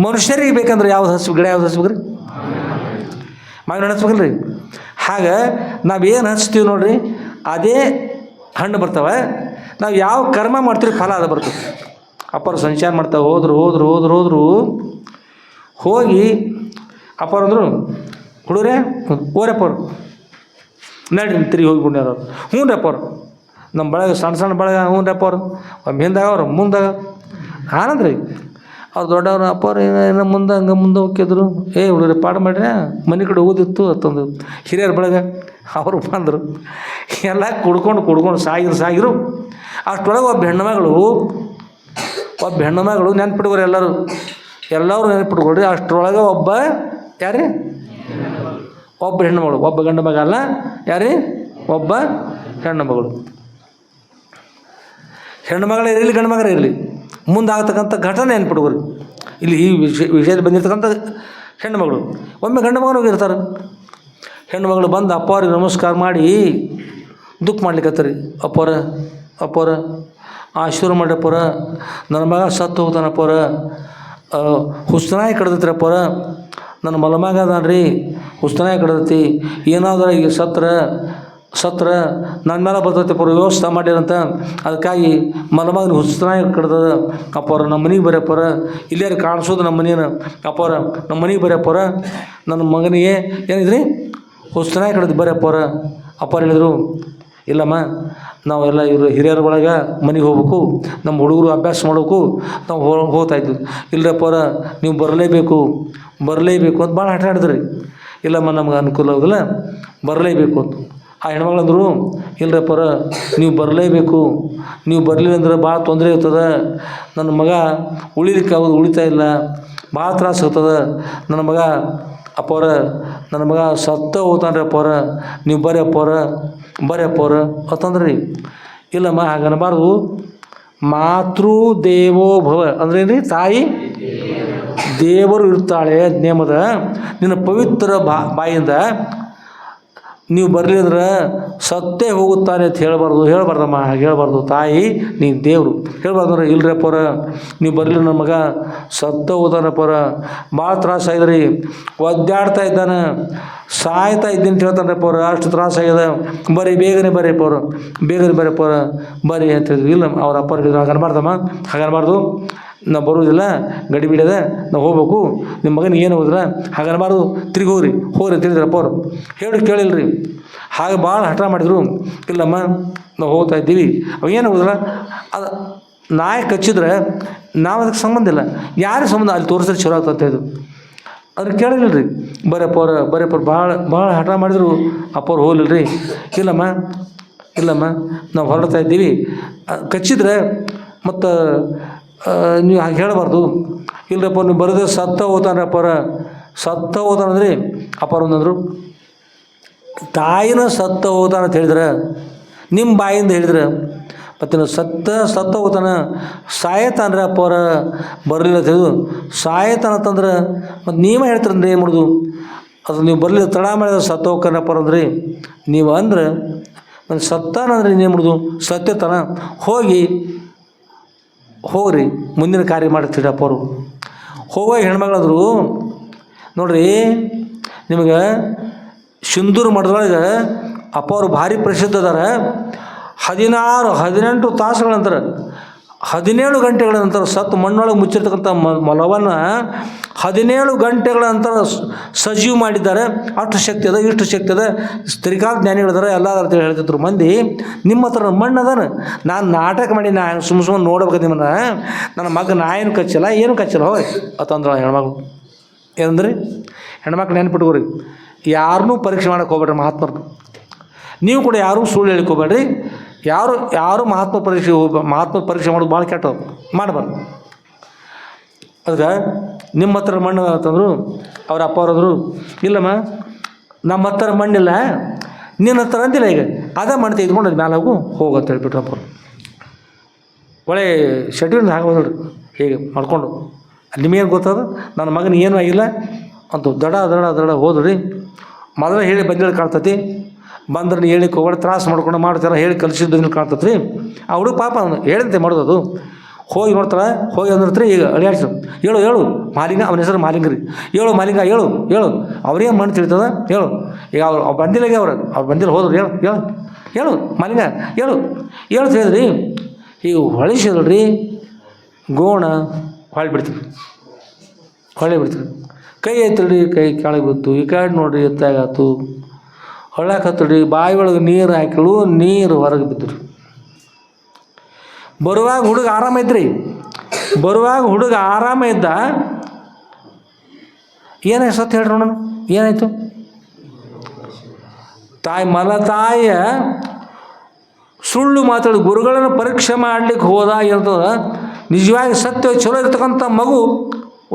ಮನುಷ್ಯರಿಗೆ ಬೇಕಂದ್ರೆ ಯಾವ್ದು ಹಚ್ಬೇಕು, ಗಿಡ ಯಾವ್ದು ಹಚ್ಬೇಕ್ರಿ? ಮಾವಿನ ಹಣ್ಣು ಹಚ್ಬೇಕಲ್ರಿ. ಹಾಗೆ ನಾವೇನು ಹಚ್ತೀವಿ ನೋಡ್ರಿ ಅದೇ ಹಣ್ಣು ಬರ್ತಾವೆ. ನಾವು ಯಾವ ಕರ್ಮ ಮಾಡ್ತೀವಿ ಫಲ ಅದು ಬರ್ತದೆ. ಅಪ್ಪರು ಸಂಚಾರ ಮಾಡ್ತಾವೆ. ಹೋದ್ರು ಹೋಗಿ ಅಪ್ಪರು ಅಂದರು, ಹುಡುಗ್ರೆ ಓರಪ್ಪರು ನಡ್ರಿ ತಿರುಗಿ ಹೋಗಿ ಯಾರು. ಹ್ಞೂ ರೀ ಅಪ್ಪರು, ನಮ್ಮ ಬಳಗ ಸಣ್ಣ ಬಳಗ. ಹ್ಞೂ ರೀ ಅಪ್ಪರು, ಒಮ್ಮೆ ಹಿಂದಾಗ ಅವ್ರು ಮುಂದಾಗ ಆನಂದ್ರಿ. ಅವ್ರು ದೊಡ್ಡವ್ರು ಅಪ್ಪವ್ರು ಏನೋ ಮುಂದೆ ಹೋಗಿದ್ರು. ಹುಡುಗ್ರೆ ಪಾಠ ಮಾಡ್ರಿ, ಮನೆ ಕಡೆ ಹೋಗೋದಿತ್ತು ಅಂತಂದು ಹಿರಿಯರ ಬಳಗ ಅವರು ಬಂದರು. ಎಲ್ಲ ಕುಡ್ಕೊಂಡು ಸಾಗಿರು. ಅಷ್ಟೊಳಗೆ ಒಬ್ಬ ಹೆಣ್ಣುಮಗಳು ನೆನ್ಪಿಟ್ಕೊರಿ. ಎಲ್ಲರೂ ನೆನ್ಪಿಟ್ಕೊಳ್ರಿ. ಅಷ್ಟರೊಳಗೆ ಒಬ್ಬ ಯಾರೀ? ಒಬ್ಬ ಹೆಣ್ಣುಮಗಳು, ಒಬ್ಬ ಗಂಡು ಮಗ ಅಲ್ಲ. ಯಾರೀ? ಒಬ್ಬ ಹೆಣ್ಣು ಮಗಳು. ಹೆಣ್ಣು ಮಗಳೇ ಇರಲಿ ಗಂಡು ಮಗರೇ ಇರಲಿ, ಮುಂದೆ ಆಗ್ತಕ್ಕಂಥ ಘಟನೆ ನೆನ್ಪಿಟ್ಕೊರಿ. ಇಲ್ಲಿ ಈ ವಿಷಯದಲ್ಲಿ ಬಂದಿರ್ತಕ್ಕಂಥ ಹೆಣ್ಣು ಮಗಳು ಒಮ್ಮೆ ಗಂಡು ಮಗನಿಗೆ ಇರ್ತಾರೆ. ಹೆಣ್ಣು ಮಗಳು ಬಂದು ಅಪ್ಪ ಅವ್ರಿಗೆ ನಮಸ್ಕಾರ ಮಾಡಿ ದುಃಖ ಮಾಡ್ಲಿಕ್ಕತ್ತರಿ. ಅಪ್ಪರ ಆಶೀರ್ವಾದ ಮಾಡ್ರಪ್ಪರ, ನನ್ನ ಮಗ ಸತ್ತು ಹೋಗ್ತಾನಪ್ಪರ, ಹುಸ್ತನಾಯಿ ಕಡ್ದೈತ್ರಿ ಅಪ್ಪರ, ನನ್ನ ಮಲಮಗ ಅದಾನ್ರಿ, ಹುಸ್ತನಾಯಿ ಕಡ್ದೈತಿ, ಏನಾದ್ರೆ ಈಗ ಸತ್ರ ನನ್ನ ಮೇಲೆ ಬರ್ತೈತಿ ಅಪ್ಪರ, ವ್ಯವಸ್ಥೆ ಮಾಡಿರಂತ. ಅದಕ್ಕಾಗಿ ಮಲಮಗನ ಹುಸ್ತನಾಯಿ ಕಡ್ದದ ಅಪ್ಪರ, ನಮ್ಮ ಮನೆಗೆ ಬರ್ಯಪ್ಪರ, ಇಲ್ಲಾರು ಕಾಣಿಸೋದು ನಮ್ಮ ಮನೇನ ಅಪ್ಪರ, ನಮ್ಮ ಮನೆಗೆ ಬರ್ಯಪ್ಪರ, ನನ್ನ ಮಗನಿಗೆ ಏನಿದ್ರಿ ಹುಸ್ತನಾಯಿ ಕಡ್ದು ಬರ್ಯಪ್ಪರ. ಅಪ್ಪರು ಹೇಳಿದರು, ಇಲ್ಲಮ್ಮ ನಾವೆಲ್ಲ ಇವರು ಹಿರಿಯರ ಒಳಗೆ ಮನೆಗೆ ಹೋಗ್ಬೇಕು, ನಮ್ಮ ಹುಡುಗರು ಅಭ್ಯಾಸ ಮಾಡಬೇಕು, ನಾವು ಹೋಗ್ತಾಯಿದ್ವಿ. ಇಲ್ಲರಪ್ಪರ ನೀವು ಬರಲೇಬೇಕು ಅಂತ ಭಾಳ ಆಟ ಆಡಿದ್ರಿ. ಇಲ್ಲಮ್ಮ ನಮ್ಗೆ ಅನುಕೂಲ ಆಗೋದಿಲ್ಲ, ಬರಲೇಬೇಕು ಅಂತ. ಆ ಹೆಣ್ಮಗಳಂದ್ರು, ಇಲ್ಲರಪ್ಪರ ನೀವು ಬರಲೇಬೇಕು, ನೀವು ಬರಲಿಲ್ಲ ಅಂದ್ರೆ ಭಾಳ ತೊಂದರೆ ಇರ್ತದೆ, ನನ್ನ ಮಗ ಉಳಿಲಿಕ್ಕೆ ಆಗೋದು ಉಳಿತಾ ಇಲ್ಲ, ಭಾಳ ತ್ರಾಸು ಆಗ್ತದೆ ನನ್ನ ಮಗ. ನನ್ನ ಮಗ ಸತ್ತ ಹೋಗ್ತಾನ್ರಿ ಅಪ್ಪರ, ನೀವು ಬರ್ರಿ ಅಪ್ಪರ ಅಂತಂದ್ರಿ. ಇಲ್ಲಮ್ಮ ಹಾಗನ್ನಬಾರ್ದು, ಮಾತೃ ದೇವೋ ಭವ ಅಂದ್ರೇನ್ರಿ? ತಾಯಿ ದೇವರು ಇರ್ತಾಳೆ ನೇಮದ. ನಿನ್ನ ಪವಿತ್ರ ಬಾಯಿಂದ ನೀವು ಬರಲಿ ಅಂದ್ರೆ ಸತ್ತೇ ಹೋಗುತ್ತಾನೆ ಅಂತ ಹೇಳ್ಬಾರ್ದಮ್ಮ, ಹಾಗೆ ಹೇಳ್ಬಾರ್ದು. ತಾಯಿ ನೀ ದೇವರು ಹೇಳ್ಬಾರ್ದಂದ್ರೆ, ಇಲ್ರಿ ಅಪ್ಪರ ನೀವು ಬರಲಿ, ನನ್ನ ಮಗ ಸತ್ತ ಹೋದಾನಪ್ಪರ, ಭಾಳ ತ್ರಾಸ ಆಗಿದ್ರಿ, ಒದ್ದಾಡ್ತಾ ಇದ್ದಾನೆ, ಸಾಯ್ತಾ ಇದ್ದೀನಿ ಅಂತ ಹೇಳ್ತಾನೆ ಅಪ್ಪರ, ಅಷ್ಟು ತ್ರಾಸ ಆಗ್ಯದ, ಬೇಗನೆ ಬರ್ರಿ ಅಂತ ಹೇಳಿದ್ರು. ಇಲ್ಲ ಅವ್ರ ಅಪ್ಪ ಹೇಳಿದ್ರು, ಹಾಗನ್ಬಾರ್ದು, ನಾವು ಬರುವುದಿಲ್ಲ, ಗಡಿ ಬಿಡದ ನಾವು ಹೋಗ್ಬೇಕು, ನಿಮ್ಮ ಮಗನಿಗೆ ಏನು ಹೋದ್ರೆ ಹಾಗನ್ಬಾರ್ದು, ತಿರುಗಿ ಹೋಗ್ರಿ ಅಂತ ಹೇಳಿದ್ರಪ್ಪ ಅವರು. ಕೇಳಿಲ್ರಿ. ಹಾಗೆ ಭಾಳ ಹಠ ಮಾಡಿದರು. ಇಲ್ಲಮ್ಮ ನಾವು ಹೋಗ್ತಾ ಇದ್ದೀವಿ, ಅವ ಏನು ಹೋದ್ರ ಅದು ನಾಯಿ ಕಚ್ಚಿದ್ರೆ ನಾವು ಅದಕ್ಕೆ ಸಂಬಂಧ ಇಲ್ಲ, ಯಾರಿಗೆ ಸಂಬಂಧ ಅಲ್ಲಿ ತೋರಿಸಿದ್ರೆ ಚಲೋ ಆಗ್ತಂತ ಇದು. ಅದ್ರ ಕೇಳಿಲ್ರಿ. ಬರಪ್ಪರ ಭಾಳ ಹಠ ಮಾಡಿದ್ರು. ಅಪ್ಪವ್ರು ಹೋಗ್ಲಿಲ್ರಿ. ಇಲ್ಲಮ್ಮ ನಾವು ಹೊರಡ್ತಾ ಇದ್ದೀವಿ, ಕಚ್ಚಿದ್ರೆ ಮತ್ತು ನೀವು ಹಾಗೆ ಹೇಳಬಾರ್ದು. ಇಲ್ಲರಪ್ಪ ನೀವು ಬರೋದೇ ಸತ್ತ ಹೋಗ್ತಾನಂದ್ರಿ. ಅಪ್ಪರು ಒಂದಂದರು, ತಾಯಿನ ಸತ್ತ ಹೋಗ್ತಾನ ಅಂತ ಹೇಳಿದ್ರೆ, ನಿಮ್ಮ ಬಾಯಿಂದ ಹೇಳಿದ್ರೆ, ಮತ್ತು ಸತ್ತ ಹೋಗ್ತಾನ ಸಾಯತಾನ್ರಿ ಅಪ್ಪರ ಬರಲಿಲ್ಲ ಅಂತ ಹೇಳಿದ್ರು. ಸಾಯತಾನ ಅಂತಂದ್ರೆ ಮತ್ತು ನೀವೇ ಹೇಳ್ತೀರಂದ್ರೆ ಏನು ಮಾಡೋದು? ಅದು ನೀವು ಬರಲಿಲ್ಲ ತಡ ಮಾಡಿದ್ರೆ ಸತ್ತ ಹೋಗ್ಕನಪ್ಪರ ಅಂದ್ರಿ. ನೀವು ಅಂದ್ರೆ ನನ್ನ ಸತ್ತಾನಂದ್ರೆ ಇನ್ನೇನು ಮಾಡೋದು? ಸತ್ಯತನ ಹೋಗ್ರಿ ಮುಂದಿನ ಕಾರ್ಯ ಮಾಡ್ತೀರಿ ಅಪ್ಪವರು. ಹೋಗುವಾಗ ಹೆಣ್ಮಗಳಂದ್ರು, ನೋಡ್ರಿ ನಿಮಗೆ ಸಿಂಧೂರು ಮಠದೊಳಗೆ ಅಪ್ಪವರು ಭಾರಿ ಪ್ರಸಿದ್ಧ ಅದಾರ. 18 ತಾಸುಗಳ ನಂತರ 17 ಗಂಟೆಗಳ ನಂತರ ಸತ್ತು ಮಣ್ಣೊಳಗೆ ಮುಚ್ಚಿರ್ತಕ್ಕಂಥ ಮಲವನ್ನು 17 ಗಂಟೆಗಳ ನಂತರ ಸಜೀವ ಮಾಡಿದ್ದಾರೆ. ಅಷ್ಟು ಶಕ್ತಿ ಅದ, ಇಷ್ಟು ಶಕ್ತಿ ಅದ, ತ್ರಿಕಾಲ ಜ್ಞಾನಿಗಳಿದ್ದಾರೆ, ಎಲ್ಲ ಅಂತೇಳಿ ಹೇಳ್ತಿದ್ರು ಮಂದಿ. ನಿಮ್ಮ ಹತ್ರ ಮಣ್ಣು ಅದಾನ, ನಾನು ನಾಟಕ ಮಾಡಿ ಸುಮ್ಮನೆ ನೋಡ್ಬೇಕು ನಿಮ್ಮನ್ನ, ನನ್ನ ಮಗ ಏನು ಕಚ್ಚಿಲ್ಲ ಹೋಯ್ ಅಂತಂದ್ರ ಹೆಣ್ಮಗಳು. ಏನಂದ್ರಿ? ಹೆಣ್ಮಕ್ಳು ನೆನ್ಪಿಟ್ಕೋರಿ, ಯಾರನ್ನೂ ಪರೀಕ್ಷೆ ಮಾಡೋಕೆ ಹೋಗ್ಬೇಡ್ರಿ ಮಹಾತ್ಮರು. ನೀವು ಕೂಡ ಯಾರೂ ಸುಳ್ಳು ಹೇಳ್ಕೋಬೇಡ್ರಿ. ಯಾರು ಮಹಾತ್ಮ ಪರೀಕ್ಷೆ ಮಾಡೋದು ಭಾಳ ಕೆಟ್ಟವು, ಮಾಡಬಾರ್ದು. ಅದಕ್ಕೆ ನಿಮ್ಮ ಹತ್ರ ಮಣ್ಣು ಅಂತಂದರು. ಅವ್ರ ಅಪ್ಪ ಅವರಂದರು, ಇಲ್ಲಮ್ಮ ನಮ್ಮ ಹತ್ರ ಮಣ್ಣಿಲ್ಲ, ನಿನ್ನ ಹತ್ರ ಅಂತಿಲ್ಲ, ಈಗ ಅದೇ ಮಣ್ಣು ತೆಗೆದುಕೊಂಡು ಅದು ಮ್ಯಾಲೆ ಹೋಗಂತ ಹೇಳ್ಬಿಟ್ರಪ್ಪ. ಒಳ್ಳೆ ಶೆಡ್ಯೂಲ್ ಹಾಕೋದ್ರಿ ಹೀಗೆ ಮಾಡ್ಕೊಂಡು. ನಿಮಗೇನು ಗೊತ್ತದ ನನ್ನ ಮಗನಿಗೆ ಏನೂ ಆಗಿಲ್ಲ ಅಂತ ದಡ ಹೋದ್ರಿ. ಮೊದಲೇ ಹೇಳಿ ಬಂದೇಳಿ ಕಾಣ್ತತಿ, ಬಂದ್ರೆ ಹೇಳಿಕ್ಕೆ ಹೋಗೋಣ, ತ್ರಾಸ ಮಾಡ್ಕೊಂಡು ಮಾಡ್ತಾರ, ಹೇಳಿ ಕಲಿಸಿದ್ದು ಕಾಣ್ತತ್ರಿ. ಆ ಹುಡುಗ ಪಾಪ ಅವನು ಹೇಳಿದಂತೆ ಮಾಡೋದು. ಹೋಗಿ ನೋಡ್ತಾಳೆ. ಹೋಗಿ ಅಂದಿರ್ತಾರೆ ಈಗ ಅಳಿಯಾಡ್ಸು, ಹೇಳು ಹೇಳು ಮಾಲಿಂಗ, ಅವನ ಹೆಸರು ಮಾಲಿಂಗ ರೀ, ಹೇಳು ಮಾಲಿಂಗ ಹೇಳು ಹೇಳು, ಅವ್ರಿಗೆ ಮಣ್ಣು ತಿಳಿತದ ಹೇಳು. ಈಗ ಅವ್ರು ಬಂದಿಲ್ಲಾಗೆ ಅವ್ರು ಬಂದಿಲ್ಲ ಹೋದ್ರು, ಹೇಳು ಹೇಳು ಹೇಳು ಮಾಲಿಂಗ ಹೇಳು ಹೇಳು ಹೇಳಿದ್ರಿ. ಈಗ ಹೊಳಿಸಿದ್ರಿ ಗೋಣ ಹೊಳ್ಳಿ ಬಿಡ್ತೀವಿ, ಹೊಳ್ಳಿ ಬಿಡ್ತೀವಿ. ಕೈ ಎತ್ತಲ್ರಿ, ಕೈ ಕೆಳಗೆ ಬಿತ್ತು. ಈ ಕಡೆ ನೋಡ್ರಿ ಎತ್ತಾಗಾತು, ಹೊಳ್ಳಾಕತ್ತಲ್ರಿ, ಬಾಯಿ ಒಳಗೆ ನೀರು ಹಾಕಿಳು, ನೀರು ಹೊರಗೆ ಬಿದ್ದರು. ಬರುವಾಗ ಹುಡುಗ ಆರಾಮ ಇದ್ರಿ, ಬರುವಾಗ ಹುಡುಗ ಆರಾಮ ಇದ್ದ. ಏನಾಯ್ತು ಸತ್ತು ಹೇಳ್ರಿ ನೋಡೋಣ, ಏನಾಯಿತು? ತಾಯಿಯ ಸುಳ್ಳು ಮಾತಾಡಿ ಗುರುಗಳನ್ನು ಪರೀಕ್ಷೆ ಮಾಡಲಿಕ್ಕೆ ಹೋದ ಇರ್ತದ. ನಿಜವಾಗಿ ಸತ್ಯ ಚಲೋ ಇರ್ತಕ್ಕಂಥ ಮಗು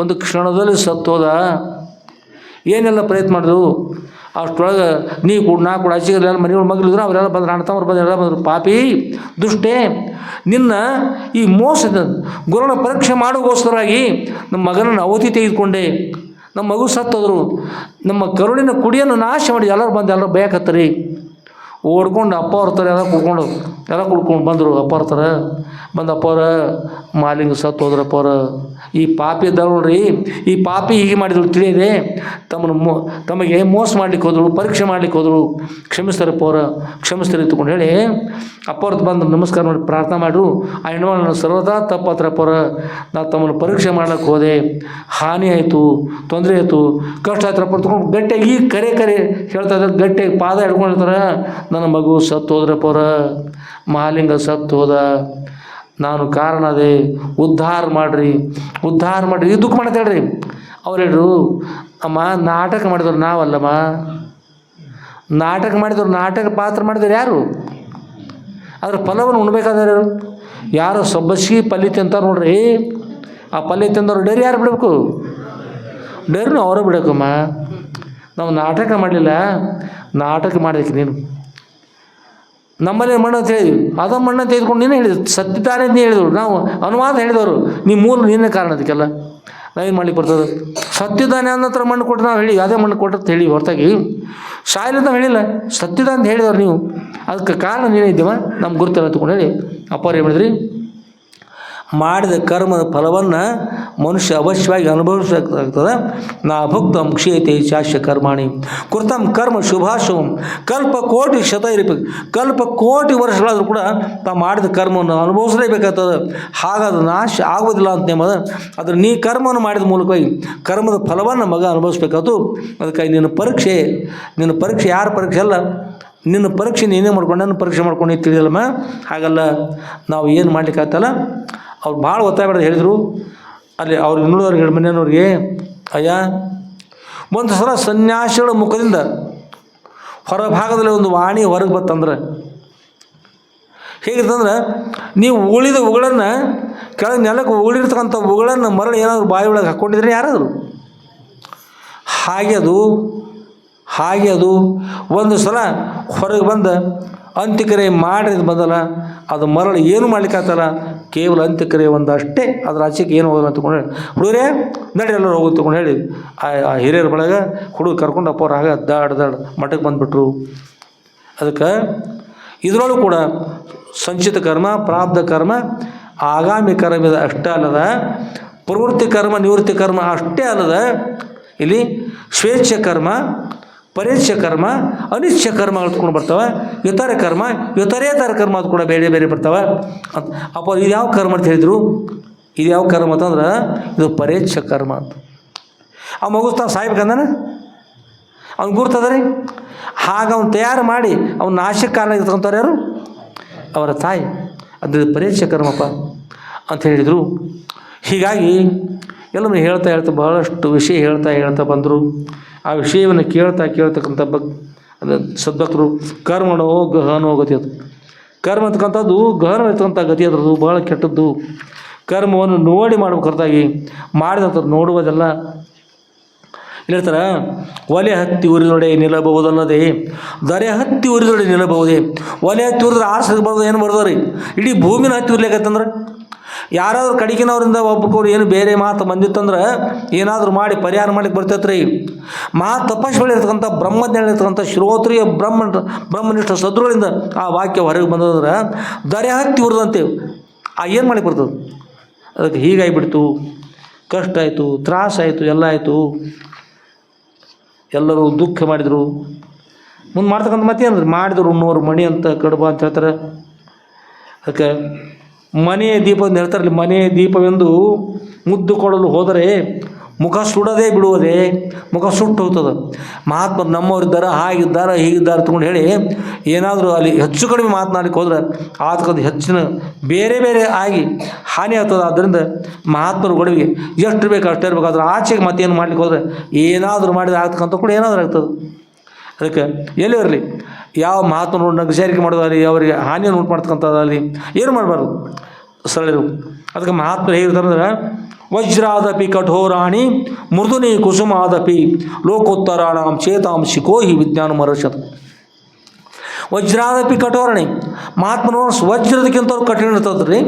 ಒಂದು ಕ್ಷಣದಲ್ಲಿ ಸತ್ತೋದ. ಏನೆಲ್ಲ ಪ್ರಯತ್ನ ಮಾಡಿದ್ರು ಅಷ್ಟೊಳಗೆ ನೀ ಕೂಡ ನಾ ಕೂಡ ಹಚ್ಚಿಗೆಲ್ಲ ಮನೆಯೊಳಗೆ ಮಗಳಿದ್ರು, ಅವರೆಲ್ಲ ಬಂದ್ರು, ಅಣ್ಣತಮ್ಮರು ಬಂದು ಎಲ್ಲ ಬಂದರು. ಪಾಪಿ ದುಷ್ಟೇ, ನಿನ್ನ ಈ ಮೋಸದ ಗುರುಗಳ ಪರೀಕ್ಷೆ ಮಾಡೋಗೋಸ್ಕರವಾಗಿ ನಮ್ಮ ಮಗನನ್ನು ಅವಧಿ ತೆಗೆದುಕೊಂಡೆ, ನಮ್ಮ ಮಗು ಸತ್ತೋದ್ರು, ನಮ್ಮ ಕರುಳಿನ ಕುಡಿಯನ್ನು ನಾಶ ಮಾಡಿ ಎಲ್ಲರೂ ಬಂದು ಎಲ್ಲರೂ ಬೇಕತ್ತರಿ. ಓಡ್ಕೊಂಡು ಅಪ್ಪ ಅವ್ರ ಎಲ್ಲ ಕುಡ್ಕೊಂಡು ಬಂದರು. ಅಪ್ಪ ಅವ್ರ ಬಂದು ಅಪ್ಪ ಅವ್ರ ಮಾಲಿಂಗ ಸತ್ತು ಹೋದ್ರಪ್ಪ ಅವ್ರ. ಈ ಪಾಪಿ ಇದ್ದ ನೋಡ್ರಿ, ಈ ಪಾಪಿ ಹೀಗೆ ಮಾಡಿದ್ರು ತಿಳಿಯದೆ ತಮಗೆ ಮೋಸ ಮಾಡ್ಲಿಕ್ಕೆ ಹೋದರು, ಪರೀಕ್ಷೆ ಮಾಡ್ಲಿಕ್ಕೆ ಹೋದರು, ಕ್ಷಮಿಸ್ತಾರಪ್ಪ ಅವ್ರ, ಕ್ಷಮಿಸ್ತಾರೆ ಇತ್ತುಕೊಂಡು ಹೇಳಿ ಅಪ್ಪ ಅವ್ರದ್ದು ಬಂದು ನಮಸ್ಕಾರ ಮಾಡಿ ಪ್ರಾರ್ಥನೆ ಮಾಡಿರು. ಆ ಹೆಣ್ಮಗಳನ್ನ ಸರ್ವದಾ ತಪ್ಪತ್ರಪ್ಪ ಅವ್ರ, ನಾ ತಮ್ಮನ್ನು ಪರೀಕ್ಷೆ ಮಾಡ್ಲಿಕ್ಕೆ ಹೋದೆ, ಹಾನಿ ಆಯಿತು, ತೊಂದರೆ ಆಯಿತು, ಕಷ್ಟ ಆಯ್ತರಪ್ಪ ತಗೊಂಡು ಗಟ್ಟಿಯಾಗಿ ಈಗ ಕರೆ ಹೇಳ್ತಾ ಇದ್ದಾರೆ, ಗಟ್ಟಿಯಾಗಿ ಪಾದ ಹಿಡ್ಕೊಂಡಿರ್ತಾರೆ. ನನ್ನ ಮಗು ಸತ್ತು ಹೋದ್ರಪ್ಪ ಅವ್ರ, ಮಹಾಲಿಂಗ ಸತ್ತು ಹೋದ, ನಾನು ಕಾರಣ ಅದೇ, ಉದ್ಧಾರ ಮಾಡಿರಿ ಈ ದುಃಖ ಮಾಡತ್ತೆ ಹೇಳ್ರಿ. ಅವ್ರು ಹೇಳ್ರು, ಅಮ್ಮ ನಾಟಕ ಮಾಡಿದವ್ರು ನಾವಲ್ಲಮ್ಮ, ನಾಟಕ ಪಾತ್ರ ಮಾಡಿದವ್ರು ಯಾರು? ಅದ್ರ ಫಲವನ್ನು ಉಣ್ಬೇಕಾದ್ರೆ ಯಾರು ಸಬ್ಬಸ್ಗಿ ಪಲ್ಯ ತಿಂತಾರೆ ನೋಡ್ರಿ, ಆ ಪಲ್ಯ ತಿಂದವ್ರು ಡೈರಿ ಯಾರು ಬಿಡಬೇಕು? ಡೈರಿನೂ ಅವರೇ ಬಿಡಬೇಕಮ್ಮ. ನಾವು ನಾಟಕ ಮಾಡಲಿಲ್ಲ, ನಾಟಕ ಮಾಡಿದಕ್ಕೆ ನೀನು ನಮ್ಮಲ್ಲಿ ಮಣ್ಣು ಅಂತ ಹೇಳಿದ್ವಿ, ಅದ ಮಣ್ಣು ತೆಗೆದುಕೊಂಡು ನೀನೇ ಹೇಳಿದ್ರು, ಸತ್ತಿದ್ದಾರೆ ಅಂತ ಹೇಳಿದವರು, ನಾವು ಅನುವಾದ ಹೇಳಿದವರು, ನೀ ಮೂಲ ನೀನೇ ಕಾರಣ ಅದಕ್ಕೆಲ್ಲ. ನಾವೇನು ಮಾಡ್ಲಿಕ್ಕೆ ಬರ್ತದೆ? ಸತ್ತಿದ್ದಾನೆ ಅನ್ನತ್ರ ಮಣ್ಣು ಕೊಟ್ಟು ನಾವು ಹೇಳಿ ಅದೇ ಮಣ್ಣು ಕೊಟ್ಟಂತ ಹೇಳಿ ಹೊರತಾಗಿ ಸಾಯಿಲಿಂದ ನಾವು ಹೇಳಿಲ್ಲ, ಸತ್ತಿದ ಅಂತ ಹೇಳಿದವ್ರು ನೀವು, ಅದಕ್ಕೆ ಕಾರಣ ನೀನೇ ಇದ್ದೀವ, ನಮ್ಗೆ ಗುರುತೆಲ್ಲ ತಗೊಂಡು ಹೇಳಿ ಅಪ್ಪ ಅವ್ರು ಏನು ಮಾಡಿದ್ರಿ, ಮಾಡಿದ ಕರ್ಮದ ಫಲವನ್ನು ಮನುಷ್ಯ ಅವಶ್ಯವಾಗಿ ಅನುಭವಿಸಬೇಕಾಗ್ತದೆ. ನಾ ಭುಕ್ತಂ ಕ್ಷೇತೆ ಚಾಶ್ಯ ಕರ್ಮಾಣಿ ಕೃತಂ ಕರ್ಮ ಶುಭಾಶುಭಂ ಕಲ್ಪ ಕೋಟಿ ಶತೈರಿಪಿ, ಕಲ್ಪ ಕೋಟಿ ವರ್ಷಗಳಾದರೂ ಕೂಡ ತಾವು ಮಾಡಿದ ಕರ್ಮವನ್ನು ಅನುಭವಿಸಲೇಬೇಕಾಗ್ತದೆ. ಹಾಗಾದ್ರೆ ನಾಶ ಆಗೋದಿಲ್ಲ ಅಂತ ನೇಮದ. ಆದರೆ ನೀ ಕರ್ಮವನ್ನು ಮಾಡಿದ ಮೂಲಕವಾಗಿ ಕರ್ಮದ ಫಲವನ್ನು ಮಗ ಅನುಭವಿಸ್ಬೇಕಾಯ್ತು. ಅದಕ್ಕಾಗಿ ನಿನ್ನ ಪರೀಕ್ಷೆ ಯಾರ ಪರೀಕ್ಷೆ ಅಲ್ಲ, ನಿನ್ನ ಪರೀಕ್ಷೆ ನೀನೇ ಮಾಡ್ಕೊಂಡು ನನ್ನ ಪರೀಕ್ಷೆ ಮಾಡ್ಕೊಂಡು ತಿಳಿಯಲ್ಲಮ್ಮ. ಹಾಗಲ್ಲ, ನಾವು ಏನು ಮಾಡ್ಲಿಕ್ಕಾಗ್ತಲ್ಲ. ಅವ್ರು ಭಾಳ ಒತ್ತಾಯ ಮಾಡಿದ್ರು, ಹೇಳಿದರು ಅಲ್ಲಿ ಅವ್ರು ಇನ್ನೂರವ್ರಿಗೆ ಹೇಳಿ ಮನೆಯವ್ರಿಗೆ, ಅಯ್ಯ ಒಂದು ಸಲ ಸನ್ಯಾಸಿಗಳ ಮುಖದಿಂದ ಹೊರಭಾಗದಲ್ಲಿ ಒಂದು ವಾಣಿ ಹೊರಗೆ ಬತ್ತಂದ್ರೆ ಹೇಗಿರ್ತಂದ್ರೆ, ನೀವು ಉಳಿದ ಉಗಳನ್ನು ಕೆಳಗೆ ನೆಲಕ್ಕೆ ಉಳಿರ್ತಕ್ಕಂಥ ಉಗಳನ್ನು ಮರಳು ಏನಾದರೂ ಬಾಯಿ ಒಳಗೆ ಹಾಕ್ಕೊಂಡಿದ್ರೆ ಯಾರಾದರು ಹಾಗೆ ಅದು ಒಂದು ಸಲ ಹೊರಗೆ ಬಂದ ಅಂತ್ಯಕ್ರಿಯೆ ಮಾಡಿದ ಬಂದಲ್ಲ, ಅದು ಮರಳು ಏನು ಮಾಡ್ಲಿಕ್ಕಾಗ್ತಲ್ಲ, ಕೇವಲ ಅಂತ್ಯಕ್ರಿಯೆ ಒಂದು ಅಷ್ಟೇ, ಅದ್ರ ಆಚೆಗೆ ಏನು ಹೋಗೋಲ್ಲ ಅಂತಕೊಂಡು ಹೇಳಿ ಹುಡುಗರೇ ನಡಿ ಎಲ್ಲರೂ ಹೋಗಿ ತಗೊಂಡು ಹೇಳಿ ಆ ಹಿರಿಯರ ಬಳಗ ಹುಡುಗ ಕರ್ಕೊಂಡು ಅಪ್ಪ ಅವ್ರು ಆಗ ದಾಡ್ ಮಠಕ್ಕೆ ಬಂದುಬಿಟ್ರು. ಅದಕ್ಕೆ ಇದರೊಳಗೂ ಕೂಡ ಸಂಚಿತ ಕರ್ಮ, ಪ್ರಾರಬ್ಧ ಕರ್ಮ, ಆಗಾಮಿ ಕರ್ಮ ಅಷ್ಟೇ ಅಲ್ಲದ, ಪ್ರವೃತ್ತಿ ಕರ್ಮ, ನಿವೃತ್ತಿ ಕರ್ಮ ಅಷ್ಟೇ ಅಲ್ಲದ, ಇಲ್ಲಿ ಸ್ವೇಚ್ಛ ಕರ್ಮ, ಪರೇಚ್ಛ ಕರ್ಮ, ಅನಿಚ್ಛ ಕರ್ಮ ಅಂದ್ಕೊಂಡು ಬರ್ತಾವೆ. ಇತರೆ ಕರ್ಮ, ಇತರೇತರ ಕರ್ಮ ಅದು ಕೂಡ ಬೇರೆ ಬೇರೆ ಬರ್ತಾವೆ. ಅಪ್ಪ ಇದು ಯಾವ ಕರ್ಮ ಅಂತ ಹೇಳಿದರು? ಇದು ಯಾವ ಕರ್ಮ ಅಂತಂದ್ರೆ ಇದು ಪರೇಚ್ಛ ಕರ್ಮ ಅಂತ. ಆ ಮಗು ತಾವು ಸಾಯ್ಬೇಕಂದಾನೆ ಅವ್ನು ಗುರ್ತದ ರೀ. ಆಗ ಅವ್ನು ತಯಾರು ಮಾಡಿ ಅವ್ನು ನಾಶಕ್ಕೆ ಕಾರಣ ಇರ್ತಕ್ಕಂಥವ್ರು ಯಾರು? ಅವರ ತಾಯಿ. ಅದು ಪರೇಚ್ಛ ಕರ್ಮಪ್ಪ ಅಂತ ಹೇಳಿದರು. ಹೀಗಾಗಿ ಎಲ್ಲರೂ ಹೇಳ್ತಾ ಬಹಳಷ್ಟು ವಿಷಯ ಹೇಳ್ತಾ ಬಂದರು. ಆ ವಿಷಯವನ್ನು ಕೇಳ್ತಕ್ಕಂಥ ಅದು ಸದ್ಭಕ್ತರು ಕರ್ಮಣೋ ಗಹನೋ ಗತಿ, ಅದು ಕರ್ಮ ಅಂತಕ್ಕಂಥದ್ದು ಗಹನ ಇರ್ತಕ್ಕಂಥ ಗತಿ, ಅದ್ರದ್ದು ಭಾಳ ಕೆಟ್ಟದ್ದು. ಕರ್ಮವನ್ನು ನೋಡಿ ಮಾಡ್ಬೇಕು, ಹೊರತಾಗಿ ಮಾಡಿದಂಥದ್ದು ನೋಡುವುದಲ್ಲ. ಹೇಳ್ತಾರೆ, ಒಲೆ ಹತ್ತಿ ಉರಿದೊಡೆ ನಿಲ್ಲಬಹುದಲ್ಲದೆ ದರೆ ಹತ್ತಿ ಉರಿದೊಡೆ ನಿಲ್ಲಬಹುದೇ. ಒಲೆ ಹತ್ತಿ ಉರಿದ್ರೆ ಆರ್ಸಕ್ಕೆ ಬರ್ದು ಏನು ಬರ್ದವ್ರಿ, ಇಡೀ ಭೂಮಿನ ಹತ್ತಿ ಉರ್ಲಿಕ್ಕತ್ತಂದ್ರೆ ಯಾರಾದ್ರೂ ಕಡಿಕಿನವರಿಂದ ಒಬ್ಬರು ಏನು ಬೇರೆ ಮಾತು ಬಂದಿತ್ತಂದ್ರೆ ಏನಾದರೂ ಮಾಡಿ ಪರಿಹಾರ ಮಾಡ್ಲಿಕ್ಕೆ ಬರ್ತೈತ್ರಿ. ತಪಸ್ಸುಗಳಿರ್ತಕ್ಕಂಥ ಬ್ರಹ್ಮಜ್ಞಾನಿರ್ತಕ್ಕಂಥ ಶ್ರೋತ್ರಿಯ ಬ್ರಹ್ಮನಿಷ್ಠ ಸದ್ರುಗಳಿಂದ ಆ ವಾಕ್ಯ ಹೊರಗೆ ಬಂದಂದ್ರೆ ದರೆ ಹತ್ತಿ ಉರಿದಂತೆ ಏನು ಮಾಡ್ಲಿಕ್ಕೆ ಬರ್ತದೆ? ಅದಕ್ಕೆ ಹೀಗಾಗಿಬಿಡ್ತು, ಕಷ್ಟ ಆಯಿತು, ತ್ರಾಸಾಯಿತು, ಎಲ್ಲ ಆಯಿತು. ಎಲ್ಲರೂ ದುಃಖ ಮಾಡಿದರು. ಮುಂದೆ ಮಾಡ್ತಕ್ಕಂಥ ಮತ್ತೇನು ಮಾಡಿದ್ರು ಉಣ್ಣೋರು ಮಣಿ ಅಂತ ಕಡುಬ ಅಂತ ಹೇಳ್ತಾರೆ. ಅದಕ್ಕೆ ಮನೆಯ ದೀಪವನ್ನು ಹೇಳ್ತಾರಲ್ಲಿ, ಮನೆಯ ದೀಪವೆಂದು ಮುದ್ದು ಕೊಡಲು ಹೋದರೆ ಮುಖ ಸುಡದೇ ಬಿಡುವುದೇ, ಮುಖ ಸುಟ್ಟು ಹೋಗ್ತದೆ. ಮಹಾತ್ಮರು ನಮ್ಮವರಿದ್ದಾರೆ, ಹಾಗಿದ್ದಾರೆ, ಹೀಗಿದ್ದಾರೆ ತಗೊಂಡು ಹೇಳಿ ಏನಾದರೂ ಅಲ್ಲಿ ಹೆಚ್ಚು ಕಡಿಮೆ ಮಾತನಾಡಲಿಕ್ಕೆ ಹೋದ್ರೆ ಅದಕ್ಕದು ಹೆಚ್ಚಿನ ಬೇರೆ ಬೇರೆ ಆಗಿ ಹಾನಿ ಆಗ್ತದೆ. ಆದ್ದರಿಂದ ಮಹಾತ್ಮರ ಗೊಡವಿಗೆ ಎಷ್ಟು ಬೇಕು ಅಷ್ಟೇ ಇರಬೇಕು. ಅದ್ರ ಆಚೆಗೆ ಮತ್ತೇನು ಮಾಡ್ಲಿಕ್ಕೆ ಹೋದರೆ ಏನಾದರೂ ಮಾಡಿದ್ರೆ ಆಗ್ತಕ್ಕಂಥ ಕೂಡ ಏನಾದರೂ ಆಗ್ತದೆ. ಅದಕ್ಕೆ ಎಲ್ಲಿ ಇರಲಿ, ಯಾವ ಮಹಾತ್ಮರು ನಗಜಾರಿಕೆ ಮಾಡೋದಾಗಲಿ, ಅವರಿಗೆ ಹಾನಿಯನ್ನು ಉಂಟು ಮಾಡ್ತಕ್ಕಂಥದ್ದಾಗಲಿ ಏನು ಮಾಡಬಾರ್ದು, ಸರಳರು. ಅದಕ್ಕೆ ಮಹಾತ್ಮರು ಹೇಗಿರ್ತಾರೆ ಅಂದ್ರೆ, ವಜ್ರಾದಪಿ ಕಠೋರಾಣಿ ಮೃದುನಿ ಕುಸುಮಾದಪಿ ಲೋಕೋತ್ತರಾಣಾಂ ಚೇತಾಂಶಿ ಕೋಹಿ ವಿಜ್ಞಾನ ಮರಷತ್. ವಜ್ರಾದಪಿ ಕಠೋರಣಿ, ಮಹಾತ್ಮನ ವಜ್ರದಕ್ಕಿಂತ ಕಠಿಣ ಇರ್ತದೆ ರೀ.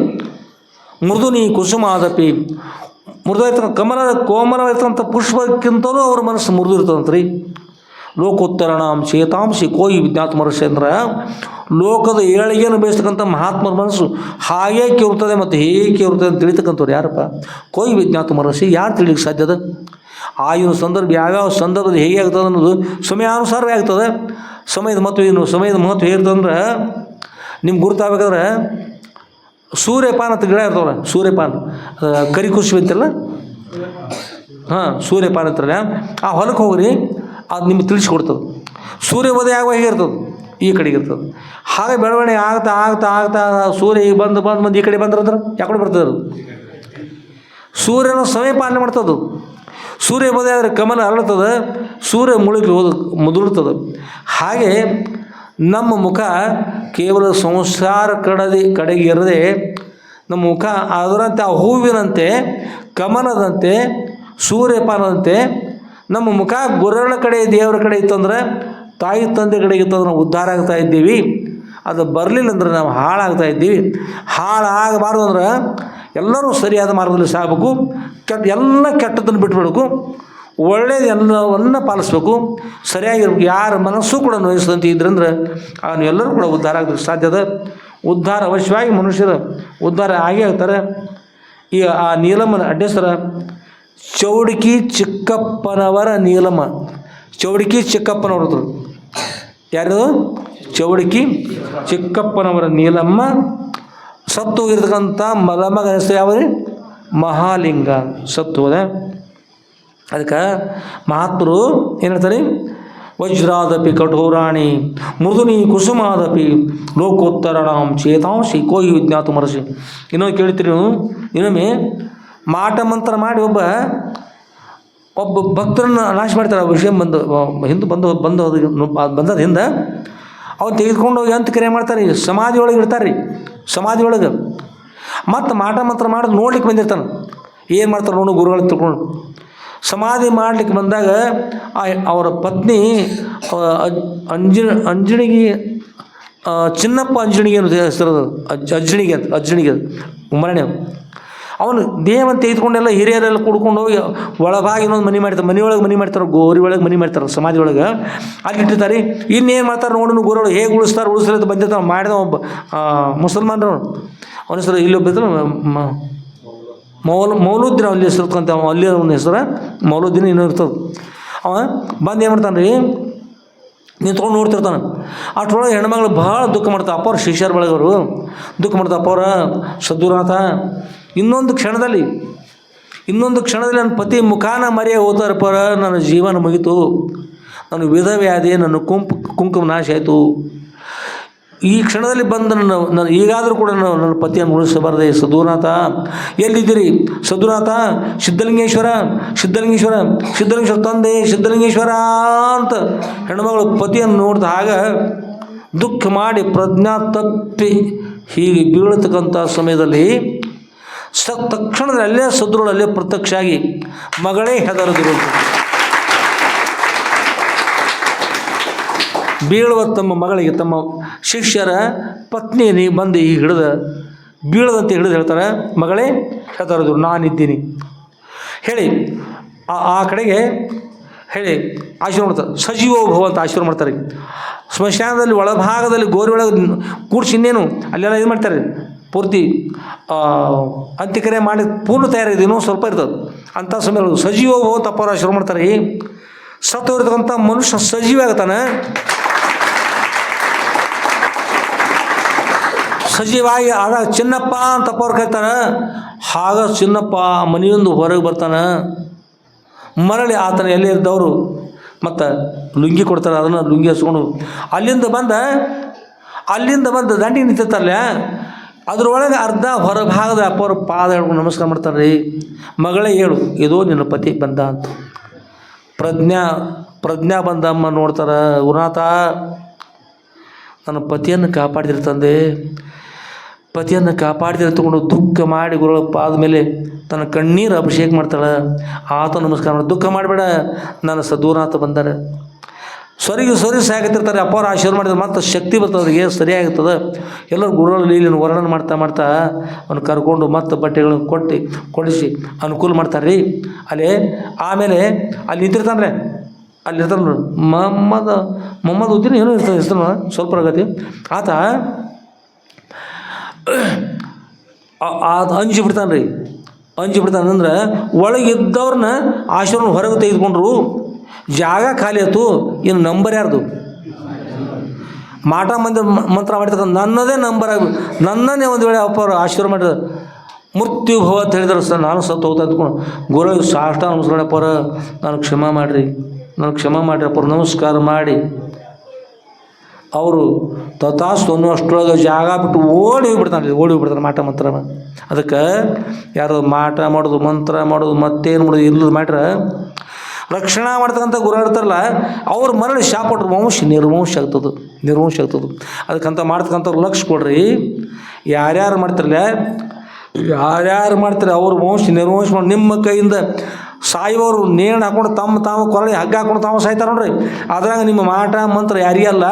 ಮೃದುನಿ ಕುಸುಮಾದಪಿ, ಮೃದು ಇರ್ತಕ್ಕಂಥ ಕಮಲದ ಕೋಮಲವಾಗಿರ್ತಕ್ಕಂಥ ಪುಷ್ಪಕ್ಕಿಂತಲೂ ಅವ್ರ ಮನಸ್ಸು ಮೃದು ಇರ್ತದಂತ ರೀ. ಲೋಕೋತ್ತರಣಾಂ ಚೇತಾಂಶಿ ಕೋಯಿ ವಿಜ್ಞಾತ ಮಹರ್ಷಿ ಅಂದ್ರೆ, ಲೋಕದ ಏಳಿಗೆಯನ್ನು ಬಯಸ್ತಕ್ಕಂಥ ಮಹಾತ್ಮರ ಮನಸ್ಸು ಹಾಗೇ ಕೇರುತ್ತದೆ ಮತ್ತು ಹೇಗೆ ಕೇರುತ್ತದೆ ಅಂತ ತಿಳಿತಕ್ಕಂಥವ್ರು ಯಾರಪ್ಪ? ಕೋಯಿ ವಿಜ್ಞಾತ ಮಹರ್ಷಿ. ಯಾರು ತಿಳಿಲಿಕ್ಕೆ ಸಾಧ್ಯದ? ಆಯುನ ಸಂದರ್ಭ ಯಾವ್ಯಾವ ಸಂದರ್ಭದ ಹೇಗೆ ಆಗ್ತದೆ ಅನ್ನೋದು ಸಮಯಾನುಸಾರವೇ ಆಗ್ತದೆ. ಸಮಯದ ಮಹತ್ವ ಏನು, ಸಮಯದ ಮಹತ್ವ ಹೇಗಿರ್ತದಂದ್ರೆ, ನಿಮ್ಗೆ ಗುರುತಾಗಬೇಕಾದ್ರೆ ಸೂರ್ಯಪಾನ ಅಂತ ಗಿಡ ಇರ್ತಾವಲ್ಲ, ಸೂರ್ಯಪಾನ ಕರಿ ಕುಸುಬೆ ಅಂತಿಲ್ಲ, ಸೂರ್ಯಪಾನ ಅಂತಾರಲ್ಲ, ಆ ಹೊಲಕ್ಕೆ ಹೋಗ್ರಿ, ಅದು ನಿಮ್ಗೆ ತಿಳಿಸ್ಕೊಡ್ತದೆ. ಸೂರ್ಯ ಉದಯ ಆಗುವ ಹೇಗೆ ಇರ್ತದೆ, ಈ ಕಡೆಗೆ ಇರ್ತದೆ. ಹಾಗೆ ಬೆಳವಣಿಗೆ ಆಗ್ತಾ ಆಗ್ತಾ ಆಗ್ತಾ ಸೂರ್ಯ ಈಗ ಬಂದು ಈ ಕಡೆ ಬಂದ್ರಂದ್ರೆ ಯಾಕಡೆ ಬರ್ತದೆ ಅದು? ಸೂರ್ಯನ ಸಮಯ ಪಾಲನೆ ಮಾಡ್ತದೆ. ಸೂರ್ಯ ಉದಯ ಆದರೆ ಕಮಲ ಅರಳ್ತದೆ, ಸೂರ್ಯ ಮುಳುಗಿ ಮುದುರುತ್ತದೆ. ಹಾಗೆ ನಮ್ಮ ಮುಖ ಕೇವಲ ಸಂಸಾರ ಕಡೆಗೆ ಇರದೆ, ನಮ್ಮ ಮುಖ ಅದರಂತೆ ಆ ಹೂವಿನಂತೆ, ಕಮಲದಂತೆ, ಸೂರ್ಯಪಾನದಂತೆ ನಮ್ಮ ಮುಖ ಗುರುಗಳ ಕಡೆ, ದೇವರ ಕಡೆ ಇತ್ತಂದ್ರೆ, ತಾಯಿ ತಂದೆ ಕಡೆಗೆ ಇತ್ತಂದ್ರೆ ನಾವು ಉದ್ಧಾರ ಆಗ್ತಾ ಇದ್ದೀವಿ. ಅದು ಬರಲಿಲ್ಲ ಅಂದ್ರೆ ನಾವು ಹಾಳಾಗ್ತಾ ಇದ್ದೀವಿ. ಹಾಳಾಗಬಾರ್ದು ಅಂದ್ರೆ ಎಲ್ಲರೂ ಸರಿಯಾದ ಮಾರ್ಗದಲ್ಲಿ ಸಾಗಬೇಕು. ಎಲ್ಲ ಕೆಟ್ಟದನ್ನು ಬಿಟ್ಬಿಡಬೇಕು, ಒಳ್ಳೆಯದು ಎಲ್ಲವನ್ನು ಪಾಲಿಸ್ಬೇಕು, ಸರಿಯಾಗಿರ್ಬೇಕು. ಯಾರ ಮನಸ್ಸು ಕೂಡ ನೋಯಿಸದಂತೆ ಇದ್ರಂದ್ರೆ ಅವನು ಎಲ್ಲರೂ ಕೂಡ ಉದ್ಧಾರ ಆಗಲಿಕ್ಕೆ ಸಾಧ್ಯದ. ಉದ್ಧಾರ ಅವಶ್ಯವಾಗಿ ಮನುಷ್ಯರು ಉದ್ಧಾರ ಆಗೇ ಆಗ್ತಾರೆ. ಈಗ ಆ ನೀಲಮ್ಮನ ಅಡ್ಡೆಸರ ಚೌಡಿಕಿ ಚಿಕ್ಕಪ್ಪನವರ ನೀಲಮ್ಮ. ಚೌಡಿಕಿ ಚಿಕ್ಕಪ್ಪನವರು ಯಾರು? ಚೌಡಿಕಿ ಚಿಕ್ಕಪ್ಪನವರ ನೀಲಮ್ಮ. ಸತ್ತು ಹೋಗಿರ್ತಕ್ಕಂಥ ಮಲಮಗ ಹೆಸರು ಯಾವ್ರಿ? ಮಹಾಲಿಂಗ. ಸತ್ತು ಹೋದ. ಅದಕ್ಕೆ ಮಹಾತ್ಮರು ಏನು ಹೇಳ್ತಾರೆ? ವಜ್ರಾದಪಿ ಕಠೋರಾಣಿ ಮೃದುನಿ ಕುಸುಮಾದಪಿ ಲೋಕೋತ್ತರಣಾಂ ಚೇತಾಂಶಿ ಕೋಯಿ ವಿಜ್ಞಾತ ಮಹರ್ಷಿ. ಇನ್ನೊಂದು ಕೇಳ್ತೀರಿ ನೀವು, ಇನ್ನೊಮ್ಮೆ ಮಾಟ ಮಂತ್ರ ಮಾಡಿ ಒಬ್ಬ ಭಕ್ತರನ್ನು ನಾಶ ಮಾಡ್ತಾರೆ. ಆ ವಿಷಯ ಹಿಂದೆ ಬಂದದ ಹಿಂದೆ ಅವ್ನು ತೆಗೆದುಕೊಂಡು ಹೋಗಿ ಅಂತ ಕ್ರಿಯೆ ಮಾಡ್ತಾರೆ. ಸಮಾಧಿ ಒಳಗೆ ಇಡ್ತಾರೆ ರೀ, ಸಮಾಧಿ ಒಳಗೆ. ಮತ್ತು ಮಾಟ ಮಂತ್ರ ಮಾಡೋದು ನೋಡ್ಲಿಕ್ಕೆ ಬಂದಿರ್ತಾನೆ. ಏನು ಮಾಡ್ತಾರೆ ನೋಡು ಗುರುಗಳು ತಿಳ್ಕೊಂಡು. ಸಮಾಧಿ ಮಾಡಲಿಕ್ಕೆ ಬಂದಾಗ ಅವರ ಪತ್ನಿ ಅಂಜಣಿಗೆ, ಚಿನ್ನಪ್ಪ ಅಂಜಣಿಗೆ ಅಂತ ಹೆಸರು, ಅಜ್ಜಣಿಗೆ ಮರಣೆ. ಅವನು ದೇಹವನ್ನು ತೆಗೆದುಕೊಂಡೆಲ್ಲ ಹಿರಿಯರೆಲ್ಲ ಕುಡ್ಕೊಂಡು ಹೋಗಿ ಒಳಗಾಗಿ ಇನ್ನೊಂದು ಮನೆ ಮಾಡ್ತಾರೆ, ಮನೆ ಮಾಡ್ತಾರೆ, ಗೋರಿ ಒಳಗೆ ಮನೆ ಮಾಡ್ತಾರೆ, ಸಮಾಧಿ ಒಳಗೆ ಅಲ್ಲಿ ಇಟ್ಟಿರ್ತಾರೆ. ಇನ್ನೇನು ಮಾಡ್ತಾರೆ ನೋಡು ಗುರುಗಳು ಹೇಗೆ ಉಳಿಸ್ತಾರೆ ಬಂದಿರ್ತಾನೆ. ಮಾಡಿದ ಒಬ್ಬ ಮುಸಲ್ಮಾನರು, ಅವನ ಹೆಸರು ಇಲ್ಲೊಬ್ಬಿದ್ರು ಮೌಲುದ್ದೀನ್, ಅಲ್ಲಿ ಹೆಸರುಕಂತ ಅಲ್ಲಿ ಅವನ ಹೆಸರು ಮೌಲುದ್ದೀನ್ ಇನ್ನೂ ಇರ್ತದೆ. ಅವ ಬಂದು ಏನು ಮಾಡ್ತಾನೆ ರೀ, ನಿಂತ್ಕೊಂಡು ನೋಡ್ತಿರ್ತಾನೆ. ಅಷ್ಟರೊಳಗೆ ಹೆಣ್ಮಗಳು ಭಾಳ ದುಃಖ ಮಾಡ್ತಾವೆ. ಅಪ್ಪವ್ರು ಶಿಷ್ಯರ ಬಳಗವರು ದುಃಖ ಮಾಡ್ತಾವೆ. ಅಪ್ಪವ್ರ ಸದ್ಗುರುನಾಥ ಇನ್ನೊಂದು ಕ್ಷಣದಲ್ಲಿ ನನ್ನ ಪತಿ ಮುಖಾನ ಮರೆಯ ಹೋಗ್ತಾರೆ ಪರ, ನನ್ನ ಜೀವನ ಮುಗಿತು, ನಾನು ವಿಧವೆ ಆದೆ, ನನ್ನ ಕುಂಕುಮ ನಾಶ ಆಯಿತು. ಈ ಕ್ಷಣದಲ್ಲಿ ಬಂದು ನನ್ನ ಈಗಾದರೂ ಕೂಡ ನನ್ನ ಪತಿಯನ್ನು ಉಳಿಸಬಾರದೆ. ಸದ್ಗುರುನಾಥ ಎಲ್ಲಿದ್ದೀರಿ? ಸದ್ಗುರುನಾಥ ಸಿದ್ಧಲಿಂಗೇಶ್ವರ ತಂದೆ ಸಿದ್ಧಲಿಂಗೇಶ್ವರ ಅಂತ ಹೆಣ್ಮಗಳು ಪತಿಯನ್ನು ನೋಡ್ತಾ ಆಗ ದುಃಖ ಮಾಡಿ ಪ್ರಜ್ಞಾ ತಪ್ಪಿ ಹೀಗೆ ಬೀಳತಕ್ಕಂಥ ಸಮಯದಲ್ಲಿ ತಕ್ಷಣದಲ್ಲಿ ಅಲ್ಲೇ ಸದ್ಗುರುಗಳು ಅಲ್ಲೇ ಪ್ರತ್ಯಕ್ಷ ಆಗಿ ಮಗಳೇ ಹೆದರದಿರು, ಬೀಳುವ ತಮ್ಮ ಮಗಳಿಗೆ ತಮ್ಮ ಶಿಷ್ಯರ ಪತ್ನಿ ಬಂದು ಈ ಬೀಳದಂತೆ ಹಿಡಿದು ಹೇಳ್ತಾರೆ, ಮಗಳೇ ಹೆದರದಿರು, ನಾನಿದ್ದೀನಿ ಹೇಳಿ ಆ ಕಡೆಗೆ ಹೇಳಿ ಆಶೀರ್ವಾದ ಮಾಡ್ತಾರೆ. ಸಜೀವ ಭವ ಅಂತ ಆಶೀರ್ವಾದ ಮಾಡ್ತಾರೆ. ಸ್ಮಶಾನದಲ್ಲಿ ಒಳಭಾಗದಲ್ಲಿ ಗೋರಿ ಒಳಗೆ ಕೂಡಿಸಿ ಇನ್ನೇನು ಅಲ್ಲೆಲ್ಲ ಇದು ಮಾಡ್ತಾರೆ, ಪೂರ್ತಿ ಅಂತ್ಯಕ್ರಿಯೆ ಮಾಡಿ ಪೂರ್ಣ ತಯಾರಿದೆ, ಇನ್ನೂ ಸ್ವಲ್ಪ ಇರ್ತದೆ. ಅಂಥ ಸಮಯ ಸಜೀವ ಹೋಗಿ ಅಪ್ಪಾರ ಶುರು ಮಾಡ್ತಾರೆ. ಸತ್ತು ಇರ್ತಕ್ಕಂಥ ಮನುಷ್ಯ ಸಜೀವ ಆಗ್ತಾನೆ. ಸಜೀವಾಗಿ ಆಗ ಚಿನ್ನಪ್ಪ ಅಂತ ಅಪ್ಪವ್ರು ಕರೀತಾರೆ. ಆಗ ಚಿನ್ನಪ್ಪ ಮನೆಯೊಂದು ಹೊರಗೆ ಬರ್ತಾನೆ. ಮರಳಿ ಆತನ ಎಲ್ಲಿ ಇದ್ದವರು ಮತ್ತು ಲುಂಗಿ ಕೊಡ್ತಾರೆ, ಅದನ್ನು ಲುಂಗಿ ಹಚ್ಕೊಂಡು ಅಲ್ಲಿಂದ ಬಂದು ದಂಡಿಗೆ ನಿಂತಿರ್ತಾರಲ್ಲ, ಅದ್ರೊಳಗೆ ಅರ್ಧ ಹೊರಭಾಗದ ಅಪ್ಪವ್ರ ಪಾದ ಹೇಳ್ಕೊಂಡು ನಮಸ್ಕಾರ ಮಾಡ್ತಾರೆ. ರೀ ಮಗಳೇ ಹೇಳು, ಇದೋ ನಿನ್ನ ಪತಿ ಬಂದ ಅಂತ. ಪ್ರಜ್ಞಾ ಬಂದಮ್ಮ ನೋಡ್ತಾರೆ. ಗುರುನಾಥ, ನನ್ನ ಪತಿಯನ್ನು ಕಾಪಾಡಿದಿರ್ತಂದೆ, ಪತಿಯನ್ನು ಕಾಪಾಡಿದ್ರೆ ತಗೊಂಡು ದುಃಖ ಮಾಡಿ ಗುರುಗಳ ಪಾದ ಮೇಲೆ ತನ್ನ ಕಣ್ಣೀರು ಅಭಿಷೇಕ ಮಾಡ್ತಾಳೆ. ಆತ ನಮಸ್ಕಾರ ಮಾಡಿ, ದುಃಖ ಮಾಡಬೇಡ, ನನ್ನ ಸದ್ಗುರುನಾಥ ಬಂದಾರೆ. ಸೊರಿಗೆ ಸಾಕತ್ತಿರ್ತಾರೆ. ಅಪ್ಪವ್ರು ಆಶೀರ್ವಾದ ಮಾಡಿದ್ರೆ ಮತ್ತೆ ಶಕ್ತಿ ಬರ್ತದೆ, ಅವ್ರಿಗೆ ಸರಿಯಾಗುತ್ತದೆ. ಎಲ್ಲರೂ ಗುರುಗಳ ಲೀಲೆಯನ್ನು ವರ್ಣನೆ ಮಾಡ್ತಾ ಅವ್ನು ಕರ್ಕೊಂಡು ಮತ್ತೆ ಬಟ್ಟೆಗಳನ್ನು ಕೊಡಿಸಿ ಅನುಕೂಲ ಮಾಡ್ತಾರೆ ರೀ. ಆಮೇಲೆ ಅಲ್ಲಿ ನಿಂತಿರ್ತಾನೆ, ಅಲ್ಲಿರ್ತಾನೆ ಮೊಹಮ್ಮದ್ ಉದ್ದೀನ್ ಏನೋ ಇರ್ತದೆ ಹೆಸರು, ಸ್ವಲ್ಪ ಪ್ರಗತಿ. ಆತ ಅಂಜಿ ಬಿಡ್ತಾನೆ ಅಂದ್ರೆ ಒಳಗಿದ್ದವ್ರನ್ನ ಆಶೀರ್ವಾದ ಹೊರಗೆ ತೆಗೆದುಕೊಂಡ್ರು. ಜಾಗ ಖಾಲಿ ಆಯ್ತು. ಇನ್ನು ನಂಬರ್ ಯಾರ್ದು? ಮಾಟ ಮಂತ್ರ ಮಾಡಿರ್ತಕ್ಕಂಥ ನನ್ನದೇ ನಂಬರ್ ನನ್ನನ್ನೇ ಒಂದು ವೇಳೆ ಅಪ್ಪವ್ರು ಆಶೀರ್ವಾದ ಮಾಡಿದ್ರು, ಮೃತ್ಯು ಭವ ಅಂತ ಹೇಳಿದ್ರು. ಸರ್ ನಾನು ಸತ್ತು ಹೋಗ್ತಾ ಇದ್ಕೊಂಡು ಗುರುಗಳಿಗೆ ಸಾಷ್ಟ ನಮಸ್ಕಾರ, ಅಪ್ಪರ ನನಗೆ ಕ್ಷಮಾ ಮಾಡಿರಿ ಅಪ್ಪರು ನಮಸ್ಕಾರ ಮಾಡಿ ಅವರು ತಥಾಸ್ತು ಅನ್ನೋಷ್ಟೊಳಗೆ ಜಾಗ ಬಿಟ್ಟು ಓಡಿ ಹೋಗ್ಬಿಡ್ತಾನೆ ಮಾಟ ಮಂತ್ರ. ಅದಕ್ಕೆ ಯಾರು ಮಾಟ ಮಾಡೋದು, ಮಂತ್ರ ಮಾಡೋದು, ಮತ್ತೇನು ಮಾಡೋದು ಇಲ್ಲದ ಮಾಡ್ರೆ ರಕ್ಷಣಾ ಮಾಡ್ತಕ್ಕಂಥ ಗುರು ಇರ್ತಾರಲ್ಲ, ಅವ್ರು ಮರಳಿ ಶಾಪ ಕೊಟ್ಟರು ನಿರ್ವಂಶ ಆಗ್ತದೆ. ಅದಕ್ಕಂತ ಮಾಡ್ತಕ್ಕಂಥವ್ರು ಲಕ್ಷ ಕೊಡ್ರಿ. ಯಾರ್ಯಾರು ಮಾಡ್ತಾರೆ ಅವ್ರ ನಿರ್ವಂಶ ಮಾಡಿ ನಿಮ್ಮ ಕೈಯಿಂದ ಸಾಯುವವರು ನೇಣು ಹಾಕೊಂಡು ತಾವು ಕೊರಳಿ ಹಗ್ಗ ಹಾಕೊಂಡು ತಾವು ಸಾಯ್ತಾರೆ ನೋಡ್ರಿ. ಅದ್ರಾಗ ನಿಮ್ಮ ಮಾಟ ಮಂತ್ರ ಯಾರಿಗಲ್ಲ,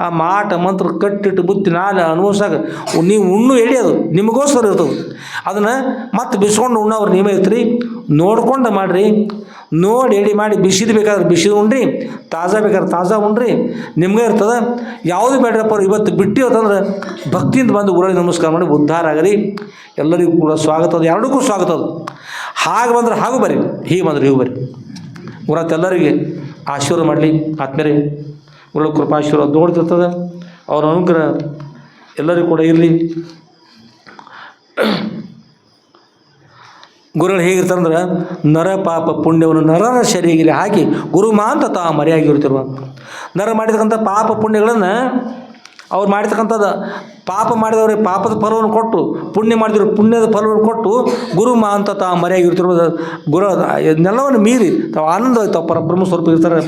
ಆ ಮಾಟ ಮಂತ್ರ ಕಟ್ಟಿಟ್ಟು ಬುತ್ತಿ ನಾಳೆ ಅನುಭವಿಸಾಗ ನೀವು ಉಣ್ಣು ಎಡಿ ಅದು ನಿಮಗೋಸ್ಕರ ಇರ್ತದೆ. ಅದನ್ನು ಮತ್ತೆ ಬಿಸ್ಕೊಂಡು ಉಣ್ಣವ್ರು ನೀವೇ ಇರ್ತೀರಿ. ನೋಡ್ಕೊಂಡು ಮಾಡಿರಿ, ನೋಡಿ ಎಡಿ ಮಾಡಿ ಬಿಸಿದು ಬೇಕಾದ್ರೆ ಬಿಸಿದು ಉಣ್ರಿ, ತಾಜಾ ಬೇಕಾದ್ರೆ ತಾಜಾ ಉಣ್ರಿ, ನಿಮ್ಗೆ ಇರ್ತದೆ. ಯಾವುದು ಬೇಡ್ರಪ್ಪ ಇವತ್ತು ಬಿಟ್ಟಿವತ್ತಂದ್ರೆ ಭಕ್ತಿಯಿಂದ ಬಂದು ಊರಲ್ಲಿ ನಮಸ್ಕಾರ ಮಾಡಿ ಉದ್ಧಾರ ಆಗರಿ. ಎಲ್ಲರಿಗೂ ಕೂಡ ಸ್ವಾಗತ ಅದು, ಎರಡಕ್ಕೂ ಸ್ವಾಗತ ಅದು. ಹಾಗೆ ಬಂದ್ರೆ ಹಾಗೂ ಬರ್ರಿ, ಹೀಗೆ ಬಂದ್ರೆ ಹೀಗೆ ಬರ್ರಿ. ಗುರುನಾಥ ಎಲ್ಲರಿಗೆ ಆಶೀರ್ವಾದ ಮಾಡಲಿ. ಆತ್ಮೀಯರೇ, ಗುರುಗಳ ಕೃಪಾಶೀರ್ವಾದ ನೋಡ್ತಿರ್ತದೆ. ಅವ್ರ ಅನುಗ್ರಹ ಎಲ್ಲರಿಗೂ ಕೂಡ ಇರಲಿ. ಗುರುಗಳು ಹೇಗಿರ್ತಾರಂದ್ರೆ ನರ ಪಾಪ ಪುಣ್ಯವನ್ನು ನರರ ಶರೀರದಲ್ಲಿ ಹಾಕಿ ಗುರು ಮಾಂತ ತಾ ಮರೆಯಾಗಿರ್ತಿರುವ ನರ ಮಾಡಿರ್ತಕ್ಕಂಥ ಪಾಪ ಪುಣ್ಯಗಳನ್ನು ಅವ್ರು ಮಾಡಿರ್ತಕ್ಕಂಥದ್ದು ಪಾಪ ಮಾಡಿದವ್ರಿಗೆ ಪಾಪದ ಫಲವನ್ನು ಕೊಟ್ಟು, ಪುಣ್ಯ ಮಾಡಿದ್ರು ಪುಣ್ಯದ ಫಲವನ್ನು ಕೊಟ್ಟು ಗುರು ಮಾಂತ ತಾ ಮರೆಯಾಗಿರ್ತಿರ್ಬೋದು. ಗುರು ಇದನ್ನೆಲ್ಲವನ್ನು ಮೀರಿ ತಾವು ಆನಂದವಾಗಿ ತಾವು ಪರಬ್ರಹ್ಮ ಸ್ವರೂಪ ಇರ್ತಾರೆ.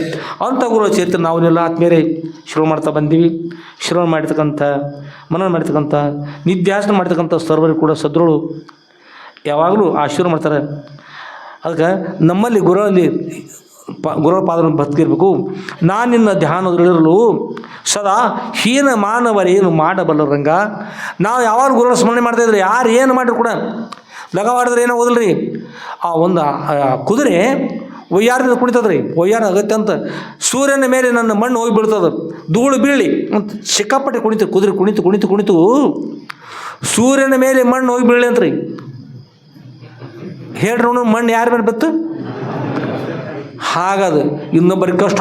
ಅಂಥ ಗುರುಗಳ ಚರಿತ್ರೆ ನಾವನ್ನೆಲ್ಲ ಆತ್ಮೀಯರೇ ಶ್ರವಣ ಮಾಡ್ತಾ ಬಂದೀವಿ. ಶ್ರವಣ ಮಾಡಿರ್ತಕ್ಕಂಥ ಮನನ ಮಾಡ್ತಕ್ಕಂಥ ನಿಧ್ಯಾಸನ ಮಾಡ್ತಕ್ಕಂಥ ಸರ್ವರಿಗೂ ಕೂಡ ಸದ್ರುಳು ಯಾವಾಗಲೂ ಆಶೀರ್ವಾದ ಮಾಡ್ತಾರೆ. ಅದಕ್ಕೆ ನಮ್ಮಲ್ಲಿ ಗುರುಗಳ ಪಾದವನ್ನು ಬದುಕಿರ್ಬೇಕು. ನಾನಿನ್ನ ಧ್ಯಾನದಲ್ಲಿರಲು ಸದಾ ಹೀನ ಮಾನವರೇನು ಮಾಡಬಲ್ಲರಂಗ. ನಾವು ಯಾವಾಗ ಗುರುಗಳ ಸ್ಮರಣೆ ಮಾಡ್ತಾಯಿದ್ರೆ ಯಾರು ಏನು ಮಾಡಿದ್ರು ಕೂಡ ಲಗವಾಡಿದ್ರೆ ಏನೋ ಓದಲ್ರಿ. ಆ ಒಂದು ಕುದುರೆ ಒಯ್ಯಾರದಿಂದ ಕುಣಿತದ್ರಿ, ಒಯ್ಯಾರ ಅಗತ್ಯ ಅಂತ ಸೂರ್ಯನ ಮೇಲೆ ನನ್ನ ಮಣ್ಣು ಹೋಗಿ ಬೀಳ್ತದೆ, ಧೂಳು ಬೀಳಿ ಅಂತ ಸಿಕ್ಕಾಪಟ್ಟೆ ಕುದುರೆ ಕುಣಿತು ಸೂರ್ಯನ ಮೇಲೆ ಮಣ್ಣು ಹೋಗಿ ಬೀಳಿ ಅಂತ್ರಿ. ಹೇಳ್ರಿ ಮಣ್ಣು ಯಾರ ಮೇಲೆ ಬತ್ತು? ಹಾಗದು ಇನ್ನೊಬ್ಬರಿಗೆ ಕಷ್ಟ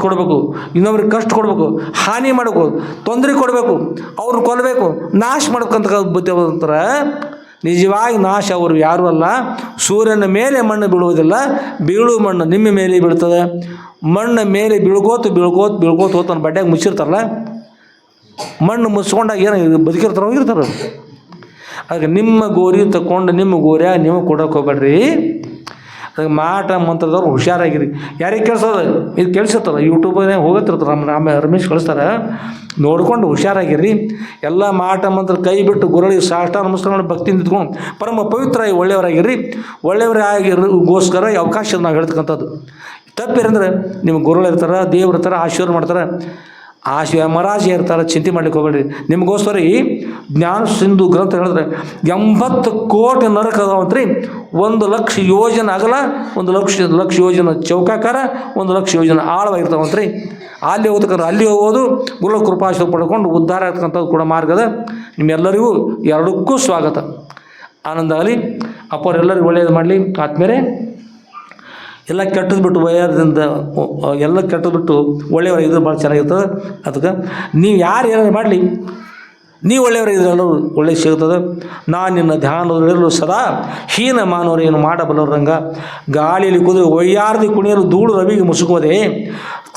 ಕೊಡಬೇಕು, ಹಾನಿ ಮಾಡಬೇಕು, ತೊಂದರೆ ಕೊಡಬೇಕು, ಅವ್ರನ್ನ ಕೊಲ್ಲಬೇಕು, ನಾಶ ಮಾಡ್ಬೇಕಂತ ಬುದ್ಧಿ ಅಂತಾರೆ. ನಿಜವಾಗಿ ನಾಶ ಅವರು ಯಾರೂ ಅಲ್ಲ. ಸೂರ್ಯನ ಮೇಲೆ ಮಣ್ಣು ಬೀಳುವುದಿಲ್ಲ, ಬೀಳುವ ಮಣ್ಣು ನಿಮ್ಮ ಮೇಲೆ ಬೀಳ್ತದೆ. ಮಣ್ಣು ಮೇಲೆ ಬೀಳ್ಕೋತ ಹೋಗ್ತಾನೆ. ಬಡ್ಡ್ಯಾಗ ಮುಚ್ಚಿರ್ತಾರಲ್ಲ, ಮಣ್ಣು ಮುಚ್ಕೊಂಡಾಗ ಏನು ಹೋಗಿರ್ತಾರೆ. ಅದಕ್ಕೆ ನಿಮ್ಮ ಗೋರಿ ತಗೊಂಡು ನಿಮ್ಮ ಗೋರ್ಯಾಗ ನೀವು ಕೊಡೋಕೆ ಹೋಗ್ಬೇಡ್ರಿ. ಅದಕ್ಕೆ ಮಾಟ ಮಂತ್ರದವ್ರು ಹುಷಾರಾಗಿರಿ. ಯಾರಿಗೆ ಕೆಲ್ಸದ ಇದು ಕೆಲ್ಸತ್ತದ ಯೂಟ್ಯೂಬ್ನಾಗ ಹೋಗತ್ತಿರ್ತಾರೆ, ನಮ್ಮ ರಮೇಶ್ ಕಳಿಸ್ತಾರೆ, ನೋಡ್ಕೊಂಡು ಹುಷಾರಾಗಿರಿ. ಎಲ್ಲ ಮಾಟ ಮಂತ್ರ ಕೈ ಬಿಟ್ಟು ಗುರುಗಳಿಗೆ ಸಾಷ್ಟ ನಮಸ್ಕಾರ ಮಾಡಿ ಭಕ್ತಿಯಿಂದ ನಿಂತ್ಕೊಂಡು ಪರಮ ಪವಿತ್ರರಾಗಿ ಒಳ್ಳೆಯವರಾಗಿರೋಗೋಸ್ಕರ ಈ ಅವಕಾಶ ನಾವು ಹೇಳ್ತಕ್ಕಂಥದ್ದು. ತಪ್ಪಿರಂದ್ರೆ ನಿಮ್ಮ ಗುರುಗಳು ಇರ್ತಾರೆ, ದೇವ್ರು ಇರ್ತಾರೆ, ಆಶೀರ್ವಾದ ಮಾಡ್ತಾರೆ. ಯಮರಾಜ ಇರ್ತಾರೆ, ಚಿಂತೆ ಮಾಡ್ಲಿಕ್ಕೆ ಹೋಗ್ಬೇಡ್ರಿ. ನಿಮಗೋಸ್ಕರ ಈ ಜ್ಞಾನ ಸಿಂಧು ಗ್ರಂಥ ಹೇಳಿದ್ರೆ 80 ಕೋಟಿ ನರಕ ಅದಾವಂತ್ರಿ. 1 ಲಕ್ಷ ಯೋಜನೆ ಅಗಲ, 1 ಲಕ್ಷ ಯೋಜನೆ ಚೌಕಾಕಾರ, 1 ಲಕ್ಷ ಯೋಜನೆ ಆಳವಾಗಿರ್ತಾವಂತ್ರಿ. ಅಲ್ಲಿ ಹೋಗ್ತಕ್ಕಂಥ ಅಲ್ಲಿ ಹೋಗೋದು ಗುರುಗಳ ಕೃಪಾಶೀರ್ವಾದ ಪಡ್ಕೊಂಡು ಉದ್ಧಾರ ಆಗ್ತಕ್ಕಂಥದ್ದು ಕೂಡ ಮಾರ್ಗದ. ನಿಮ್ಮೆಲ್ಲರಿಗೂ ಎರಡಕ್ಕೂ ಸ್ವಾಗತ. ಆನಂದ ಆಗಲಿ. ಅಪ್ಪವ್ರು ಎಲ್ಲರಿಗೂ ಒಳ್ಳೆಯದು ಮಾಡಲಿ. ಆದ್ಮೇಲೆ ಎಲ್ಲ ಕೆಟ್ಟದ್ದು ಬಿಟ್ಟು ವಯದಿಂದ ಎಲ್ಲ ಕೆಟ್ಟದ್ದು ಬಿಟ್ಟು ಒಳ್ಳೆಯವ್ರ ಇದ್ರೆ ಭಾಳ ಚೆನ್ನಾಗಿರ್ತದೆ. ಅದಕ್ಕೆ ನೀವು ಯಾರು ಏನಾರು ಮಾಡಲಿ, ನೀವು ಒಳ್ಳೆಯವರಿದ್ರೆ ಎಲ್ಲರೂ ಒಳ್ಳೆಯ ಸಿಗ್ತದೆ. ನಾನು ನಿನ್ನ ಧ್ಯಾನದಲ್ಲಿರಲು ಸದಾ ಹೀನ ಮಾನವರು ಏನು ಮಾಡಬಲ್ಲರಂಗ. ಗಾಳಿಯಲ್ಲಿ ಕುದುರೆ ಒಯ್ಯಾರ್ದಿ ಕುಣಿಯಲು ಧೂಳು ರವಿಗೆ ಮುಸುಕುವುದೇ,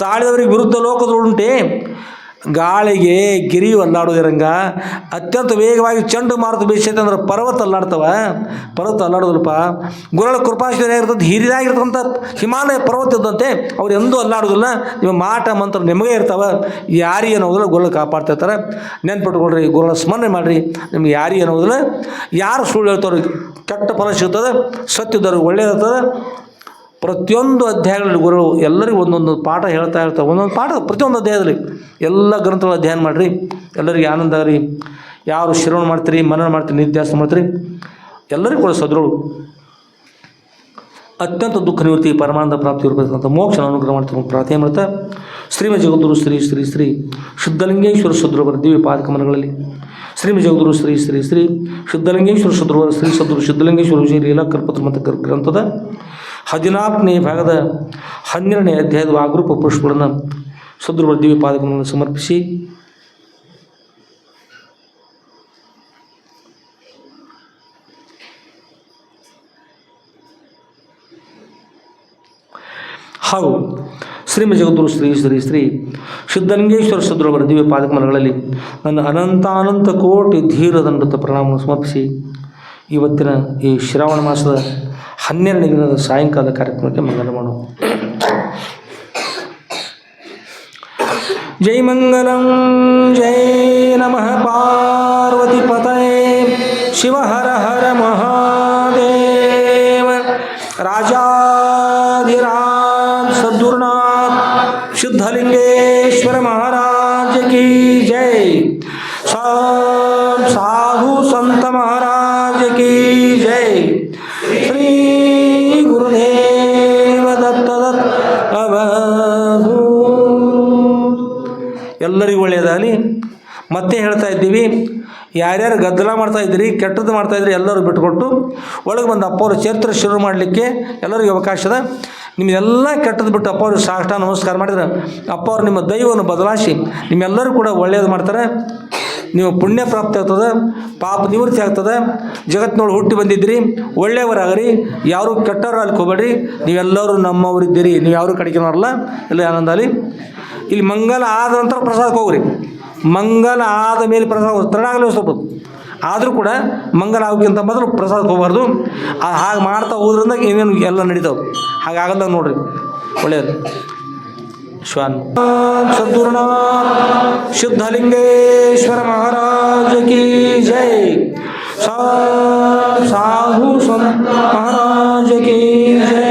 ತಾಳಿದವರಿಗೆ ವಿರುದ್ಧ ಲೋಕದೊಳುಂಟೆ. ಗಾಳಿಗೆ ಗಿರಿಯು ಅಲ್ಲಾಡೋದಿರಂಗ, ಅತ್ಯಂತ ವೇಗವಾಗಿ ಚಂಡಮಾರುತ ಬೀಸೈತೆ ಅಂದ್ರೆ ಪರ್ವತ ಅಲ್ಲಾಡ್ತವ. ಪರ್ವತ ಅಲ್ಲಾಡೋದಲ್ಪ. ಗುರುಗಳ ಕೃಪಾಶ್ವರ್ಯ ಆಗಿರ್ತದೆ. ಹಿರಿದಾಗಿರ್ತಕ್ಕಂಥ ಹಿಮಾಲಯ ಪರ್ವತ ಇದ್ದಂತೆ ಅವ್ರು ಎಂದೂ ಅಲ್ಲಾಡೋದಿಲ್ಲ. ನಿಮ್ಮ ಮಾಟ ಮಂತ್ರ ನಿಮಗೆ ಇರ್ತಾವೆ. ಯಾರಿಗೆ ಅನ್ನೋದಿಲ್ಲ, ಗುರುಗಳು ಕಾಪಾಡ್ತಿರ್ತಾರೆ. ನೆನ್ಪಿಟ್ಕೊಳ್ರಿ, ಗುರುಗಳ ಸ್ಮರಣೆ ಮಾಡಿರಿ. ನಿಮ್ಗೆ ಯಾರಿಗೆ ಅನ್ನೋದಿಲ್ಲ. ಯಾರು ಸುಳ್ಳು ಹೇಳ್ತಾರೋ ಕೆಟ್ಟ ಫಲ ಸಿಗ್ತದೆ, ಸತ್ಯದವ್ರಿಗೆ ಒಳ್ಳೆಯದಿರ್ತದೆ. ಪ್ರತಿಯೊಂದು ಅಧ್ಯಾಯಗಳಲ್ಲಿ ಗುರುಗಳು ಎಲ್ಲರಿಗೂ ಒಂದೊಂದು ಪಾಠ ಹೇಳ್ತಾ ಇರ್ತಾರೆ. ಒಂದೊಂದು ಪಾಠ ಪ್ರತಿಯೊಂದು ಅಧ್ಯಾಯದಲ್ಲಿ ಎಲ್ಲ ಗ್ರಂಥಗಳ ಅಧ್ಯಯನ ಮಾಡಿರಿ. ಎಲ್ಲರಿಗೆ ಆನಂದ ಆಗಲಿ. ಯಾರು ಶ್ರವಣ ಮಾಡ್ತೀರಿ, ಮನನ ಮಾಡ್ತೀರಿ, ನಿತ್ಯಾಸ ಮಾಡ್ತೀರಿ, ಎಲ್ಲರಿಗೂ ಕೂಡ ಸದ್ರುಳು ಅತ್ಯಂತ ದುಃಖ ನಿವೃತ್ತಿ ಪರಮಾನಂದ ಪ್ರಾಪ್ತಿ ಇರಬೇಕಂತ ಮೋಕ್ಷ ಅನುಗ್ರಹ ಮಾಡ್ತಾರೆ ಪ್ರಾರ್ಥನೆ ಮಾಡ್ತಾ ಶ್ರೀಮ ಜಗದ್ಗುರು ಶ್ರೀ ಶ್ರೀ ಶ್ರೀ ಶುದ್ಧಲಿಂಗೇಶ್ವರ ಸದ್ರುವರ ದಿವ್ಯ ಪಾದಕಮನಗಳಲ್ಲಿ ಶ್ರೀಮ ಜಗದ್ಗುರು ಶ್ರೀ ಶ್ರೀ ಶ್ರೀ ಶುದ್ಧಲಿಂಗೇಶ್ವರ ಸದ್ರುವರ ಶ್ರೀ ಸದ್ಗುರು ಶುದ್ಧಲಿಂಗೇಶ್ವರ ವಿಜಯ ಲೀಲಾ ಕಲ್ಪತ್ರ ಮತ್ತು ಗ್ರಂಥದ 14ನೇ ಭಾಗದ 12ನೇ ಅಧ್ಯಾಯದ ವಾಗ್ರೂಪ ಪುಷ್ಪಗಳನ್ನು ಸದ್ಗುರುವರ ದಿವ್ಯ ಪಾದಕಮನಗಳನ್ನು ಸಮರ್ಪಿಸಿ ಹಾಗೂ ಶ್ರೀಮ ಜಗದ್ಗುರು ಶ್ರೀ ಶ್ರೀ ಶ್ರೀ ಶುದ್ಧಲಿಂಗೇಶ್ವರ ಸದ್ಗುರುವರ ದಿವ್ಯ ಪಾದಕಮನಗಳಲ್ಲಿ ನನ್ನ ಅನಂತಾನಂತ ಕೋಟಿ ಧೀರದಂಡತ ಪ್ರಣಾಮವನ್ನು ಸಮರ್ಪಿಸಿ ಇವತ್ತಿನ ಈ ಶ್ರಾವಣ ಮಾಸದ 12ನೇ ದಿನದ ಸಾಯಂಕಾಲ ಕಾರ್ಯಕ್ರಮಕ್ಕೆ ಮಂಗಲ ಮಾಡೋಣ. ಜೈ ಮಂಗಲಂ ಜೈ ನಮಃ ಪಾರ್ವತಿ ಪತಯೇ ಶಿವ ಹರ ಹರ ಮಹಾದೇವ ರಾಜಾಧಿರಾಜ ಸದ್ಗುರುನಾಥ ಶುದ್ಧಲಿಂಗೇಶ್ವರ ಮಹಾರಾಜ ಕಿ ಜೈ. ಸಾಧು ಸಂತ ಮಹಾರಾಜ ಕಿ ಜೈ. ಶ್ರೀ ಗುರುದೇವ ದತ್ತ ಅವಧೂ. ಎಲ್ಲರಿಗೂ ಒಳ್ಳೆಯದಾಗಲಿ. ಮತ್ತೆ ಹೇಳ್ತಾ ಇದ್ದೀವಿ, ಯಾರ್ಯಾರು ಗದ್ದಲ ಮಾಡ್ತಾಯಿದ್ದೀರಿ, ಕೆಟ್ಟದ್ದು ಮಾಡ್ತಾಯಿದ್ರಿ ಎಲ್ಲರೂ ಬಿಟ್ಟುಕೊಟ್ಟು ಒಳಗೆ ಬಂದು ಅಪ್ಪವ್ರ ಚರಿತ್ರೆ ಶುರು ಮಾಡಲಿಕ್ಕೆ ಎಲ್ಲರಿಗೂ ಅವಕಾಶದ. ನಿಮ್ಮೆಲ್ಲ ಕೆಟ್ಟದ್ದು ಬಿಟ್ಟು ಅಪ್ಪವ್ರಿಗೆ ಸಾಷ್ಟಾಂಗ ನಮಸ್ಕಾರ ಮಾಡಿದ್ರೆ ಅಪ್ಪವ್ರು ನಿಮ್ಮ ದೈವವನ್ನು ಬದಲಾಯಿಸಿ ನಿಮ್ಮೆಲ್ಲರೂ ಕೂಡ ಒಳ್ಳೆಯದು ಮಾಡ್ತಾರೆ. ನೀವು ಪುಣ್ಯ ಪ್ರಾಪ್ತಿ ಆಗ್ತದೆ, ಪಾಪ ನಿವೃತ್ತಿ ಆಗ್ತದೆ. ಜಗತ್ತಿನೊಳಗೆ ಹುಟ್ಟಿ ಬಂದಿದ್ದೀರಿ, ಒಳ್ಳೆಯವರಾಗ್ರಿ, ಯಾರು ಕೆಟ್ಟವರು ಅಲ್ಲಿ ಹೋಗ್ಬೇಡ್ರಿ. ನೀವೆಲ್ಲರೂ ನಮ್ಮವರಿದ್ದೀರಿ, ನೀವು ಯಾರು ಕಡಿಕೆನವರಲ್ಲ. ಎಲ್ಲ ಆನಂದ ಅಲ್ಲಿ. ಇಲ್ಲಿ ಮಂಗಲ ಆದ ನಂತರ ಪ್ರಸಾದಕ್ಕೆ ಹೋಗ್ರಿ. ಮಂಗಲ ಆದ ಮೇಲೆ ಪ್ರಸಾದ ತಡಾಗಲೇ ಸ್ವಲ್ಪ, ಆದರೂ ಕೂಡ ಮಂಗಲ ಆಗೋಕ್ಕಿಂತ ಮೊದಲು ಪ್ರಸಾದಕ್ಕೆ ಹೋಗಬಾರ್ದು. ಹಾಗೆ ಮಾಡ್ತಾ ಹೋದ್ರಿಂದ ಏನೇನು ಎಲ್ಲ ನಡೀತಾವೆ. ಹಾಗಾಗಲ್ಲ ನೋಡ್ರಿ, ಒಳ್ಳೆಯದು. ಶ್ವಾನ್ ಸದ್ಗುರುನಾಥ ಶುದ್ಧಲಿಂಗೇಶ್ವರ ಮಹಾರಾಜ ಕಿ ಜೈ. ಸಾಧು ಸಂತ ಮಹಾರಾಜ ಕಿ ಜೈ.